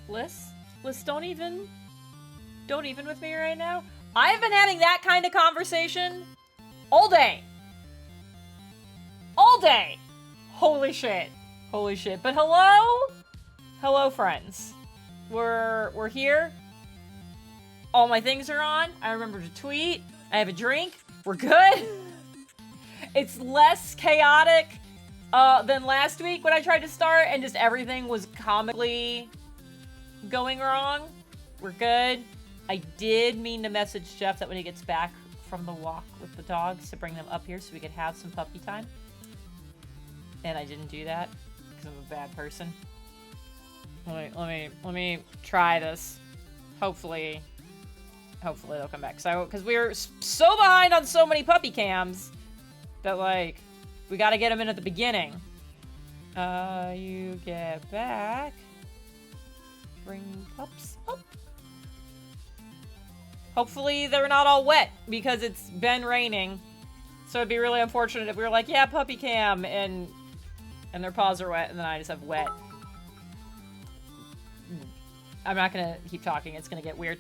Liz? Liz, don't even with me right now. I've been having that kind of conversation all day. All day. Holy shit. Holy shit. But hello? Hello, friends. We're here. All my things are on. I remember to tweet. I have a drink. We're good. It's less chaotic than last week when I tried to start and just everything was comically going wrong. We're good. I did mean to message Jeff that when he gets back from the walk with the dogs to bring them up here so we could have some puppy time. And I didn't do that because I'm a bad person. Let me try this. Hopefully they'll come back. Because we were so behind on so many puppy cams that, like, we gotta get them in at the beginning. You get back. Bring pups up. Hopefully they're not all wet because it's been raining. So it'd be really unfortunate if we were like, yeah, puppy cam, and their paws are wet, and then I just have wet. I'm not gonna keep talking. It's gonna get weird.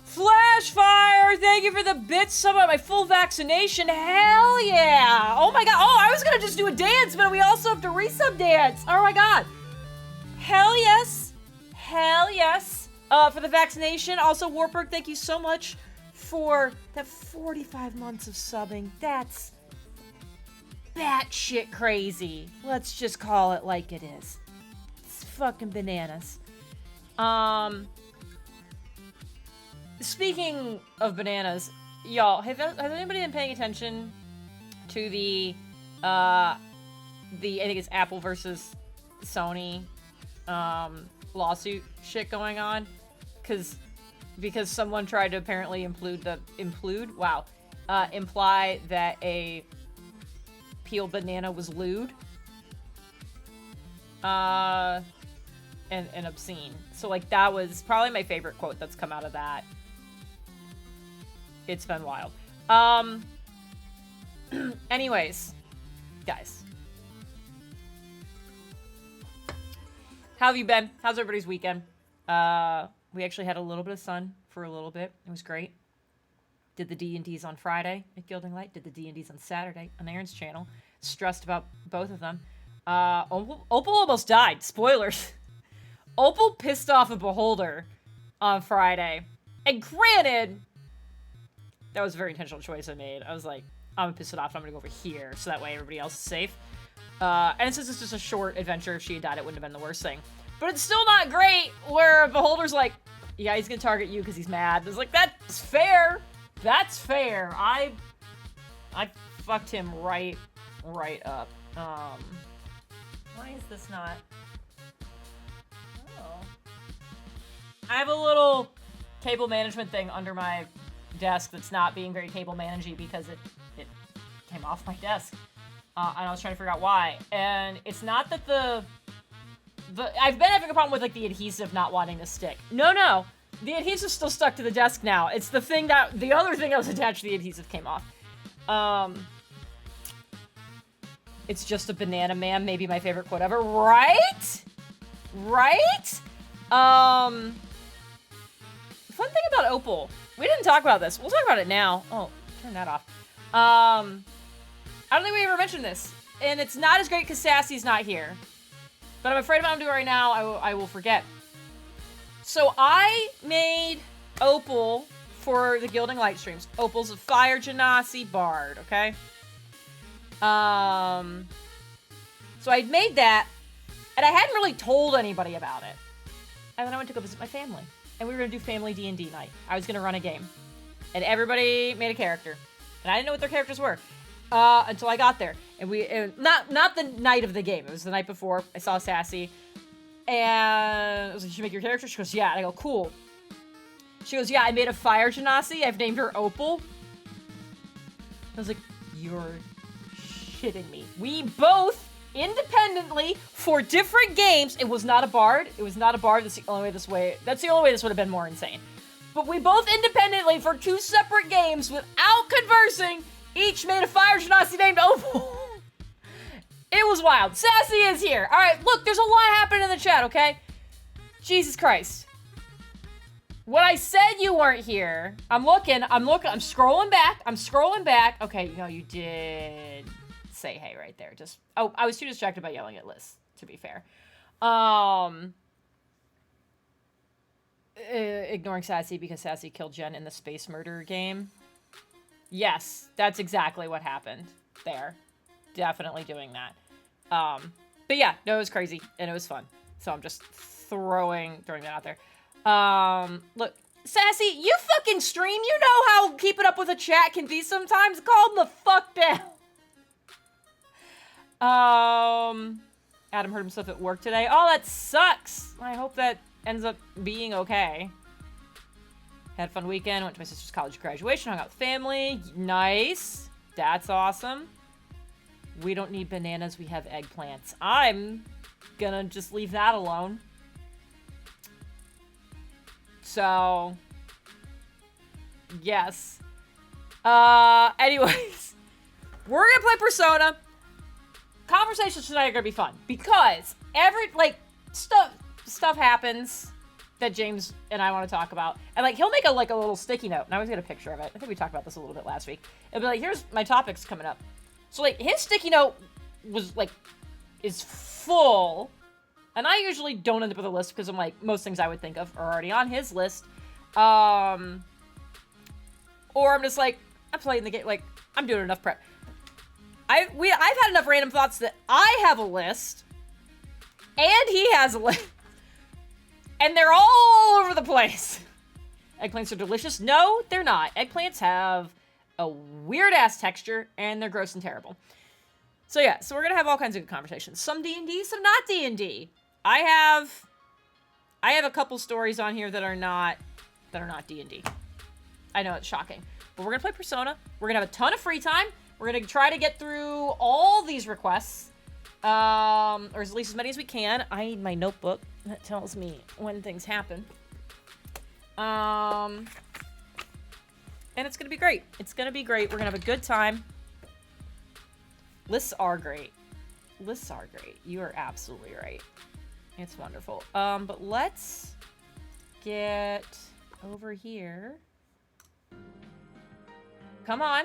Flashfire! Thank you for the bits sub on my full vaccination. Hell yeah! Oh my god. Oh, I was gonna just do a dance, but we also have to resub dance. Oh my god. Hell yes. Hell yes. For the vaccination. Also, Warburg, thank you so much for that 45 months of subbing. That's batshit crazy. Let's just call it like it is. It's fucking bananas. Speaking of bananas, y'all, has anybody been paying attention to the I think it's Apple versus Sony, lawsuit shit going on? Because someone tried to apparently imply that a peeled banana was lewd. And obscene. So, like, that was probably my favorite quote that's come out of that. It's been wild. Anyways, guys. How have you been? How's everybody's weekend? We actually had a little bit of sun for a little bit. It was great. Did the D&Ds on Friday at Gilding Light. Did the D&Ds on Saturday on Aaron's channel. Stressed about both of them. Opal almost died. Spoilers. Opal pissed off a beholder on Friday. And granted, that was a very intentional choice I made. I was like, I'm gonna piss it off and I'm gonna go over here so that way everybody else is safe. And since it's just a short adventure, if she had died, it wouldn't have been the worst thing. But it's still not great where a beholder's like, yeah, he's gonna target you because he's mad. It's like, that's fair. That's fair. I fucked him right up. Why is this not... Oh. I have a little cable management thing under my desk that's not being very cable managey because it came off my desk. And I was trying to figure out why. And it's not that I've been having a problem with, like, the adhesive not wanting to stick. No. The adhesive's still stuck to the desk now. It's the other thing that was attached to the adhesive came off. It's just a banana man, maybe my favorite quote ever. Right? Fun thing about Opal. We didn't talk about this. We'll talk about it now. Oh, turn that off. I don't think we ever mentioned this. And it's not as great because Sassy's not here. But I'm afraid if I'm doing it right now, I will forget. So I made Opal for the Gilding Light streams. Opal's a Fire Genasi bard, okay? So I made that, and I hadn't really told anybody about it. And then I went to go visit my family. And we were going to do family D&D night. I was going to run a game. And everybody made a character. And I didn't know what their characters were. Until I got there. And not the night of the game. It was the night before. I saw Sassy. And I was like, did you make your character? She goes, yeah. And I go, cool. She goes, yeah, I made a Fire Genasi. I've named her Opal. I was like, you're shitting me. We both, independently, for different games, it was not a bard. That's the only way this would have been more insane. But we both independently, for 2 separate games, without conversing, each made a Fire Genasi named Opal. It was wild. Sassy is here. All right, look, there's a lot happening in the chat, okay? Jesus Christ. When I said you weren't here, I'm looking, I'm scrolling back. Okay, you know, you did say hey right there. Just, oh, I was too distracted by yelling at Liz, to be fair. Ignoring Sassy because Sassy killed Jen in the space murder game. Yes, that's exactly what happened there. Definitely doing that. But yeah, no, it was crazy and it was fun. So I'm just throwing that out there. Look, Sassy, you fucking stream. You know how keeping up with a chat can be sometimes. Calm the fuck down. Adam hurt himself at work today. Oh, that sucks. I hope that ends up being okay. Had a fun weekend. Went to my sister's college graduation. Hung out with family. Nice. That's awesome. We don't need bananas. We have eggplants. I'm gonna just leave that alone. So, yes. Anyways, we're gonna play Persona. Conversations tonight are gonna be fun because stuff happens that James and I want to talk about, and like he'll make a little sticky note, and I always get a picture of it. I think we talked about this a little bit last week. It'll be like, here's my topics coming up. So like his sticky note is full. And I usually don't end up with a list because I'm like, most things I would think of are already on his list. Or I'm just like, I'm playing the game, like, I'm doing enough prep. I've had enough random thoughts that I have a list, and he has a list, and they're all over the place. Eggplants are delicious. No, they're not. Eggplants have a weird-ass texture, and they're gross and terrible. So yeah, so we're gonna have all kinds of good conversations. Some D&D, some not D&D. I have a couple stories on here that are not D&D. I know it's shocking, but we're gonna play Persona. We're gonna have a ton of free time. We're gonna try to get through all these requests, or at least as many as we can. I need my notebook that tells me when things happen. And it's gonna be great. It's gonna be great. We're gonna have a good time. Lists are great. Lists are great. You are absolutely right. It's wonderful. But let's get over here. Come on.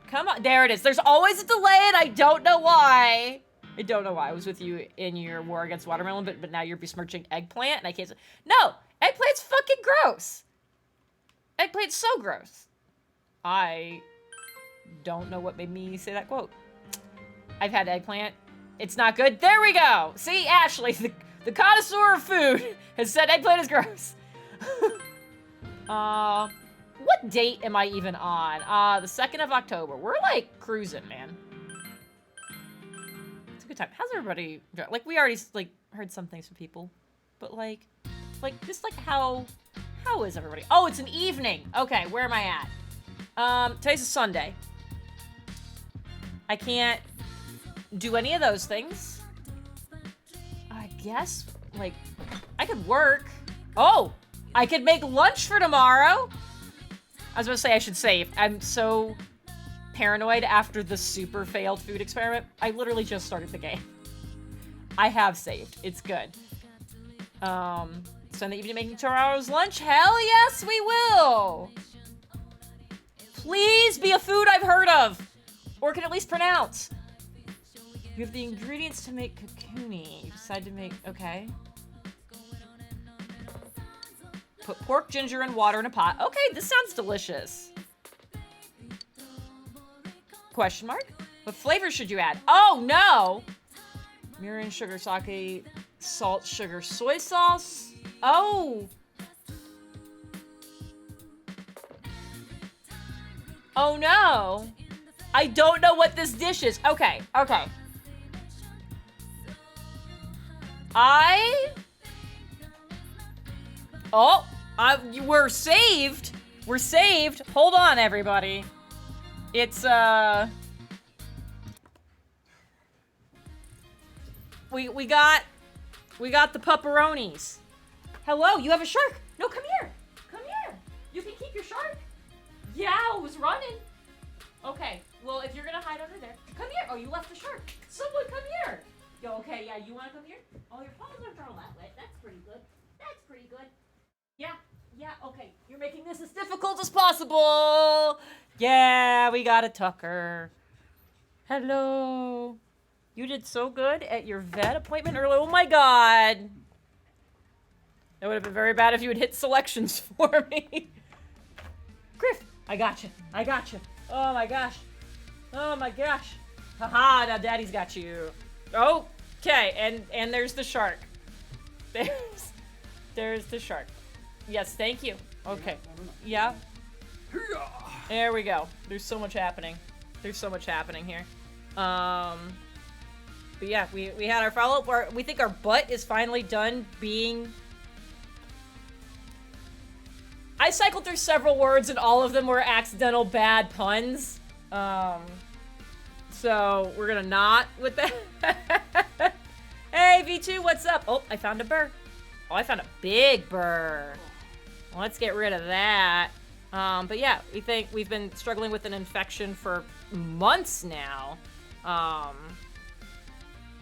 Come on. There it is. There's always a delay, and I don't know why. I was with you in your war against watermelon, but now you're besmirching eggplant, and I can't say... No! Eggplant's fucking gross! Eggplant's so gross. I don't know what made me say that quote. I've had eggplant. It's not good. There we go. See, Ashley, the connoisseur of food, has said eggplant is gross. What date am I even on? The 2nd of October. We're, like, cruising, man. It's a good time. How's everybody? Like, we already, like, heard some things from people. But, like, just, like, how is everybody? Oh, it's an evening. Okay, where am I at? Today's a Sunday. I can't do any of those things. I guess, like, I could work. Oh, I could make lunch for tomorrow. I was gonna say I should save. I'm so paranoid after the super failed food experiment. I literally just started the game. I have saved. It's good. Spend the evening making tomorrow's lunch? Hell yes, we will. Please be a food I've heard of, or can at least pronounce. You have the ingredients to make kakuni. You decide to make, okay. Put pork, ginger, and water in a pot. Okay, this sounds delicious. Question mark? What flavor should you add? Oh, no! Mirin, sugar, sake, salt, sugar, soy sauce. Oh! Oh, no! I don't know what this dish is. Okay, okay. We're saved. We're saved. Hold on, everybody. It's, we got the pepperonis. Hello, you have a shark. No, come here. Come here. You can keep your shark. Yeah, it was running. Okay, well, if you're gonna hide under there, come here. Oh, you left the shark. Someone come here. Yo, okay, yeah, you wanna come here? Oh, your paws aren't all that wet. That's pretty good. Yeah, okay. You're making this as difficult as possible. Yeah, we got a Tucker. Hello. You did so good at your vet appointment earlier. Oh my god. That would have been very bad if you had hit selections for me. Griff, I got you. I got you. Oh my gosh. Oh my gosh. Haha, now daddy's got you. Okay, and there's the shark. There's the shark. Yes, thank you. Okay. Yeah. There we go. There's so much happening. There's so much happening here. But yeah, we had our follow-up. We think our butt is finally done being... I cycled through several words and all of them were accidental bad puns. So we're gonna not with that. Hey, V2, what's up? Oh, I found a burr. Oh, I found a big burr. Well, let's get rid of that. But yeah, we think we've been struggling with an infection for months now.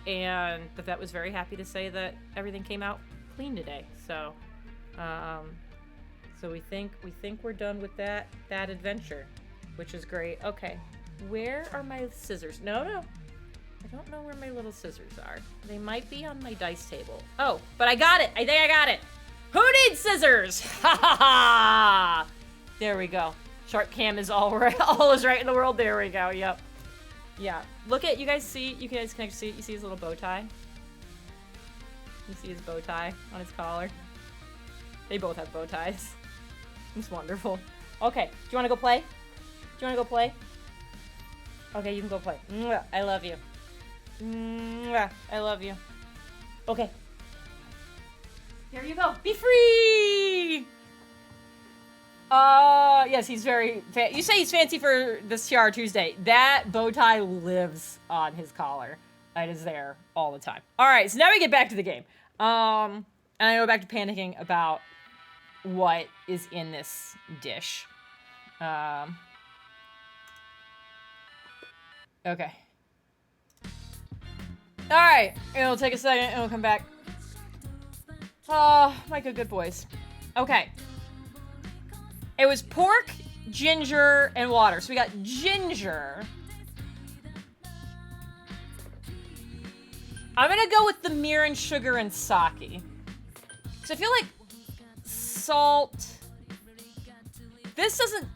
And the vet was very happy to say that everything came out clean today. So, so we think we're done with that adventure, which is great. Okay, where are my scissors? No, I don't know where my little scissors are. They might be on my dice table. Oh, but I got it. I think I got it. Who needs scissors? Ha ha ha! There we go. Shark cam is all right. All is right in the world. There we go. Yep. Yeah. Look at, you guys see, you guys can see, you see his little bow tie? You see his bow tie on his collar? They both have bow ties. It's wonderful. Okay, do you want to go play? Do you want to go play? Okay, you can go play. Mwah, I love you. Mwah, I love you. Okay. Here you go. Be free! Yes, he's very... You say he's fancy for this TR Tuesday. That bow tie lives on his collar. It is there all the time. All right, so now we get back to the game. And I go back to panicking about what is in this dish. Okay. All right, it'll take a second and we'll come back. Oh, my good boys. Okay. It was pork, ginger, and water. So we got ginger. I'm gonna go with the mirin, sugar, and sake. Because I feel like salt... This doesn't...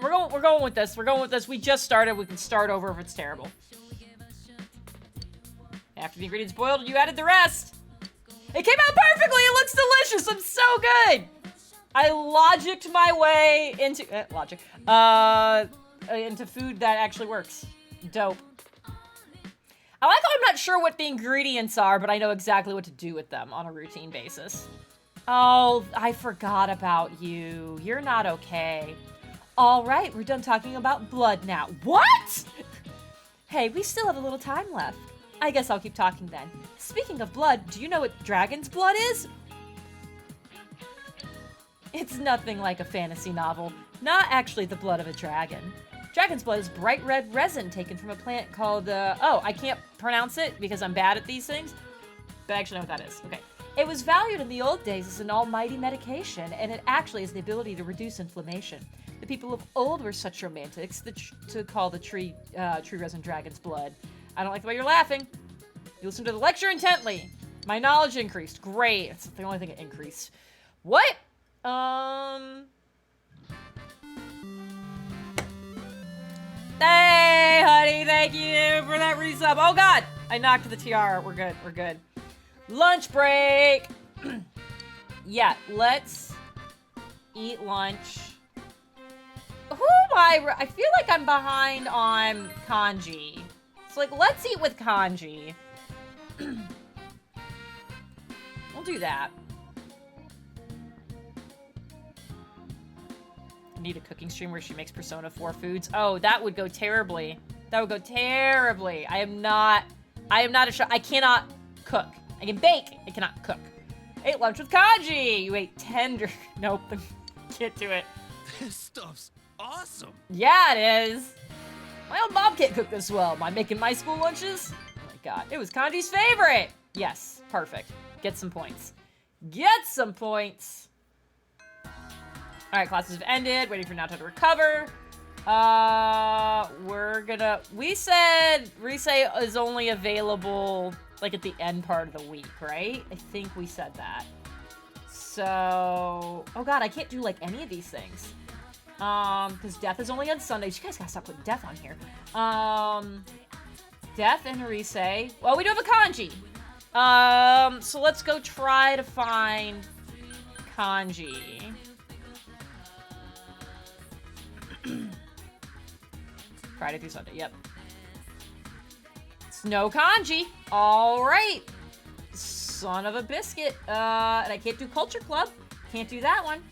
We're going with this. We're going with this. We just started. We can start over if it's terrible. After the ingredients boiled, you added the rest. It came out perfectly. It looks delicious. I'm so good. I logicked my way into into food that actually works. Dope. I like how I'm not sure what the ingredients are, but I know exactly what to do with them on a routine basis. Oh, I forgot about you. You're not okay. All right, we're done talking about blood now. What? Hey, we still have a little time left. I guess I'll keep talking then. Speaking of blood, do you know what dragon's blood is? It's nothing like a fantasy novel. Not actually the blood of a dragon. Dragon's blood is bright red resin taken from a plant called, I can't pronounce it because I'm bad at these things. But I actually know what that is. Okay. It was valued in the old days as an almighty medication, and it actually has the ability to reduce inflammation. The people of old were such romantics to call the tree resin dragon's blood. I don't like the way you're laughing. You listen to the lecture intently. My knowledge increased. Great. That's the only thing that increased. What? Hey, honey, thank you for that resub. Oh, God. I knocked the TR. We're good. We're good. Lunch break. Yeah, let's eat lunch. Who am I? I feel like I'm behind on kanji. So, like, let's eat with kanji. We'll do that. I need a cooking stream where she makes Persona 4 foods. Oh, that would go terribly. That would go terribly. I am not a chef. I cannot cook. I can bake. I cannot cook. Ate lunch with kanji. You ate tender. Nope. Can't do it. This stuff's awesome. Yeah, it is. My own mom can't cook this well. Am I making my school lunches? Oh my God. It was Kanji's favorite. Yes. Perfect. Get some points. Get some points. All right, classes have ended. Waiting for Naoto to recover. We said Rise is only available like at the end part of the week, right? I think we said that. So, oh god, I can't do like any of these things. Because Death is only on Sundays. You guys gotta stop putting Death on here. Death and Rise. Well, we do have a kanji. So let's go try to find kanji. Friday through Sunday, yep. It's no kanji. All right. Son of a biscuit. And I can't do Culture Club. Can't do that one.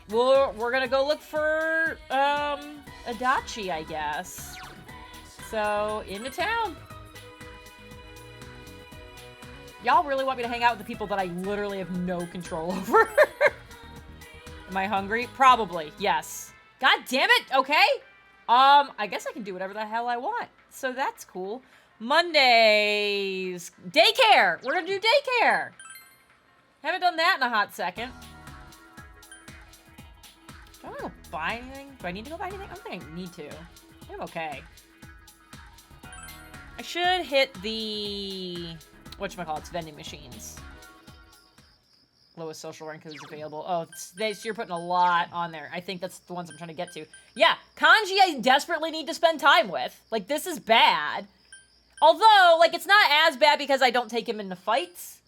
We're gonna go look for, Adachi, I guess. So, into town. Y'all really want me to hang out with the people that I literally have no control over? Am I hungry? Probably, yes. God damn it, okay. I guess I can do whatever the hell I want. So that's cool. Mondays. Daycare! We're gonna do daycare! Haven't done that in a hot second. Do I want to go buy anything? Do I need to go buy anything? I don't think I need to. I'm okay. I should hit the... whatchamacallits, vending machines. Lowest social rank is available. Oh, so you're putting a lot on there. I think that's the ones I'm trying to get to. Yeah, kanji I desperately need to spend time with. Like, this is bad. Although, like, it's not as bad because I don't take him into fights.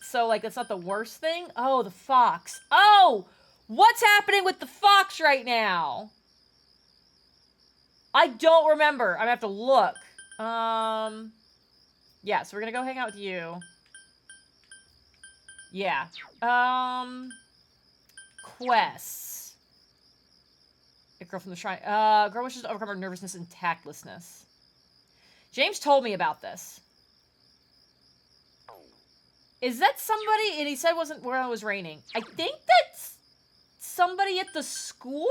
So, like, that's not the worst thing. Oh, the fox. Oh! What's happening with the fox right now? I don't remember. I'm gonna have to look. Yeah, so we're gonna go hang out with you. Yeah. Quests. A girl from the shrine. Girl wishes to overcome her nervousness and tactlessness. James told me about this. Is that somebody? And he said it wasn't where it was raining. I think that's somebody at the school?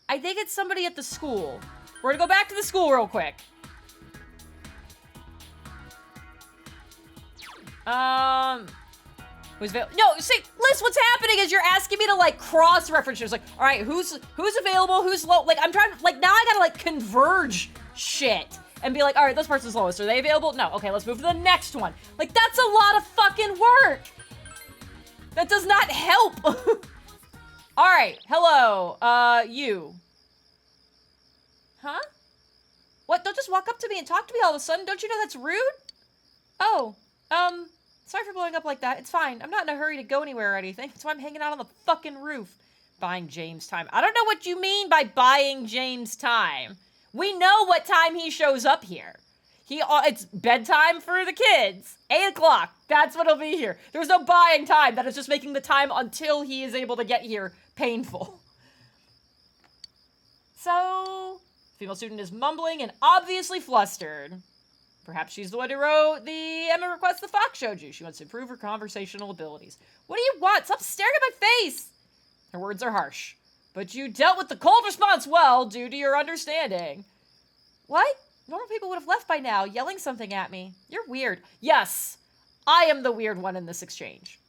I think it's somebody at the school. We're gonna go back to the school real quick. Who's available? No, see, Liz, what's happening is you're asking me to, like, cross-reference. It's like, all right, who's available, who's low? Like, I'm trying to, like, now I gotta, like, converge shit and be like, all right, this person's lowest. Are they available? No. Okay, let's move to the next one. Like, that's a lot of fucking work. That does not help. All right, hello, you. Huh? What? Don't just walk up to me and talk to me all of a sudden. Don't you know that's rude? Oh, sorry for blowing up like that. It's fine. I'm not in a hurry to go anywhere or anything. That's why I'm hanging out on the fucking roof. Buying James time. I don't know what you mean by buying James time. We know what time he shows up here. It's bedtime for the kids. 8 o'clock. That's what'll be here. There's no buying time. That is just making the time until he is able to get here painful. So, female student is mumbling and obviously flustered. Perhaps she's the one who wrote the Emma request the fox showed you. She wants to improve her conversational abilities. What do you want? Stop staring at my face! Her words are harsh. But you dealt with the cold response well, due to your understanding. What? Normal people would have left by now, yelling something at me. You're weird. Yes, I am the weird one in this exchange.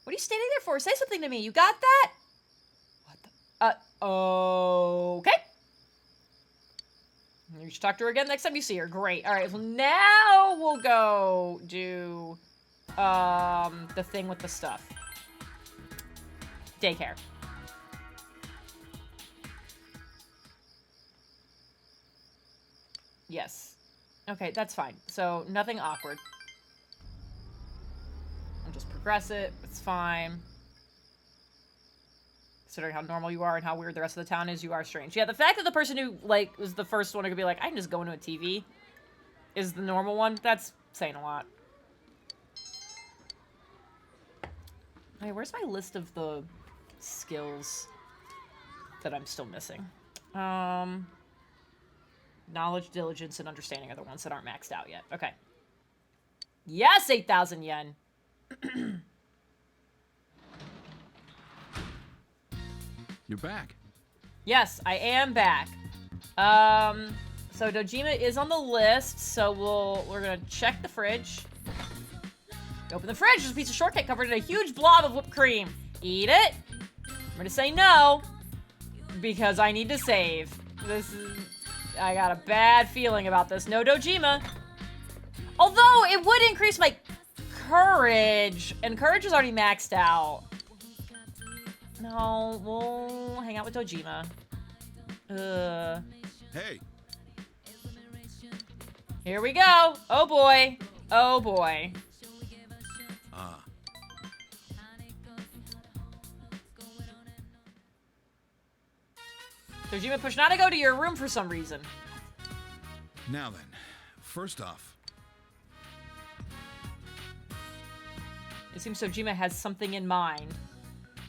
What are you standing there for? Say something to me. You got that? What the? Okay. You should talk to her again next time you see her. Great. All right, well, now we'll go do, the thing with the stuff. Daycare. Yes. Okay, that's fine. So, nothing awkward. I'll just progress it. It's fine. Considering how normal you are and how weird the rest of the town is, you are strange. Yeah, the fact that the person who, like, was the first one who could be like, I can just go into a TV, is the normal one, that's saying a lot. Okay, where's my list of the skills that I'm still missing? Knowledge, diligence, and understanding are the ones that aren't maxed out yet. Okay. Yes, 8,000 yen. You're back. Yes, I am back. So Dojima is on the list, so we're gonna check the fridge. You open the fridge, there's a piece of shortcake covered in a huge blob of whipped cream. Eat it. I'm gonna say no, because I need to save. I got a bad feeling about this. No Dojima. Although, it would increase my courage, and courage is already maxed out. No, we'll hang out with Dojima. Hey, Here we go. Oh boy. Oh boy. Dojima pushed Natsuko to your room for some reason. now then. First off, It seems Dojima has something in mind.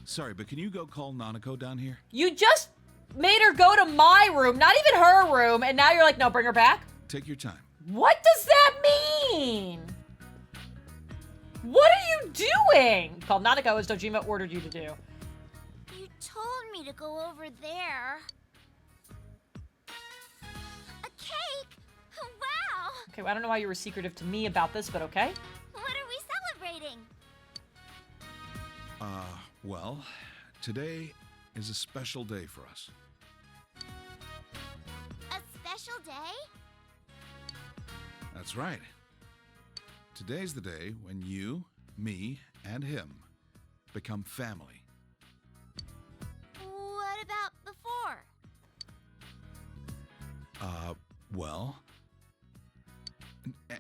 sorry, but can you go call Nanako down here? You just made her go to my room, not even her room, and now you're like, no, bring her back? Take your time. What does that mean? What are you doing? Called Nanako as Dojima ordered you to do. You told me to go over there. A cake? Wow! Okay, well, I don't know why you were secretive to me about this, but okay. What are we celebrating? Well, today is a special day for us. A special day? That's right. Today's the day when you, me, and him become family. What about before? Well...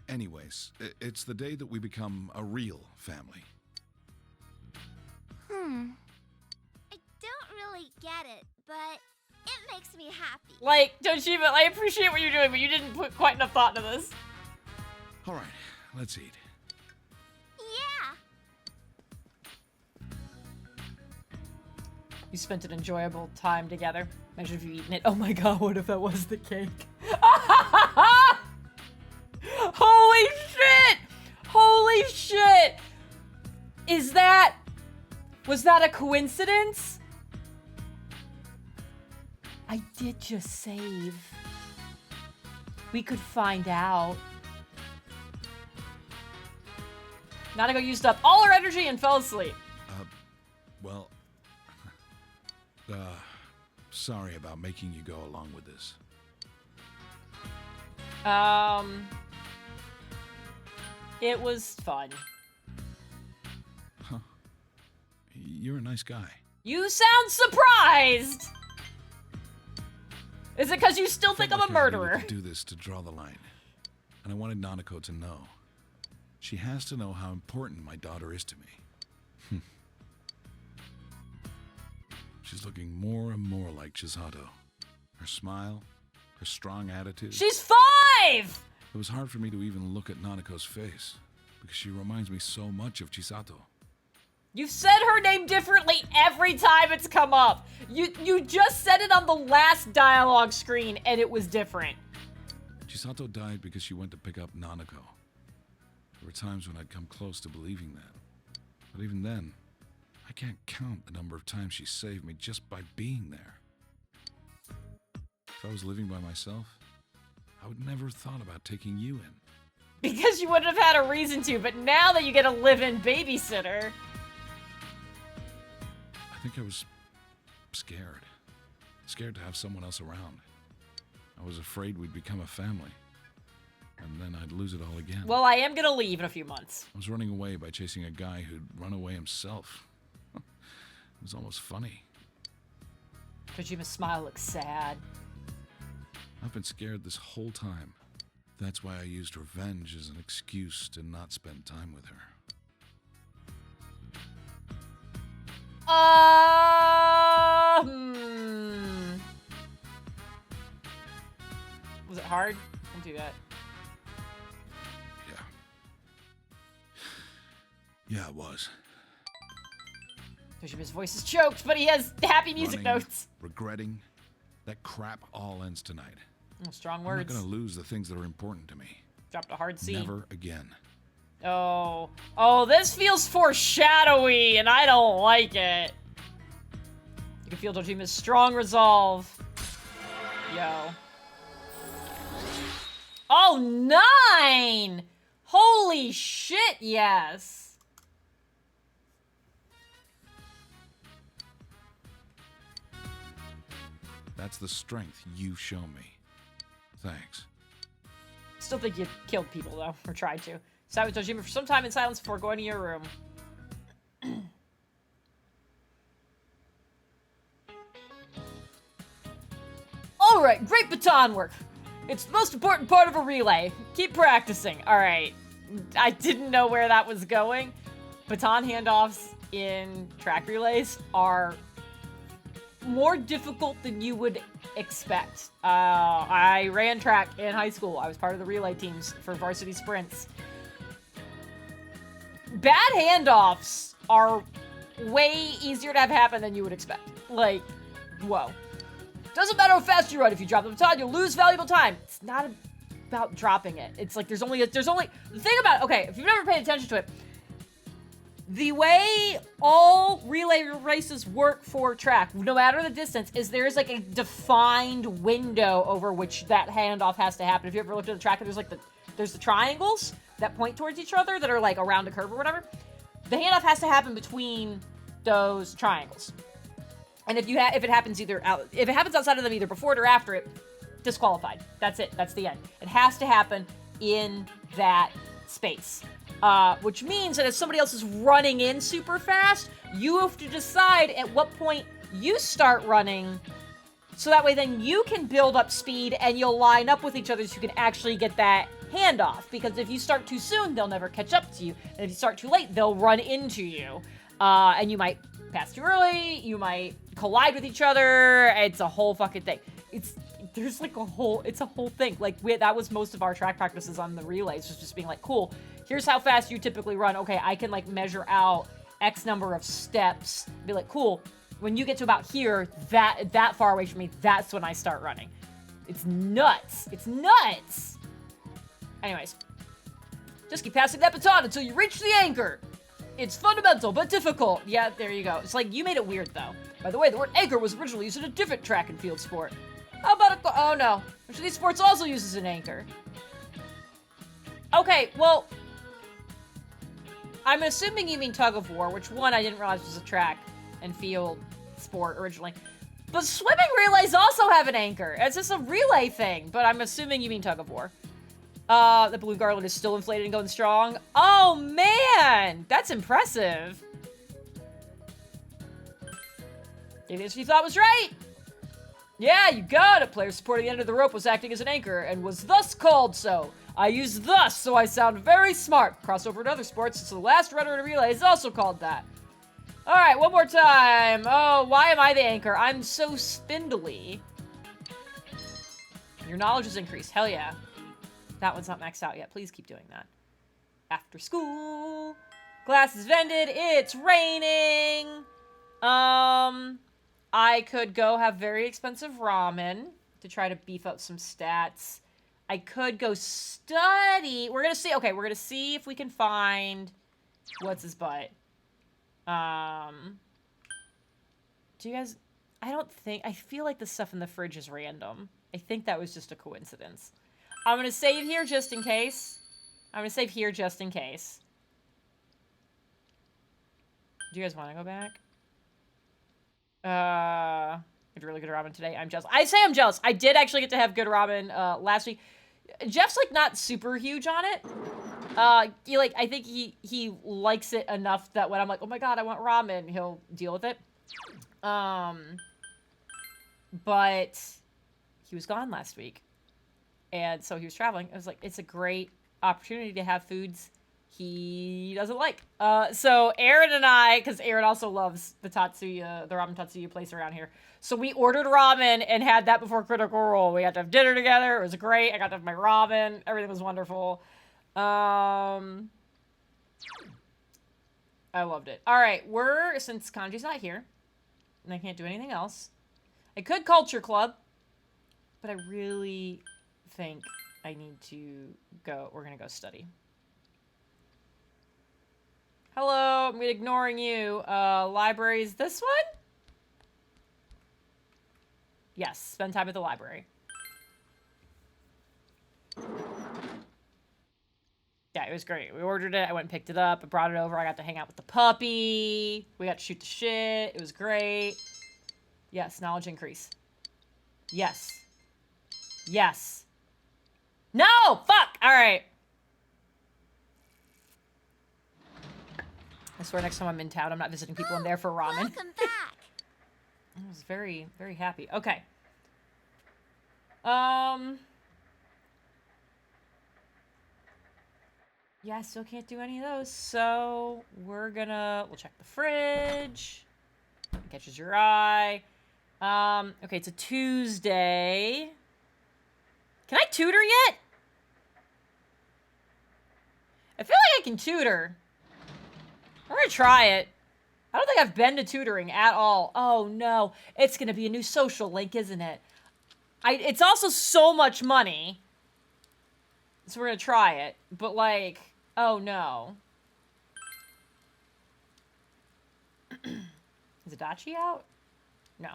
anyways, it's the day that we become a real family. I don't really get it, but it makes me happy. Like, Dojima, I appreciate what you're doing, but you didn't put quite enough thought into this. All right, let's eat. Yeah! You spent an enjoyable time together. Imagine if you eaten it. Oh my god, what if that was the cake? Holy shit! Holy shit! Was that a coincidence? I did just save. We could find out. Natsuko used up all her energy and fell asleep. Well... sorry about making you go along with this. It was fun. You're a nice guy. You sound surprised! Is it because you still think I'm a Felt like I needed murderer? to do this to draw the line. And I wanted Nanako to know. She has to know how important my daughter is to me. She's looking more and more like Chisato. Her smile, her strong attitude. She's 5! It was hard for me to even look at Nanako's face, because she reminds me so much of Chisato. You've said her name differently every time it's come up. You just said it on the last dialogue screen, and it was different. Chisato died because she went to pick up Nanako. There were times when I'd come close to believing that. But even then, I can't count the number of times she saved me just by being there. If I was living by myself, I would never have thought about taking you in. Because you wouldn't have had a reason to, but now that you get a live-in babysitter... I think I was scared. Scared to have someone else around. I was afraid we'd become a family. And then I'd lose it all again. Well, I am gonna leave in a few months. I was running away by chasing a guy who'd run away himself. It was almost funny. Kojima's smile looks sad. I've been scared this whole time. That's why I used revenge as an excuse to not spend time with her. Was it hard? Don't do that. Yeah, it was. Kojima's voice is choked, but he has happy music Running, notes. Regretting. That crap all ends tonight. Oh, strong I'm not words. gonna lose the things that are important to me. Dropped a hard C. Never again. Oh. Oh, this feels foreshadowy, and I don't like it. You can feel Dojima's strong resolve. Yo. Oh, 9! Holy shit, yes. That's the strength you show me. Thanks. Still think you killed people, though. Or tried to. Sat with Dojima for some time in silence before going to your room. Alright, great baton work. It's the most important part of a relay. Keep practicing. Alright. I didn't know where that was going. Baton handoffs in track relays are more difficult than you would expect. I ran track in high school. I was part of the relay teams for varsity sprints. Bad handoffs are way easier to have happen than you would expect. Like, whoa. Doesn't matter how fast you run. If you drop the baton, you'll lose valuable time. It's not about dropping it. It's like there's only the thing about, okay, if you've never paid attention to it, the way all relay races work for track, no matter the distance, is there's like a defined window over which that handoff has to happen. If you ever looked at the track, there's the triangles that point towards each other that are like around a curve or whatever. The handoff has to happen between those triangles. And if it happens outside of them either before it or after it, disqualified. That's it. That's the end. It has to happen in that space. Which means that if somebody else is running in super fast, you have to decide at what point you start running, so that way then you can build up speed and you'll line up with each other so you can actually get that handoff. Because if you start too soon, they'll never catch up to you. And if you start too late, they'll run into you. And you might pass too early, you might collide with each other. It's a whole fucking thing. It's a whole thing. Like, that was most of our track practices on the relays, was just being like, cool, here's how fast you typically run. Okay, I can like measure out X number of steps. Be like, cool, when you get to about here, that far away from me, that's when I start running. It's nuts. It's nuts. Anyways, just keep passing that baton until you reach the anchor. It's fundamental, but difficult. Yeah, there you go. It's like, you made it weird, though. By the way, the word anchor was originally used in a different track and field sport. How about oh no. Which of these sports also uses an anchor? Okay, well, I'm assuming you mean tug of war, which one I didn't realize was a track and field sport originally. But swimming relays also have an anchor. It's just a relay thing, but I'm assuming you mean tug of war. The blue garland is still inflated and going strong. Oh, man! That's impressive. The answer you thought was right. Yeah, you got it. Player supporting the end of the rope was acting as an anchor and was thus called so. I use thus, so I sound very smart. Crossover in other sports, since the last runner in a relay is also called that. Alright, one more time. Oh, why am I the anchor? I'm so spindly. Your knowledge has increased. Hell yeah. That one's not maxed out yet. Please keep doing that. After school. Glass is vended. It's raining. I could go have very expensive ramen to try to beef up some stats. I could go study. We're gonna see. Okay, we're gonna see if we can find what's his butt. Do you guys? I feel like the stuff in the fridge is random. I think that was just a coincidence. I'm gonna save here just in case. Do you guys want to go back? I had really good ramen today. I'm jealous. I say I'm jealous. I did actually get to have good ramen last week. Jeff's like not super huge on it. I think he likes it enough that when I'm like, oh my god, I want ramen, he'll deal with it. But he was gone last week. And so he was traveling. I was like, it's a great opportunity to have foods he doesn't like. So Aaron and I, because Aaron also loves the Tatsuya, the ramen Tatsuya place around here. So we ordered ramen and had that before Critical Role. We had to have dinner together. It was great. I got to have my ramen. Everything was wonderful. I loved it. All right, since Kanji's not here, and I can't do anything else, I could Culture Club, but I really think I need to go. We're gonna go study. Hello, I'm ignoring you. Library's this one? Yes, spend time at the library. Yeah, it was great. We ordered it. I went and picked it up. I brought it over. I got to hang out with the puppy. We got to shoot the shit. It was great. Yes, knowledge increase. Yes. Yes. No! Fuck! Alright. I swear next time I'm in town, I'm not visiting people. I'm there for ramen. Welcome back. I was very, very happy. Okay. Yeah, I still can't do any of those. So we'll check the fridge. Catches your eye. Okay, it's a Tuesday. Can I tutor yet? I feel like I can tutor. I'm gonna try it. I don't think I've been to tutoring at all. Oh no, it's gonna be a new social link, isn't it? It's also so much money. So we're gonna try it, but like, oh no. Is Adachi out? No.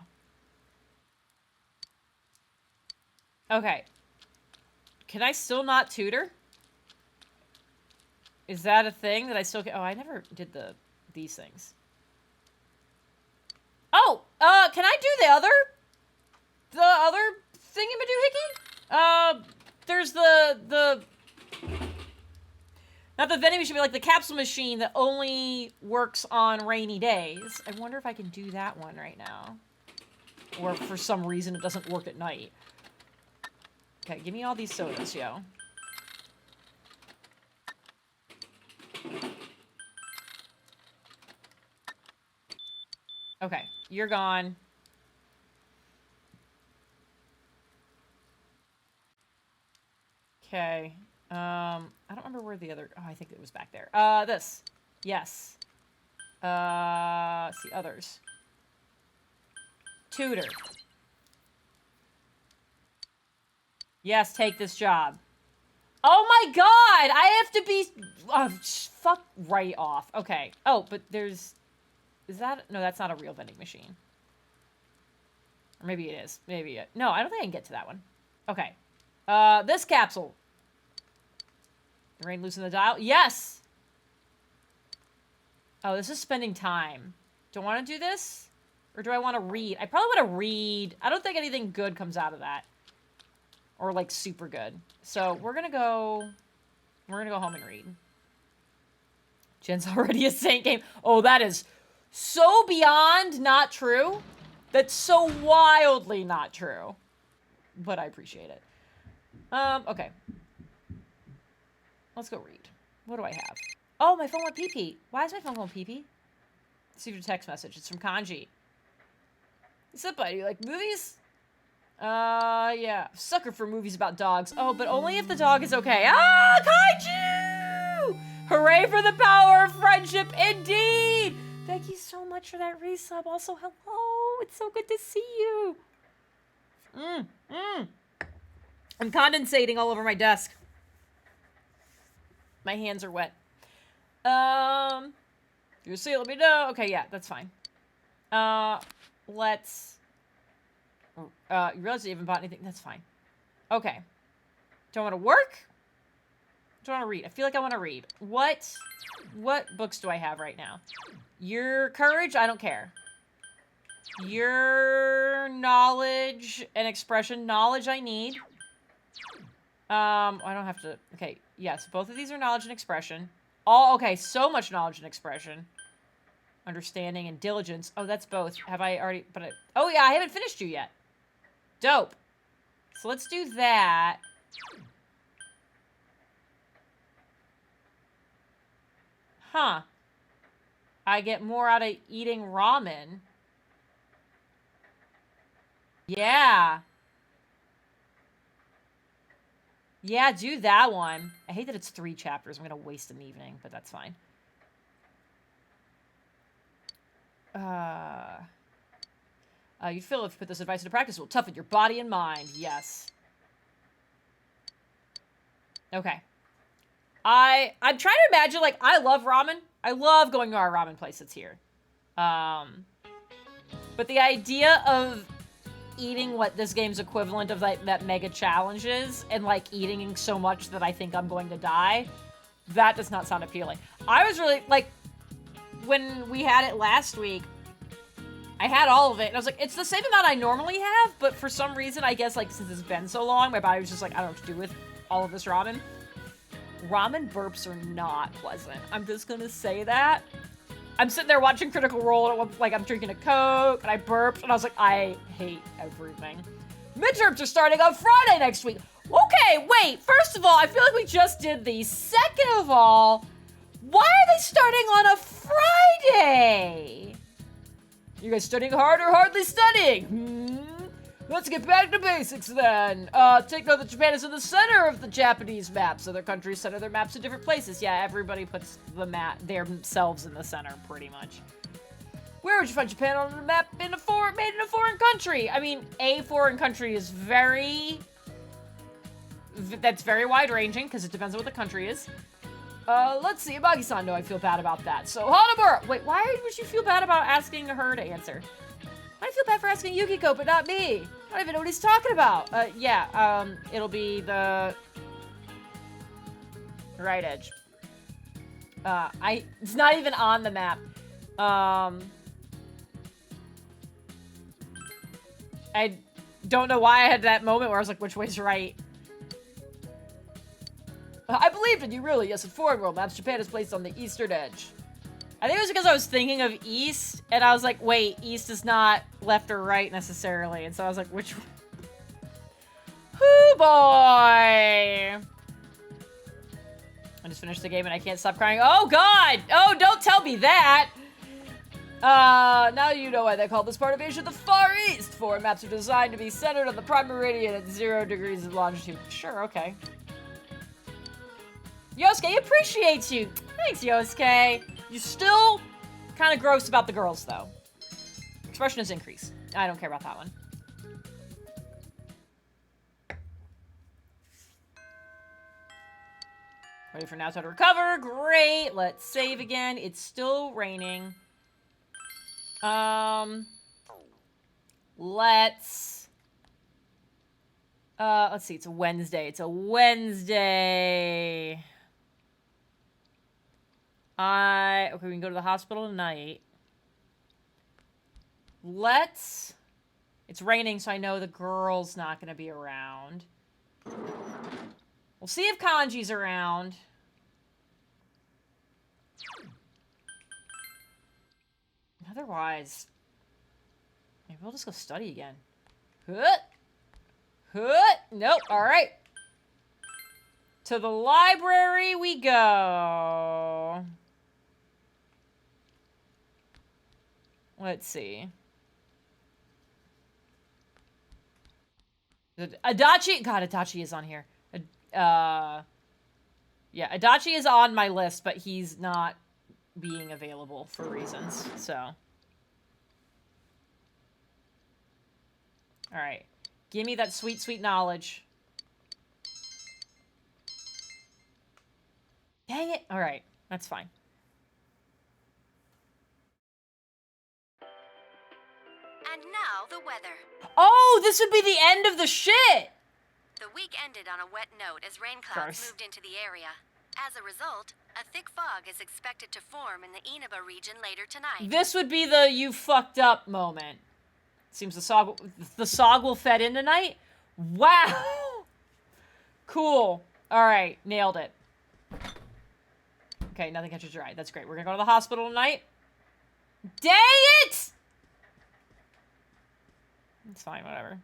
Okay. Can I still not tutor? Is that a thing that I still can? Oh, I never did these things. Oh, can I do the other thingy-madoohickey? There's the not the vending machine, but like the capsule machine that only works on rainy days. I wonder if I can do that one right now. Or for some reason it doesn't work at night. Okay, give me all these sodas, yo. Okay, you're gone. Okay. I don't remember where the other... Oh, I think it was back there. This. Yes. Let's see, others. Tutor. Yes, take this job. Oh my god! I have to be... Oh, fuck right off. Okay. Oh, but there's... Is that... No, that's not a real vending machine. Or maybe it is. Maybe it... No, I don't think I can get to that one. Okay. This capsule. Rain loosen the dial. Yes! Oh, this is spending time. Do I want to do this? Or do I want to read? I probably want to read. I don't think anything good comes out of that. Or, like, super good. So, we're gonna go home and read. Jen's already a Saint game. Oh, that is so beyond not true. That's so wildly not true. But I appreciate it. Okay. Let's go read. What do I have? Oh, my phone went pee-pee. Why is my phone going pee-pee? Received a text message. It's from Kanji. What's up, buddy? You like movies? Yeah. Sucker for movies about dogs. Oh, but only if the dog is okay. Ah, Kaiju! Hooray for the power of friendship, indeed! Thank you so much for that resub. Also, hello. It's so good to see you. I'm condensating all over my desk. My hands are wet. You see, let me know. Okay, yeah, that's fine. Let's... you realize you haven't bought anything? That's fine. Okay. Do I want to work? Do I want to read? I feel like I want to read. What books do I have right now? Your courage? I don't care. Your knowledge and expression. Knowledge I need. I don't have to... Okay, yes, both of these are knowledge and expression. All, okay, so much knowledge and expression. Understanding and diligence. Oh, that's both. Have I already... Oh, yeah, I haven't finished you yet. Dope. So let's do that. Huh. I get more out of eating ramen. Yeah. Yeah, do that one. I hate that it's 3 chapters. I'm going to waste an evening, but that's fine. You feel if you put this advice into practice, it will toughen your body and mind. Yes. Okay. I'm trying to imagine, like, I love ramen. I love going to our ramen place that's here. But the idea of eating what this game's equivalent of like that mega challenge is, and like eating so much that I think I'm going to die, that does not sound appealing. I was really like, when we had it last week, I had all of it, and I was like, it's the same amount I normally have, but for some reason, I guess, like, since it's been so long, my body was just like, I don't know what to do with all of this ramen. Ramen burps are not pleasant. I'm just gonna say that. I'm sitting there watching Critical Role, and like, I'm drinking a Coke, and I burped, and I was like, I hate everything. Midterms are starting on Friday next week. Okay, wait, first of all, I feel like we just did these. Second of all, why are they starting on a Friday? You guys studying hard or hardly studying? Let's get back to basics then. Take note that Japan is in the center of the Japanese maps. Other countries center their maps in different places. Yeah, everybody puts the map themselves in the center, pretty much. Where would you find Japan on the map made in a foreign country? I mean, a foreign country is that's very wide-ranging, because it depends on what the country is. Let's see, Amagi-san, no, I feel bad about that. So, Hanamura! Wait, why would you feel bad about asking her to answer? I feel bad for asking Yukiko, but not me. I don't even know what he's talking about. It'll be the right edge. It's not even on the map. I don't know why I had that moment where I was like, which way's right? I believed in you, really. Yes, in foreign world maps, Japan is placed on the eastern edge. I think it was because I was thinking of east, and I was like, wait, east is not left or right necessarily. And so I was like, which one? Hoo boy! I just finished the game and I can't stop crying. Oh god! Oh, don't tell me that! Now you know why they call this part of Asia the Far East. Foreign maps are designed to be centered on the prime meridian at 0 degrees of longitude. Sure, okay. Yosuke appreciates you. Thanks, Yosuke. You're still kind of gross about the girls, though. Expression has increased. I don't care about that one. Ready for Naoto to recover. Great. Let's save again. It's still raining. Let's see. It's a Wednesday. It's a Wednesday. Okay, we can go to the hospital tonight. It's raining, so I know the girl's not going to be around. We'll see if Kanji's around. Otherwise, maybe we'll just go study again. Nope, alright. To the library we go. Let's see. Adachi, God, Adachi is on here. Yeah, Adachi is on my list, but he's not being available for reasons, so. Alright. Give me that sweet, sweet knowledge. Dang it. Alright, that's fine. And now, the weather. Oh, this would be the end of the shit! The week ended on a wet note as rain clouds moved into the area. As a result, a thick fog is expected to form in the Inaba region later tonight. This would be the you fucked up moment. Seems the SOG will fed in tonight? Wow! Cool. Alright, nailed it. Okay, nothing catches your eye. That's great. We're gonna go to the hospital tonight. Dang it! It's fine, whatever.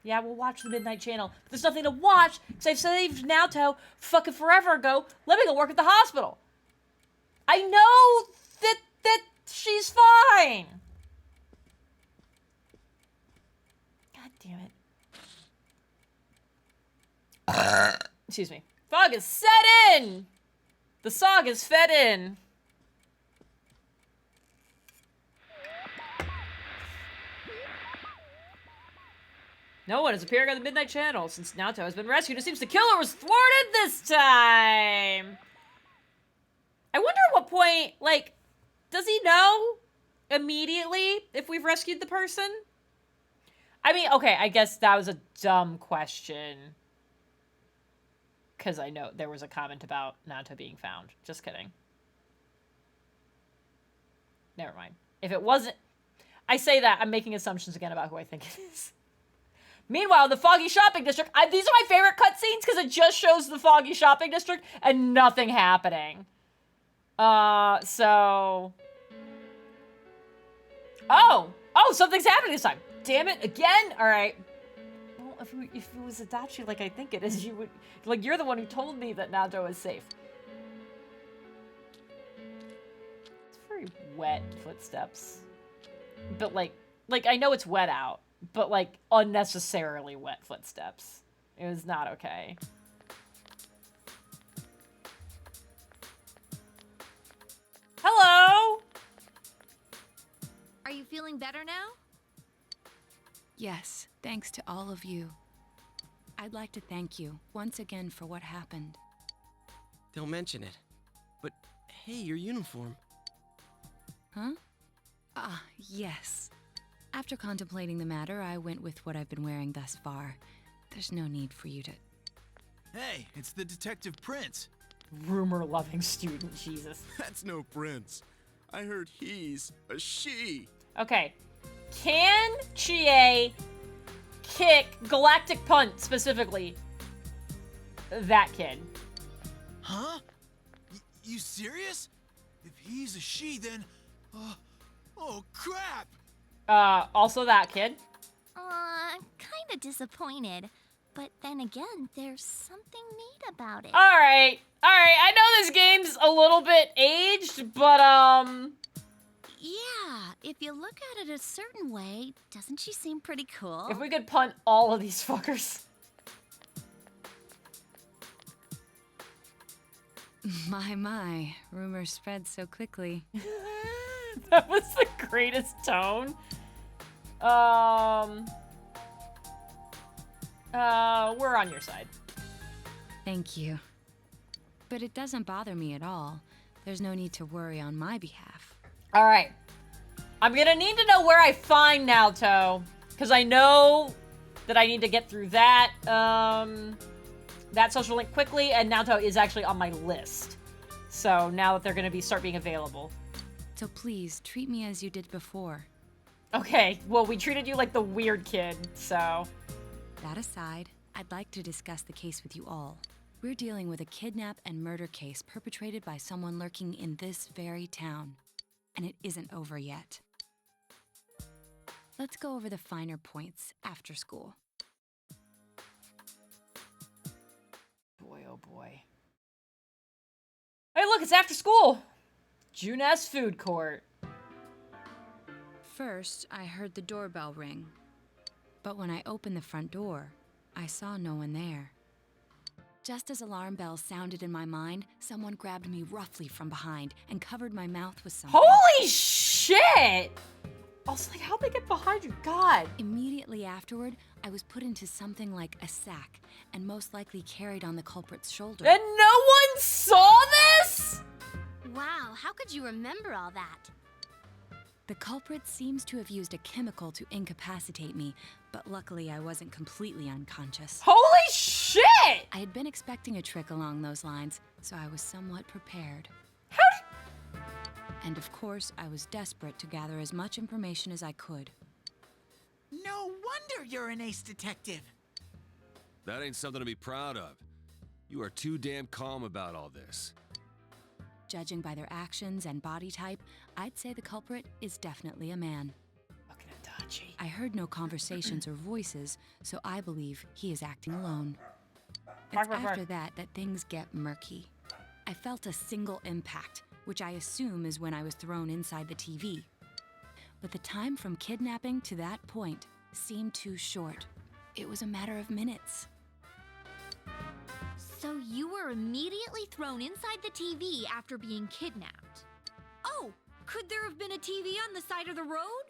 Yeah, we'll watch the Midnight Channel. But there's nothing to watch, because I've saved Naoto fucking forever ago. Let me go work at the hospital. I know that she's fine. God damn it. Excuse me. Fog is set in! The SOG is fed in. No one is appearing on the Midnight Channel since Naoto has been rescued. It seems the killer was thwarted this time. I wonder at what point, like, does he know immediately if we've rescued the person? I mean, okay, I guess that was a dumb question. Because I know there was a comment about Naoto being found. Just kidding. Never mind. If it wasn't... I say that, I'm making assumptions again about who I think it is. Meanwhile, the Foggy Shopping District, these are my favorite cutscenes because it just shows the Foggy Shopping District and nothing happening. So... Oh, something's happening this time. Damn it, again? All right. Well, if it was Adachi like I think it is, you would... Like, you're the one who told me that Naoto is safe. It's very wet footsteps. But, like, I know it's wet out, but, like, unnecessarily wet footsteps. It was not okay. Hello? Are you feeling better now? Yes, thanks to all of you. I'd like to thank you once again for what happened. Don't mention it. But hey, your uniform. Huh? Ah, yes. After contemplating the matter, I went with what I've been wearing thus far. There's no need for you to... Hey, it's the Detective Prince. Rumor-loving student, Jesus. That's no prince. I heard he's a she. Okay. Can Chie kick Galactic Punt, specifically? That kid. Huh? You serious? If he's a she, then... oh, crap! Also that kid. Kinda disappointed. But then again, there's something neat about it. Alright. I know this game's a little bit aged, but, Yeah, if you look at it a certain way, doesn't she seem pretty cool? if we could punt all of these fuckers. My, rumors spread so quickly. That was the greatest tone. We're on your side. Thank you. But it doesn't bother me at all. There's no need to worry on my behalf. Alright. I'm gonna need to know where I find Naoto, because I know that I need to get through that, that social link quickly, and Naoto is actually on my list. So now that they're gonna start being available. So please, treat me as you did before. Okay, well, we treated you like the weird kid, so... That aside, I'd like to discuss the case with you all. We're dealing with a kidnap and murder case perpetrated by someone lurking in this very town. And it isn't over yet. Let's go over the finer points after school. Boy, oh boy. Hey, look, it's after school! Junes Food Court. First, I heard the doorbell ring. But when I opened the front door, I saw no one there. Just as alarm bells sounded in my mind, someone grabbed me roughly from behind and covered my mouth with something. Holy shit! I was like, how'd they get behind you? God. Immediately afterward, I was put into something like a sack and most likely carried on the culprit's shoulder. And no one saw this? Wow, how could you remember all that? The culprit seems to have used a chemical to incapacitate me, but luckily I wasn't completely unconscious. Holy shit! I had been expecting a trick along those lines, so I was somewhat prepared. How did... And of course, I was desperate to gather as much information as I could. No wonder you're an ace detective. That ain't something to be proud of. You are too damn calm about all this. Judging by their actions and body type, I'd say the culprit is definitely a man. Fucking Adachi. I heard no conversations or voices, so I believe he is acting alone. It's after that things get murky. I felt a single impact, which I assume is when I was thrown inside the TV. But the time from kidnapping to that point seemed too short. It was a matter of minutes. So you were immediately thrown inside the TV after being kidnapped. Oh, could there have been a TV on the side of the road?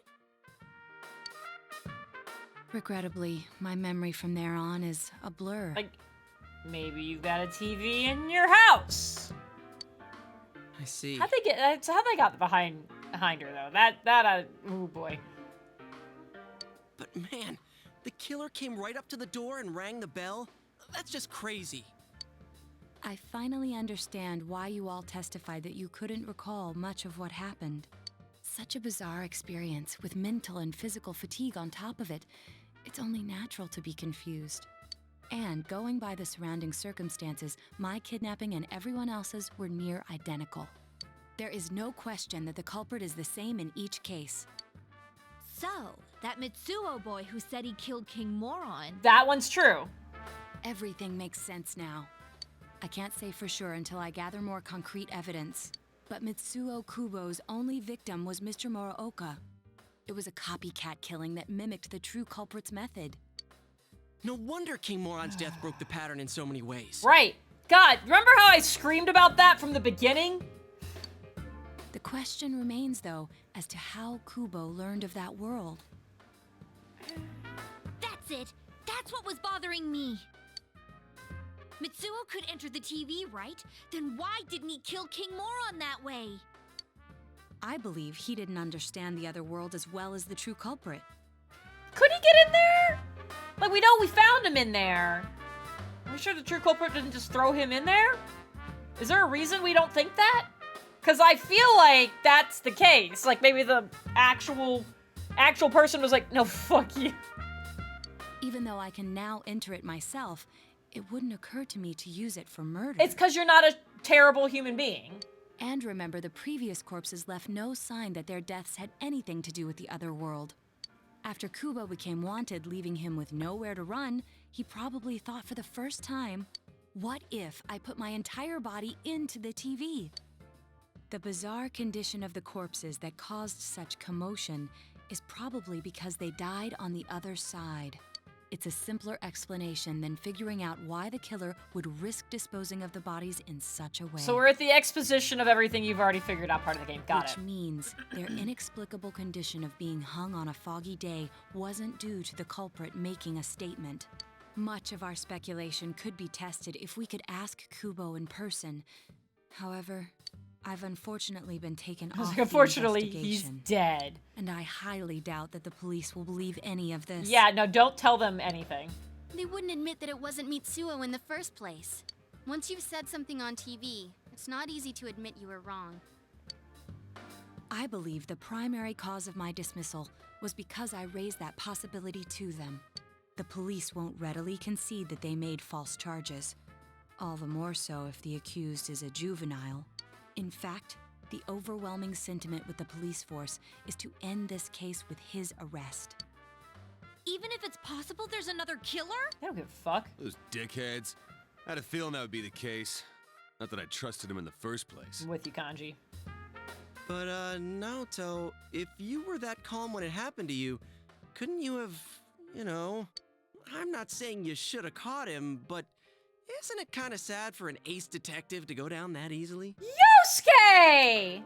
Regrettably, my memory from there on is a blur. Like, maybe you got a TV in your house. I see. How'd they get? That's how they got behind her though. Oh boy. But man, the killer came right up to the door and rang the bell? That's just crazy. I finally understand why you all testified that you couldn't recall much of what happened. such a bizarre experience with mental and physical fatigue on top of it. It's only natural to be confused. And going by the surrounding circumstances, my kidnapping and everyone else's were near identical. There is no question that the culprit is the same in each case. So, that Mitsuo boy who said he killed King Moron. That one's true. Everything makes sense now. I can't say for sure until I gather more concrete evidence. But Mitsuo Kubo's only victim was Mr. Muraoka. It was a copycat killing that mimicked the true culprit's method. No wonder King Moron's death broke the pattern in so many ways. Right. God, remember how I screamed about that from the beginning? The question remains, though, as to how Kubo learned of that world. That's it! That's what was bothering me! Mitsuo could enter the TV, right? Then why didn't he kill King Moron that way? I believe he didn't understand the other world as well as the true culprit. Could he get in there? Like, we know we found him in there. Are we sure the true culprit didn't just throw him in there? Is there a reason we don't think that? Because I feel like that's the case. Like, maybe the actual person was like, no, fuck you. Even though I can now enter it myself, it wouldn't occur to me to use it for murder. It's because you're not a terrible human being. And remember, the previous corpses left no sign that their deaths had anything to do with the other world. After Kubo became wanted, leaving him with nowhere to run, he probably thought for the first time, what if I put my entire body into the TV? The bizarre condition of the corpses that caused such commotion is probably because they died on the other side. It's a simpler explanation than figuring out why the killer would risk disposing of the bodies in such a way. So we're at the exposition of everything you've already figured out part of the game. Got it. Which means their inexplicable condition of being hung on a foggy day wasn't due to the culprit making a statement. Much of our speculation could be tested if we could ask Kubo in person. However, I've unfortunately been taken off the Unfortunately, he's investigation, dead. and I highly doubt that the police will believe any of this. Yeah, no, don't tell them anything. They wouldn't admit that it wasn't Mitsuo in the first place. Once you've said something on TV, it's not easy to admit you were wrong. I believe the primary cause of my dismissal was because I raised that possibility to them. The police won't readily concede that they made false charges. All the more so if the accused is a juvenile. In fact, the overwhelming sentiment with the police force is to end this case with his arrest. Even if it's possible there's another killer? I don't give a fuck. Those dickheads. I had a feeling that would be the case. Not that I trusted him in the first place. I'm with you, Kanji. But, Naoto, if you were that calm when it happened to you, couldn't you have, I'm not saying you should have caught him, but isn't it kind of sad for an ace detective to go down that easily? Yosuke!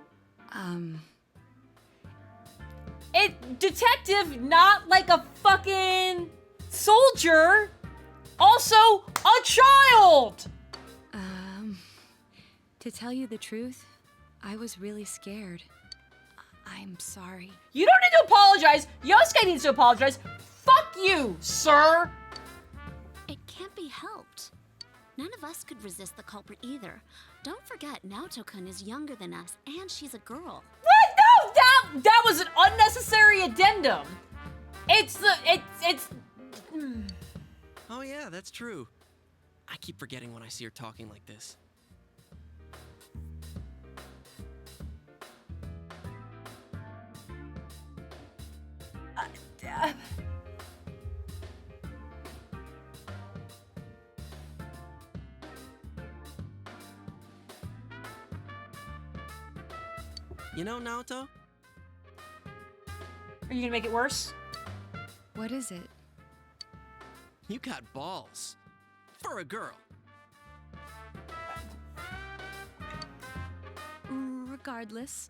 Detective, not like a fucking soldier. Also, a child! To tell you the truth, I was really scared. I'm sorry. You don't need to apologize. Yosuke needs to apologize. Fuck you, sir! It can't be helped. None of us could resist the culprit either. Don't forget, Naoto-kun is younger than us, and she's a girl. What? No, that was an unnecessary addendum. Oh yeah, that's true. I keep forgetting when I see her talking like this. You know, Naoto? Are you gonna make it worse? What is it? You got balls. For a girl. Regardless,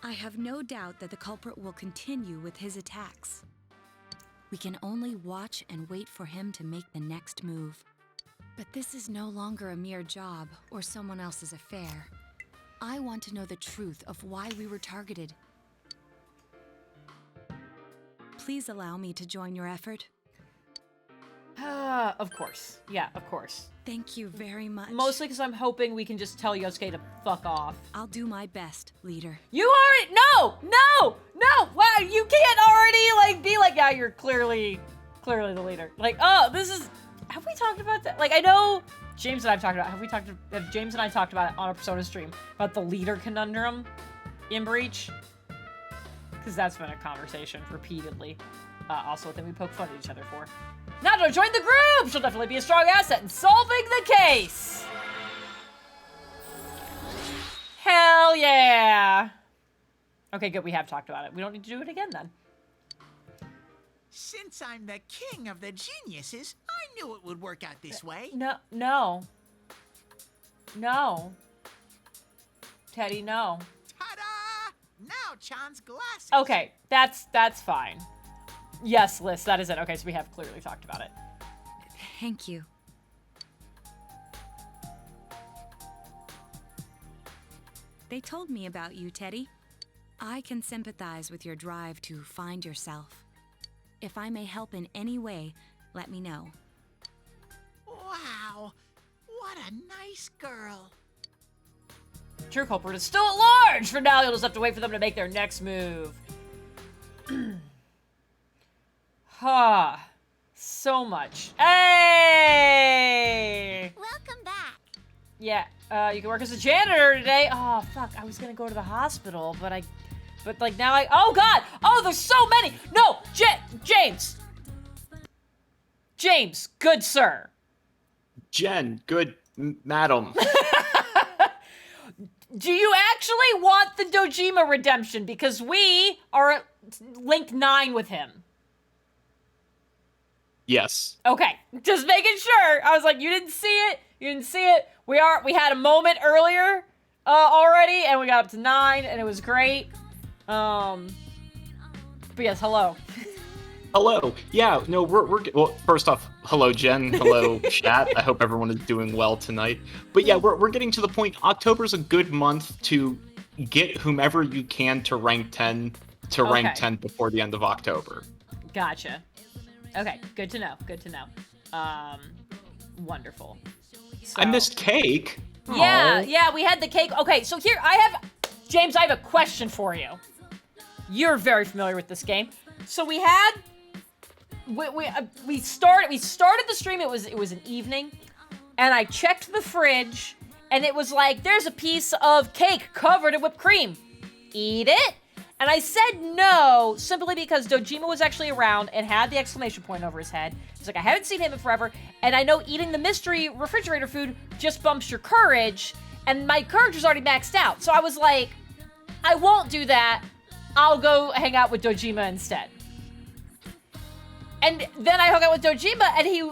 I have no doubt that the culprit will continue with his attacks. We can only watch and wait for him to make the next move. But this is no longer a mere job or someone else's affair. I want to know the truth of why we were targeted. Please allow me to join your effort. Of course. Yeah, of course. Thank you very much. Mostly because I'm hoping we can just tell Yosuke to fuck off. I'll do my best, leader. You already— No! Wow, you can't already, like, be like, yeah, you're clearly the leader. Like, oh, this is— Have we talked about that? Like, I know James and I have talked about— Have James and I talked about it on a Persona stream, about the leader conundrum in Breach? Because that's been a conversation repeatedly. Also, a thing we poke fun at each other for. Nato, join the group! She'll definitely be a strong asset in solving the case! Hell yeah! Okay, good, we have talked about it. We don't need to do it again, then. Since I'm the king of the geniuses, I knew it would work out this way. No. Teddy, no. Ta-da! Now Chan's glasses. Okay, that's fine. Yes, Liz, that is it. Okay, so we have clearly talked about it. Thank you. They told me about you, Teddy. I can sympathize with your drive to find yourself. If I may help in any way, let me know. Wow, what a nice girl. True culprit is still at large! For now, you'll just have to wait for them to make their next move. So much. Hey! Welcome back. Yeah, you can work as a janitor today. Oh, fuck, I was gonna go to the hospital, but now oh god! Oh, there's so many! No! James, good sir. Jen, good madam. Do you actually want the Dojima redemption? Because we are at link 9 with him. Yes. Okay, just making sure. I was like, you didn't see it. We had a moment earlier already, and we got up to 9, and it was great. But yes, hello. Hello. Yeah, no, we're well, first off, hello, Jen. Hello, chat. I hope everyone is doing well tonight. But yeah, we're getting to the point. October's a good month to get whomever you can to rank 10 rank 10 before the end of October. Gotcha. Okay, good to know. Wonderful. So, I missed cake. Yeah, we had the cake. Okay, so here, James, I have a question for you. You're very familiar with this game. So we started the stream, it was an evening, and I checked the fridge, and it was like, there's a piece of cake covered in whipped cream. Eat it? And I said no, simply because Dojima was actually around and had the exclamation point over his head. He's like, I haven't seen him in forever, and I know eating the mystery refrigerator food just bumps your courage, and my courage was already maxed out. So I was like, I won't do that. I'll go hang out with Dojima instead. And then I hung out with Dojima, and he,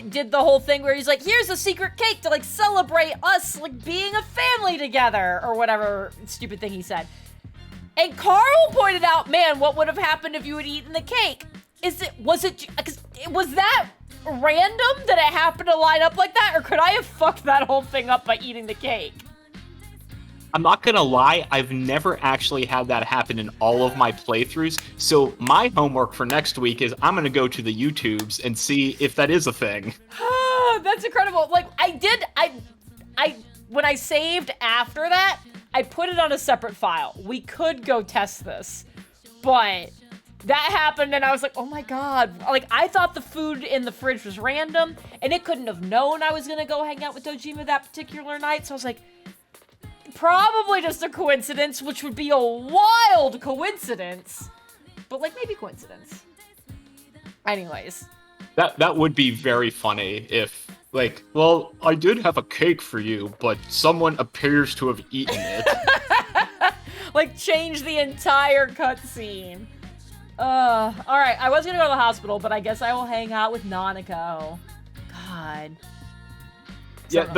did the whole thing where he's like, here's a secret cake to, celebrate us, being a family together, or whatever stupid thing he said. And Carl pointed out, man, what would have happened if you had eaten the cake? Was that random that it happened to line up like that? Or could I have fucked that whole thing up by eating the cake? I'm not gonna lie, I've never actually had that happen in all of my playthroughs, so my homework for next week is I'm gonna go to the YouTubes and see if that is a thing. That's incredible. When I saved after that, I put it on a separate file. We could go test this, but that happened and I was like, oh my god. I thought the food in the fridge was random, and it couldn't have known I was gonna go hang out with Dojima that particular night, so I was like, probably just a coincidence, which would be a wild coincidence. But, maybe coincidence. Anyways. That would be very funny if, well, I did have a cake for you, but someone appears to have eaten it. Change the entire cutscene. Alright, I was gonna go to the hospital, but I guess I will hang out with Nanako. God. Yeah,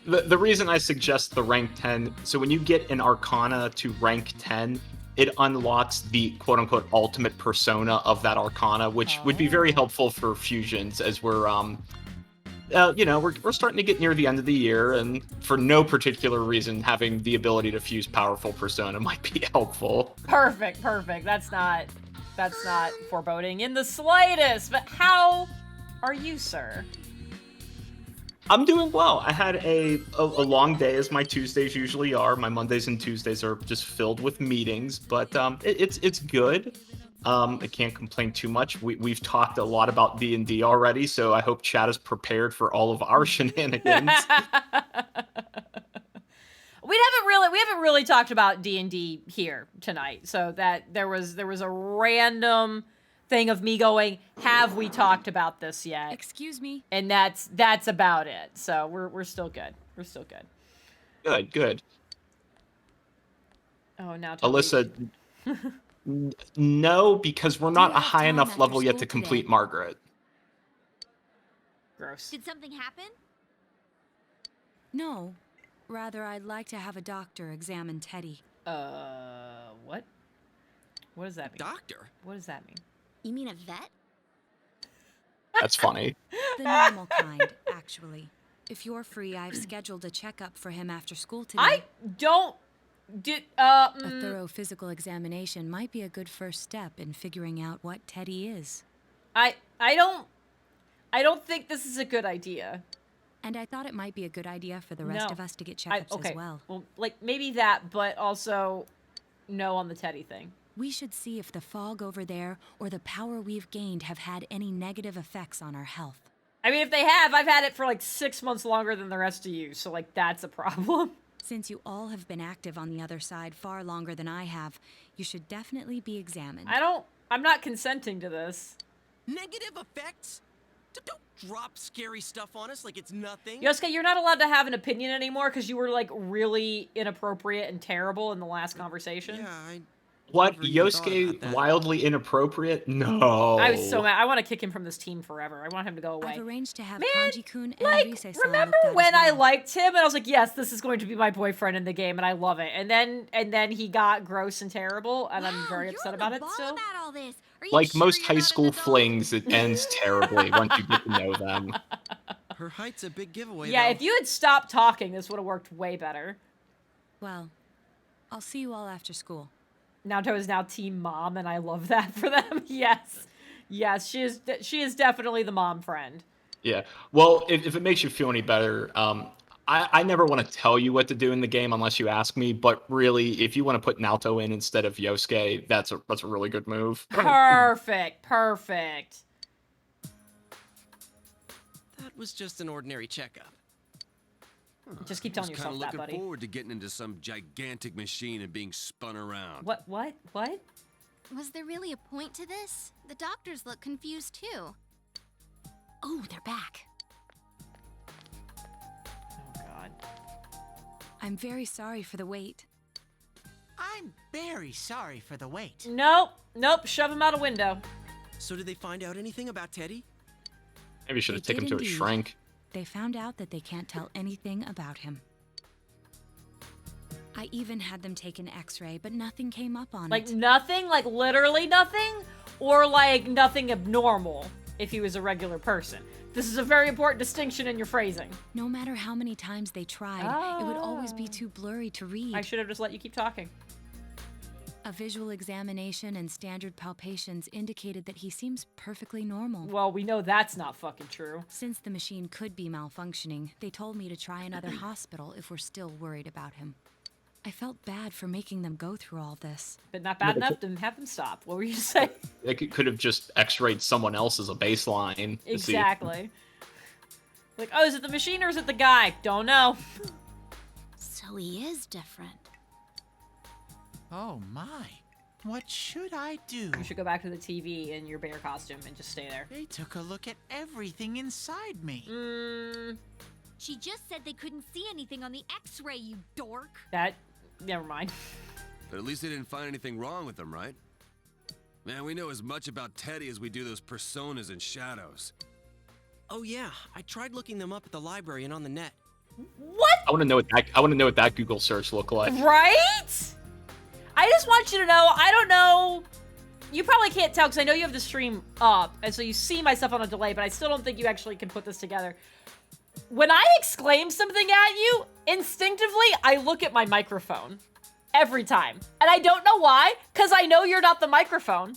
the reason I suggest the rank 10, so when you get an Arcana to rank 10, it unlocks the quote-unquote ultimate persona of that Arcana, which would be very helpful for fusions as we're starting to get near the end of the year, and for no particular reason, having the ability to fuse powerful persona might be helpful. Perfect. That's not foreboding in the slightest. But how are you, sir? I'm doing well. I had a long day, as my Tuesdays usually are. My Mondays and Tuesdays are just filled with meetings, but it's good. I can't complain too much. We've talked a lot about D&D already, so I hope chat is prepared for all of our shenanigans. We haven't really talked about D&D here tonight, so that there was a random thing of me going, have we talked about this yet? Excuse me. And that's about it. So we're still good. We're still good. Good. Oh, now Alyssa, no, because we're not a high enough level yet to complete Margaret. Gross. Did something happen? No. Rather, I'd like to have a doctor examine Teddy. What? What does that mean? Doctor? What does that mean? You mean a vet? That's funny. The normal kind, actually. If you're free, I've scheduled a checkup for him after school today. I don't... A thorough physical examination might be a good first step in figuring out what Teddy is. I don't think this is a good idea. And I thought it might be a good idea for the rest of us to get checkups as well. Well, like, maybe that, but also no on the Teddy thing. We should see if the fog over there or the power we've gained have had any negative effects on our health. I mean, if they have, I've had it for like 6 months longer than the rest of you, so like that's a problem. Since you all have been active on the other side far longer than I have, you should definitely be examined. I'm not consenting to this. Negative effects? Don't drop scary stuff on us like it's nothing. Yosuke, you're not allowed to have an opinion anymore because you were like really inappropriate and terrible in the last conversation. Yeah, What? Yosuke wildly inappropriate? No. I was so mad. I want to kick him from this team forever. I want him to go away. I've arranged to have Man, Kanji-kun and like, Rise-san remember looked at when as I well. liked him and I was like, yes, this is going to be my boyfriend in the game and I love it. And then he got gross and terrible and I'm very upset about it still. About all this. Are you Like sure most you're high not school an adult? flings, it ends terribly once you get to know them. Her height's a big giveaway. Yeah, though. if you had stopped talking, this would have worked way better. Well, I'll see you all after school. Naoto is now team mom and I love that for them. Yes, she is definitely the mom friend. Yeah. Well, if it makes you feel any better, I never want to tell you what to do in the game unless you ask me. But really, if you want to put Naoto in instead of Yosuke, that's a really good move. Perfect. That was just an ordinary checkup. Just keep telling I was yourself kinda that, buddy. looking forward to getting into some gigantic machine and being spun around. What? Was there really a point to this? The doctors look confused too. Oh, they're back. Oh, God. I'm very sorry for the wait. I'm very sorry for the wait. Nope. Shove him out a window. So did they find out anything about Teddy? Maybe you should have They taken him did to a indeed. shrink. They found out that they can't tell anything about him. I even had them take an x-ray, but nothing came up on Like it. nothing? Like literally nothing? Or like nothing abnormal if he was a regular person? This is a very important distinction in your phrasing. No matter how many times they tried, it would always be too blurry to read. I should have just let you keep talking. A visual examination and standard palpations indicated that he seems perfectly normal. Well, we know that's not fucking true. Since the machine could be malfunctioning, they told me to try another hospital if we're still worried about him. I felt bad for making them go through all this. But not bad enough to have them stop. What were you saying? They could have just x-rayed someone else as a baseline. to see. Exactly. Like, oh, is it the machine or is it the guy? Don't know. So he is different. Oh my. What should I do? You should go back to the TV in your bear costume and just stay there. They took a look at everything inside me. She just said they couldn't see anything on the x-ray, you dork. Never mind. But at least they didn't find anything wrong with him, right? Man, we know as much about Teddy as we do those personas and shadows. Oh yeah, I tried looking them up at the library and on the net. What? I want to know what that Google search looked like. Right? I just want you to know, I don't know. You probably can't tell because I know you have the stream up, and so you see my stuff on a delay, but I still don't think you actually can put this together. When I exclaim something at you, instinctively, I look at my microphone. Every time. And I don't know why, because I know you're not the microphone.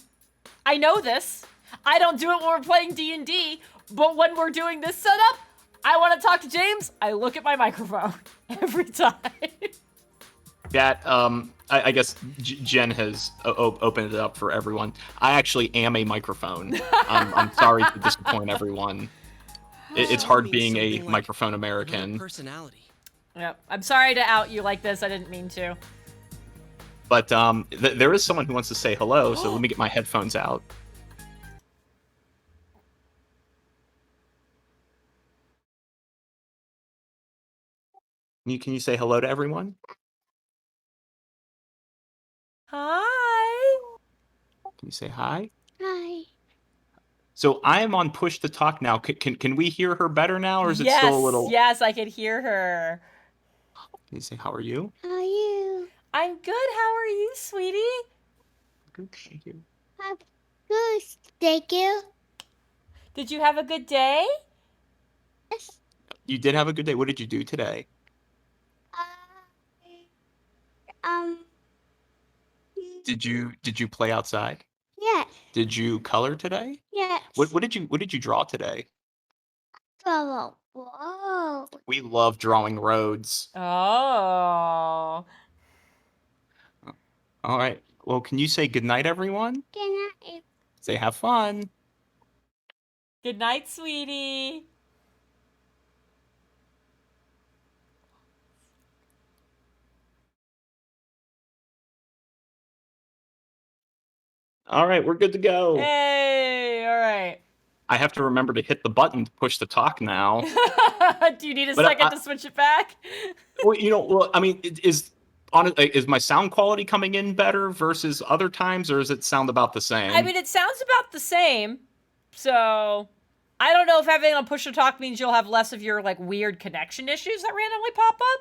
I know this. I don't do it when we're playing D&D But when we're doing this setup, I want to talk to James. I look at my microphone every time. That, I guess Jen has opened it up for everyone. I actually am a microphone. I'm sorry to disappoint everyone. It's hard being a microphone American. Personality. Yep. I'm sorry to out you like this. I didn't mean to. But there is someone who wants to say hello, so let me get my headphones out. Can you say hello to everyone? Hi. Can you say hi? Hi. So I am on push to talk now. Can we hear her better now, or is it still a little? Yes, I can hear her. Can you say how are you? How are you? I'm good. How are you, sweetie? Good, thank you. I'm good, thank you. Did you have a good day? Yes. You did have a good day. What did you do today? Did you play outside? Yes. Did you color today? Yes. What did you draw today? Whoa. We love drawing roads. Oh. All right. Well, can you say goodnight, everyone? Good night. Say have fun. Good night, sweetie. All right, we're good to go. Hey, all right. I have to remember to hit the button to push the talk now. Do you need a second to switch it back? Well, I mean, is my sound quality coming in better versus other times, or does it sound about the same? I mean, it sounds about the same. So, I don't know if having a push to talk means you'll have less of your, like, weird connection issues that randomly pop up.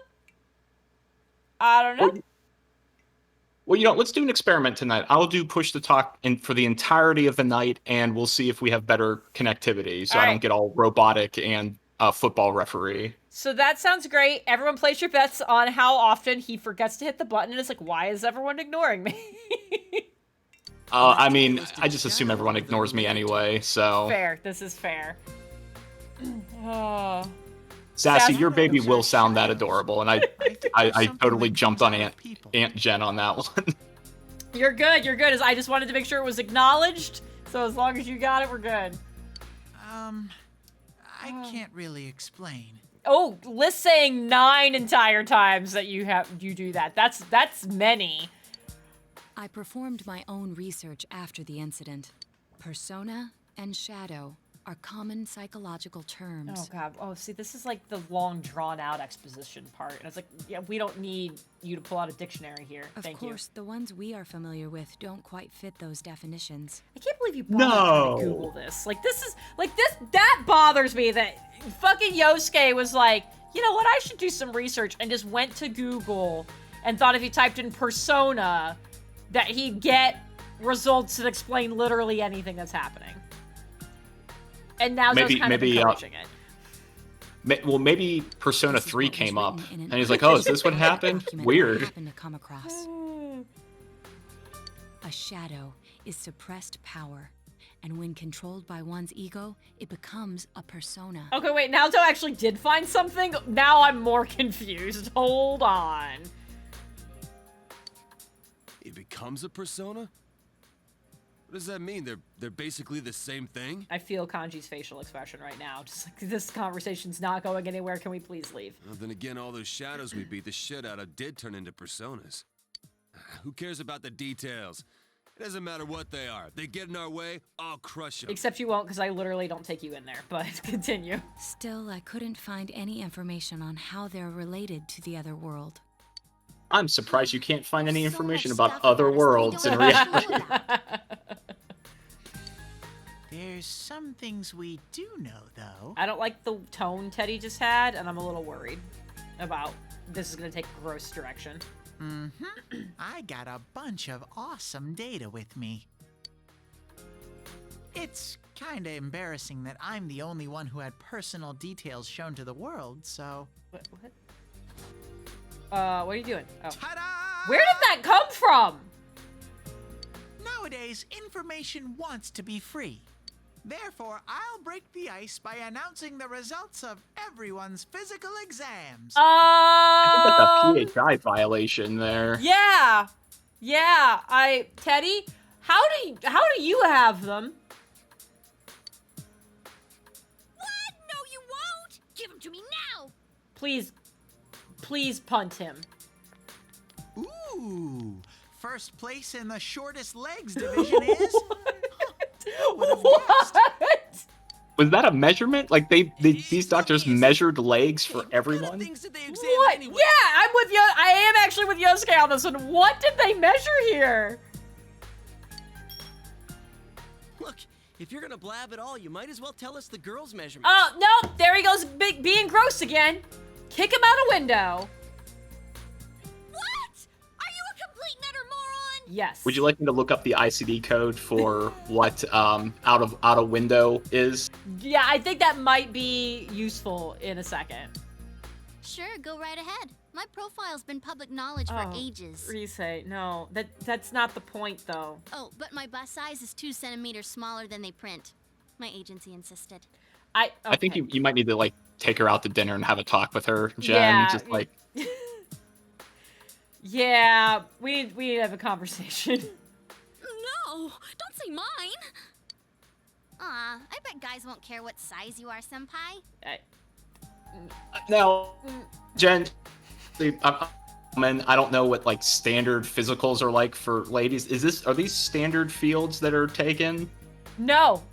I don't know. Well, let's do an experiment tonight. I'll do push to talk for the entirety of the night, and we'll see if we have better connectivity, so I don't get all robotic and football referee. So that sounds great. Everyone place your bets on how often he forgets to hit the button, and it's like, why is everyone ignoring me? I mean, I just assume everyone ignores me anyway, so... Fair. This is fair. Oh... Sassy, your baby will sound that adorable, and I totally jumped on Aunt Jen on that one. You're good. I just wanted to make sure it was acknowledged. So as long as you got it, we're good. I can't really explain. Oh, Liz saying 9 entire times that you do that. That's many. I performed my own research after the incident. Persona and shadow are common psychological terms. Oh, God. Oh, see, this is like the long, drawn-out exposition part. And it's like, yeah, we don't need you to pull out a dictionary here. Thank you. Of course, the ones we are familiar with don't quite fit those definitions. I can't believe you bothered to Google this. That bothers me that fucking Yosuke was like, you know what, I should do some research, and just went to Google and thought if he typed in persona that he'd get results that explain literally anything that's happening. And now Joe's kind of encouraging it. Maybe Persona 3 came up, and he's like, oh, is this what happened? Weird. To come across. A shadow is suppressed power, and when controlled by one's ego, it becomes a persona. Okay, wait, Naoto actually did find something? Now I'm more confused. Hold on. It becomes a persona? What does that mean? They're basically the same thing? I feel Kanji's facial expression right now. Just like, this conversation's not going anywhere. Can we please leave? Well, then again, all those shadows we beat the shit out of did turn into personas. Who cares about the details? It doesn't matter what they are. They get in our way, I'll crush them. Except you won't, because I literally don't take you in there. But continue. Still, I couldn't find any information on how they're related to the other world. I'm surprised you can't find any information about other worlds in reality. There's some things we do know, though. I don't like the tone Teddy just had, and I'm a little worried about this is going to take a gross direction. I got a bunch of awesome data with me. It's kinda embarrassing that I'm the only one who had personal details shown to the world, so... What are you doing? Oh. Where did that come from? Nowadays, information wants to be free. Therefore, I'll break the ice by announcing the results of everyone's physical exams. I think that's a PHI violation there. Yeah. Teddy, how do you have them? What? No, you won't! Give him to me now! Please punt him. Ooh, first place in the shortest legs division is... What? Was that a measurement? Like these doctors measured legs for everyone? What? Anyway? Yeah, I'm with you. I am actually with Yosuke on this one. What did they measure here? Look, if you're gonna blab at all, you might as well tell us the girls' measurements. Oh, no, there he goes being gross again. Kick him out a window. What? Are you a complete and utter moron? Yes. Would you like me to look up the ICD code for what out of window is? Yeah, I think that might be useful in a second. Sure, go right ahead. My profile's been public knowledge for ages. Rise, no, that's not the point though. Oh, but my bust size is 2 centimeters smaller than they print. My agency insisted. Okay. I think you might need to like take her out to dinner and have a talk with her, Jen. Yeah. Just like yeah, we need to have a conversation. No, don't say mine. Aw, I bet guys won't care what size you are, senpai. now, Jen. I don't know what like standard physicals are like for ladies. Are these standard fields that are taken? No,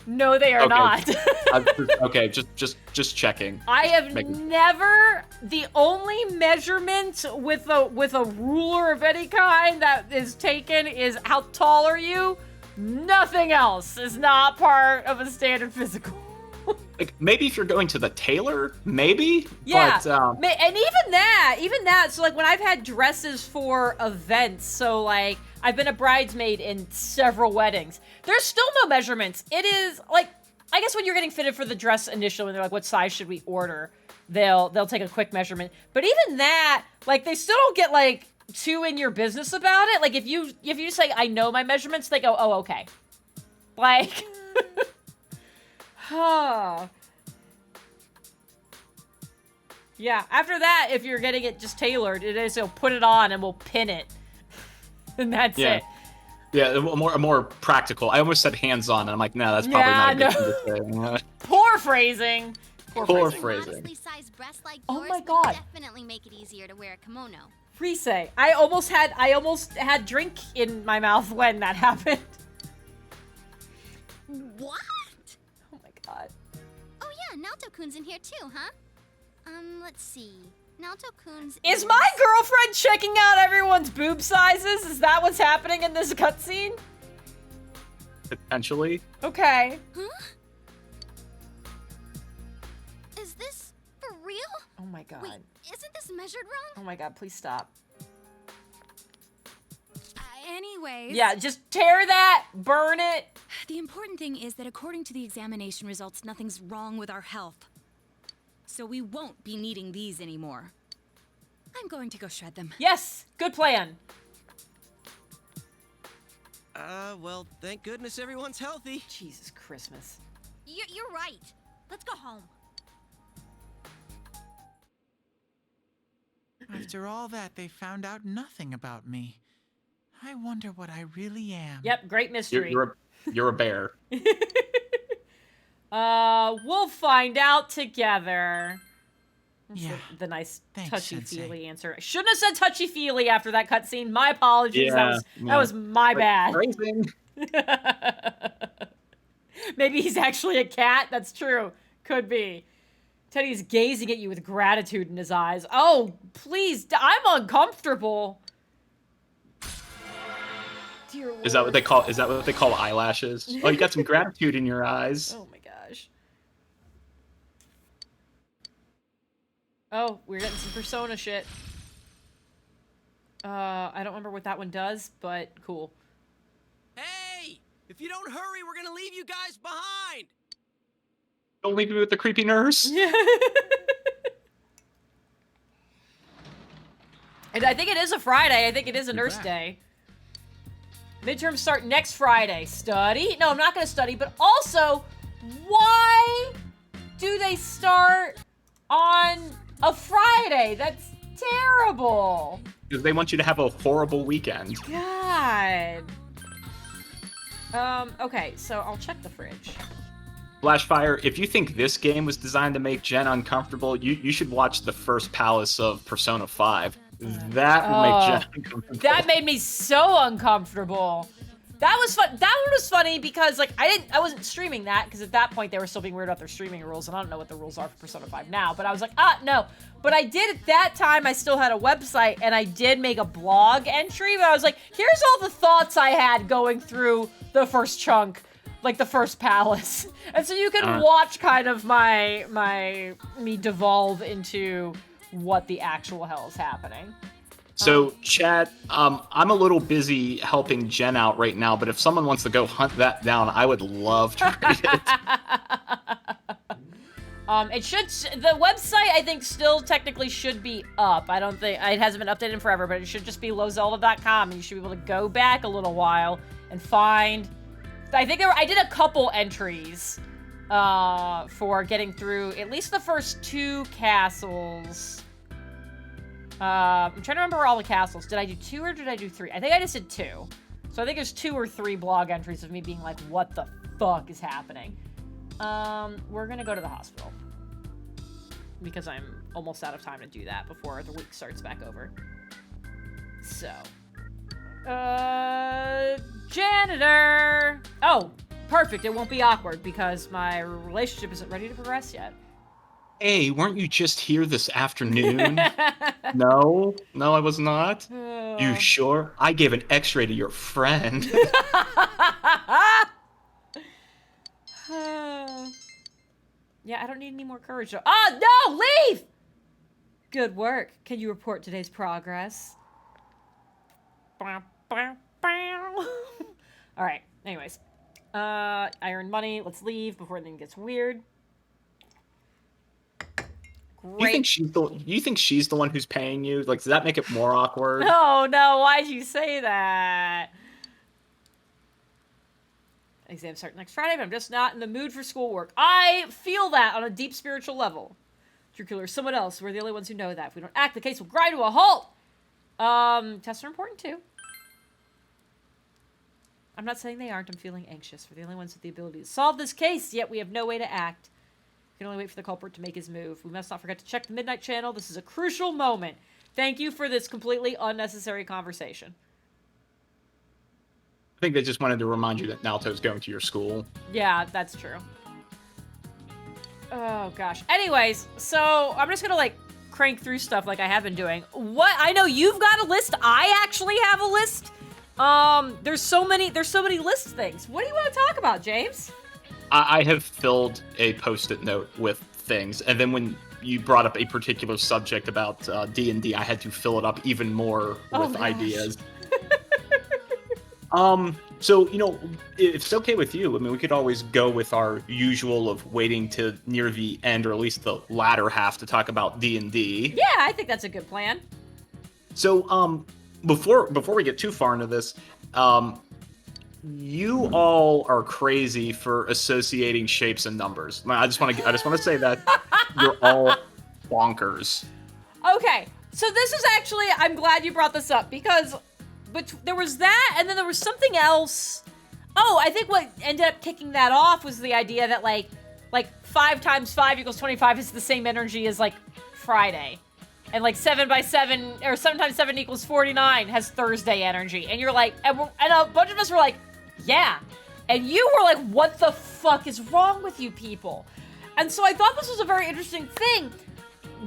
they are not. Okay, just checking. I have never. The only measurement with a ruler of any kind that is taken is how tall are you. Nothing else is not part of a standard physical. Like maybe if you're going to the tailor, maybe. Yeah, but, and even that. So like when I've had dresses for events, so like I've been a bridesmaid in several weddings. There's still no measurements. It is like, I guess when you're getting fitted for the dress initially, when they're like, what size should we order? They'll take a quick measurement. But even that, like they still don't get like too in your business about it. Like if you say I know my measurements, they go, oh okay. Like. Yeah, after that, if you're getting it just tailored, it is, put it on and we'll pin it. And that's it. Yeah, a more practical. I almost said hands-on, and I'm like, nah, that's probably not a good thing to say. Poor phrasing. Poor phrasing. Honestly sized breasts like Oh yours my would God. definitely make it easier to wear a kimono. Rise, I almost had drink in my mouth when that happened. What? Oh my God. Oh yeah, Naoto-kun's in here too, huh? Let's see. Naoto-kun's Is my girlfriend checking out everyone's boob sizes? Is that what's happening in this cutscene? Potentially. Okay. Huh? Is this for real? Oh my God. Wait, isn't this measured wrong? Oh my God, please stop. Anyways. Yeah, just tear that, burn it. The important thing is that according to the examination results, nothing's wrong with our health. So we won't be needing these anymore. I'm going to go shred them. Yes, good plan. Well, thank goodness everyone's healthy. Jesus Christmas. You're right. Let's go home. After all that, they found out nothing about me. I wonder what I really am. Yep, great mystery. You're a bear. We'll find out together. That's Yeah. the nice Thanks, touchy-feely Sensei. answer. I shouldn't have said touchy-feely after that cutscene. My apologies. That was my bad. Phrasing. Maybe he's actually a cat. That's true. Could be. Teddy's gazing at you with gratitude in his eyes. Oh, please. I'm uncomfortable. Dear Lord. Is that what they call eyelashes? Oh, you got some gratitude in your eyes. Oh my gosh. Oh, we're getting some Persona shit. I don't remember what that one does, but cool. Hey! If you don't hurry, we're gonna leave you guys behind! Don't leave me with the creepy nurse. And I think it is a Friday. I think it is a nurse day. Midterms start next Friday. Study? No, I'm not going to study, but also, why do they start on a Friday? That's terrible. Because they want you to have a horrible weekend. God. Okay, so I'll check the fridge. Flashfire, if you think this game was designed to make Jen uncomfortable, you should watch the first Palace of Persona 5. That will make Jen uncomfortable. That made me so uncomfortable. That was fun. That one was funny because like I wasn't streaming that because at that point they were still being weird about their streaming rules, and I don't know what the rules are for Persona 5 now. But I was like, no. But I did at that time. I still had a website, and I did make a blog entry. But I was like, here's all the thoughts I had going through the first chunk, like the first Palace, and so you can watch kind of me devolve into what the actual hell is happening. So, chat, I'm a little busy helping Jen out right now, but if someone wants to go hunt that down, I would love to read it. The website, I think, still technically should be up. I don't think, it hasn't been updated in forever, but it should just be lowzelda.com, and you should be able to go back a little while and find, I think I did a couple entries for getting through at least the first 2 castles. I'm trying to remember all the castles. Did I do 2 or did I do 3? I think I just did 2. So I think there's 2 or 3 blog entries of me being like, what the fuck is happening? We're gonna go to the hospital. Because I'm almost out of time to do that before the week starts back over. So. Janitor! Oh, perfect. It won't be awkward because my relationship isn't ready to progress yet. Hey, weren't you just here this afternoon? No, I was not. You sure? I gave an x-ray to your friend. Yeah, I don't need any more courage. No, leave! Good work. Can you report today's progress? All right, anyways. I earned money. Let's leave before anything gets weird. Great. You think she's the one who's paying you? Like, does that make it more awkward? No, why'd you say that? Exams start next Friday, but I'm just not in the mood for schoolwork. I feel that on a deep spiritual level. Dracula or someone else, we're the only ones who know that. If we don't act, the case will grind to a halt. Tests are important too. I'm not saying they aren't. I'm feeling anxious. We're the only ones with the ability to solve this case, yet we have no way to act. We can only wait for the culprit to make his move. We must not forget to check the Midnight Channel. This is a crucial moment. Thank you for this completely unnecessary conversation. I think they just wanted to remind you that Naoto's going to your school. Yeah, that's true. Oh, gosh. Anyways, so I'm just gonna, like, crank through stuff like I have been doing. What? I know you've got a list. I actually have a list. There's so many list things. What do you want to talk about, James? I have filled a post-it note with things, and then when you brought up a particular subject about D&D, I had to fill it up even more with ideas. So, you know, if it's okay with you, I mean, we could always go with our usual of waiting to near the end, or at least the latter half, to talk about D&D. Yeah, I think that's a good plan. So, before we get too far into this, you all are crazy for associating shapes and numbers. I just want to say that you're all bonkers. Okay, so this is actually, I'm glad you brought this up because there was that, and then there was something else. Oh, I think what ended up kicking that off was the idea that like 5 times 5 equals 25 is the same energy as like Friday. And like 7 by 7, or 7 times 7 equals 49 has Thursday energy. And you're like, and a bunch of us were like, yeah. And you were like, what the fuck is wrong with you people? And so I thought this was a very interesting thing.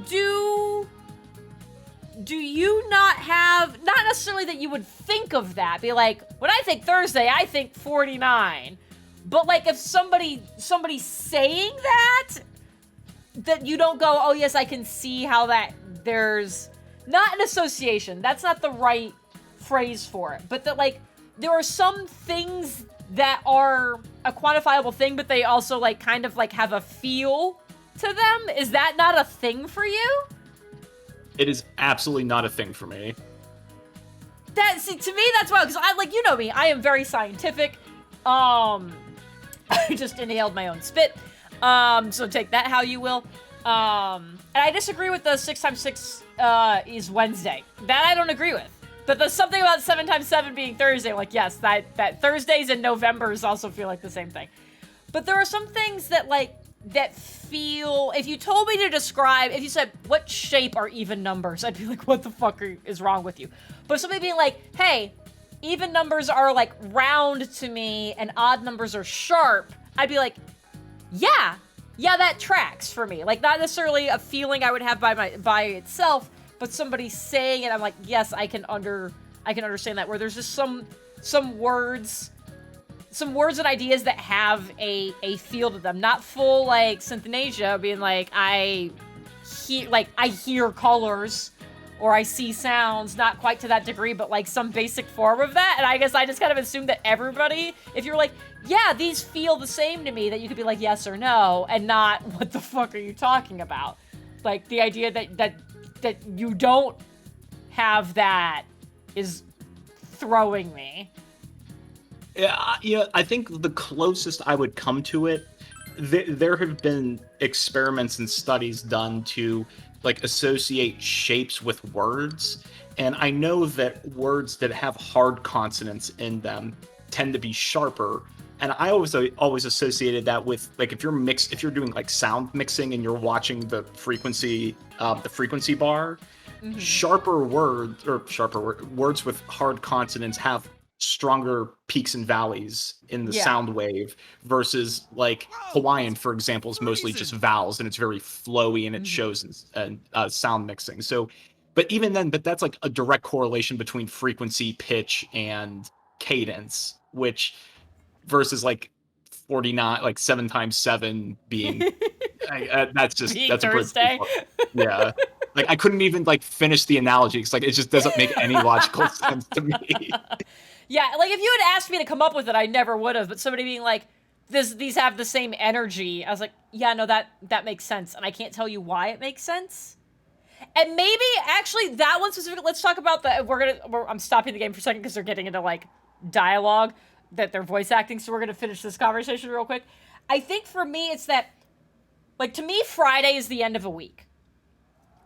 Do you not have, not necessarily that you would think of that, be like, when I think Thursday, I think 49. But like if somebody saying that you don't go, oh yes, I can see how that there's not an association. That's not the right phrase for it. But that like there are some things that are a quantifiable thing, but they also like kind of like have a feel to them. Is that not a thing for you? It is absolutely not a thing for me. see, to me, that's why, because I, like, you know me, I am very scientific. I just inhaled my own spit. So take that how you will. And I disagree with the 6 times 6 is Wednesday. That I don't agree with. But there's something about 7 times 7 being Thursday. Like, yes, that Thursdays and Novembers also feel like the same thing. But there are some things that, like, that feel, if you told me to describe, if you said, what shape are even numbers? I'd be like, what the fuck is wrong with you? But somebody being like, hey, even numbers are, like, round to me and odd numbers are sharp, I'd be like, yeah, that tracks for me. Like, not necessarily a feeling I would have by itself, but somebody saying it, I'm like, yes, I can understand that, where there's just some words and ideas that have a feel to them. Not full, like, Synthenasia being like, I hear colors, or I see sounds, not quite to that degree, but, like, some basic form of that. And I guess I just kind of assumed that everybody, if you're like, yeah, these feel the same to me, that you could be like, yes or no, and not, what the fuck are you talking about? Like, the idea that you don't have that is throwing me. Yeah, I think the closest I would come to it, there have been experiments and studies done to, like, associate shapes with words, and I know that words that have hard consonants in them tend to be sharper, and I always associated that with, like, if you're doing, like, sound mixing and you're watching the frequency bar, sharper words with hard consonants have stronger peaks and valleys in the sound wave versus, like, Hawaiian, for example, is mostly just vowels and it's very flowy and it shows in sound mixing. So, but even then, that's like a direct correlation between frequency, pitch, and cadence, which versus like 49, like 7 times 7 being that's Thursday. Yeah. Like, I couldn't even, like, finish the analogy because, like, it just doesn't make any logical sense to me. Yeah, like, if you had asked me to come up with it, I never would have. But somebody being like, these have the same energy, I was like, yeah, no, that makes sense. And I can't tell you why it makes sense. And maybe, actually, that one specifically, let's talk about I'm stopping the game for a second because they're getting into, like, dialogue that they're voice acting. So we're going to finish this conversation real quick. I think for me, it's that, like, to me, Friday is the end of a week.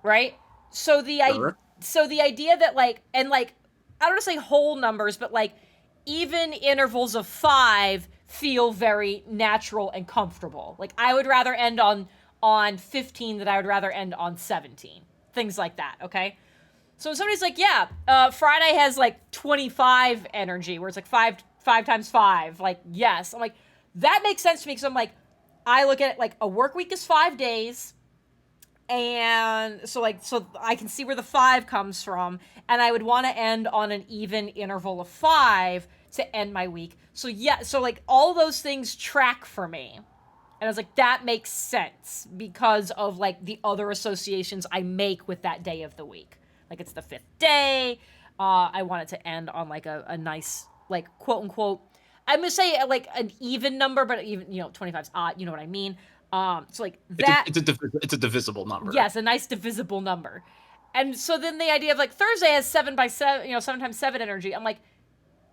Right? So the idea that, like, and, like, I don't want to say whole numbers, but, like, even intervals of 5 feel very natural and comfortable. Like, I would rather end on 15 than I would rather end on 17. Things like that, okay? So somebody's like, yeah, Friday has, like, 25 energy, where it's, like, 5 times 5. Like, yes. I'm like, that makes sense to me, because I'm like, I look at it like a work week is 5 days, and so I can see where the 5 comes from, and I would want to end on an even interval of 5 to end my week. So yeah, so, like, all those things track for me. And I was like, that makes sense because of, like, the other associations I make with that day of the week. Like, it's the 5th day. I want it to end on, like, a nice, like, quote unquote, I'm gonna say, like, an even number, but even, 25's odd, you know what I mean? So, like, that it's a divisible number. Yes, a nice divisible number. And so then the idea of, like, Thursday has 7 by 7, 7 times 7 energy. I'm like,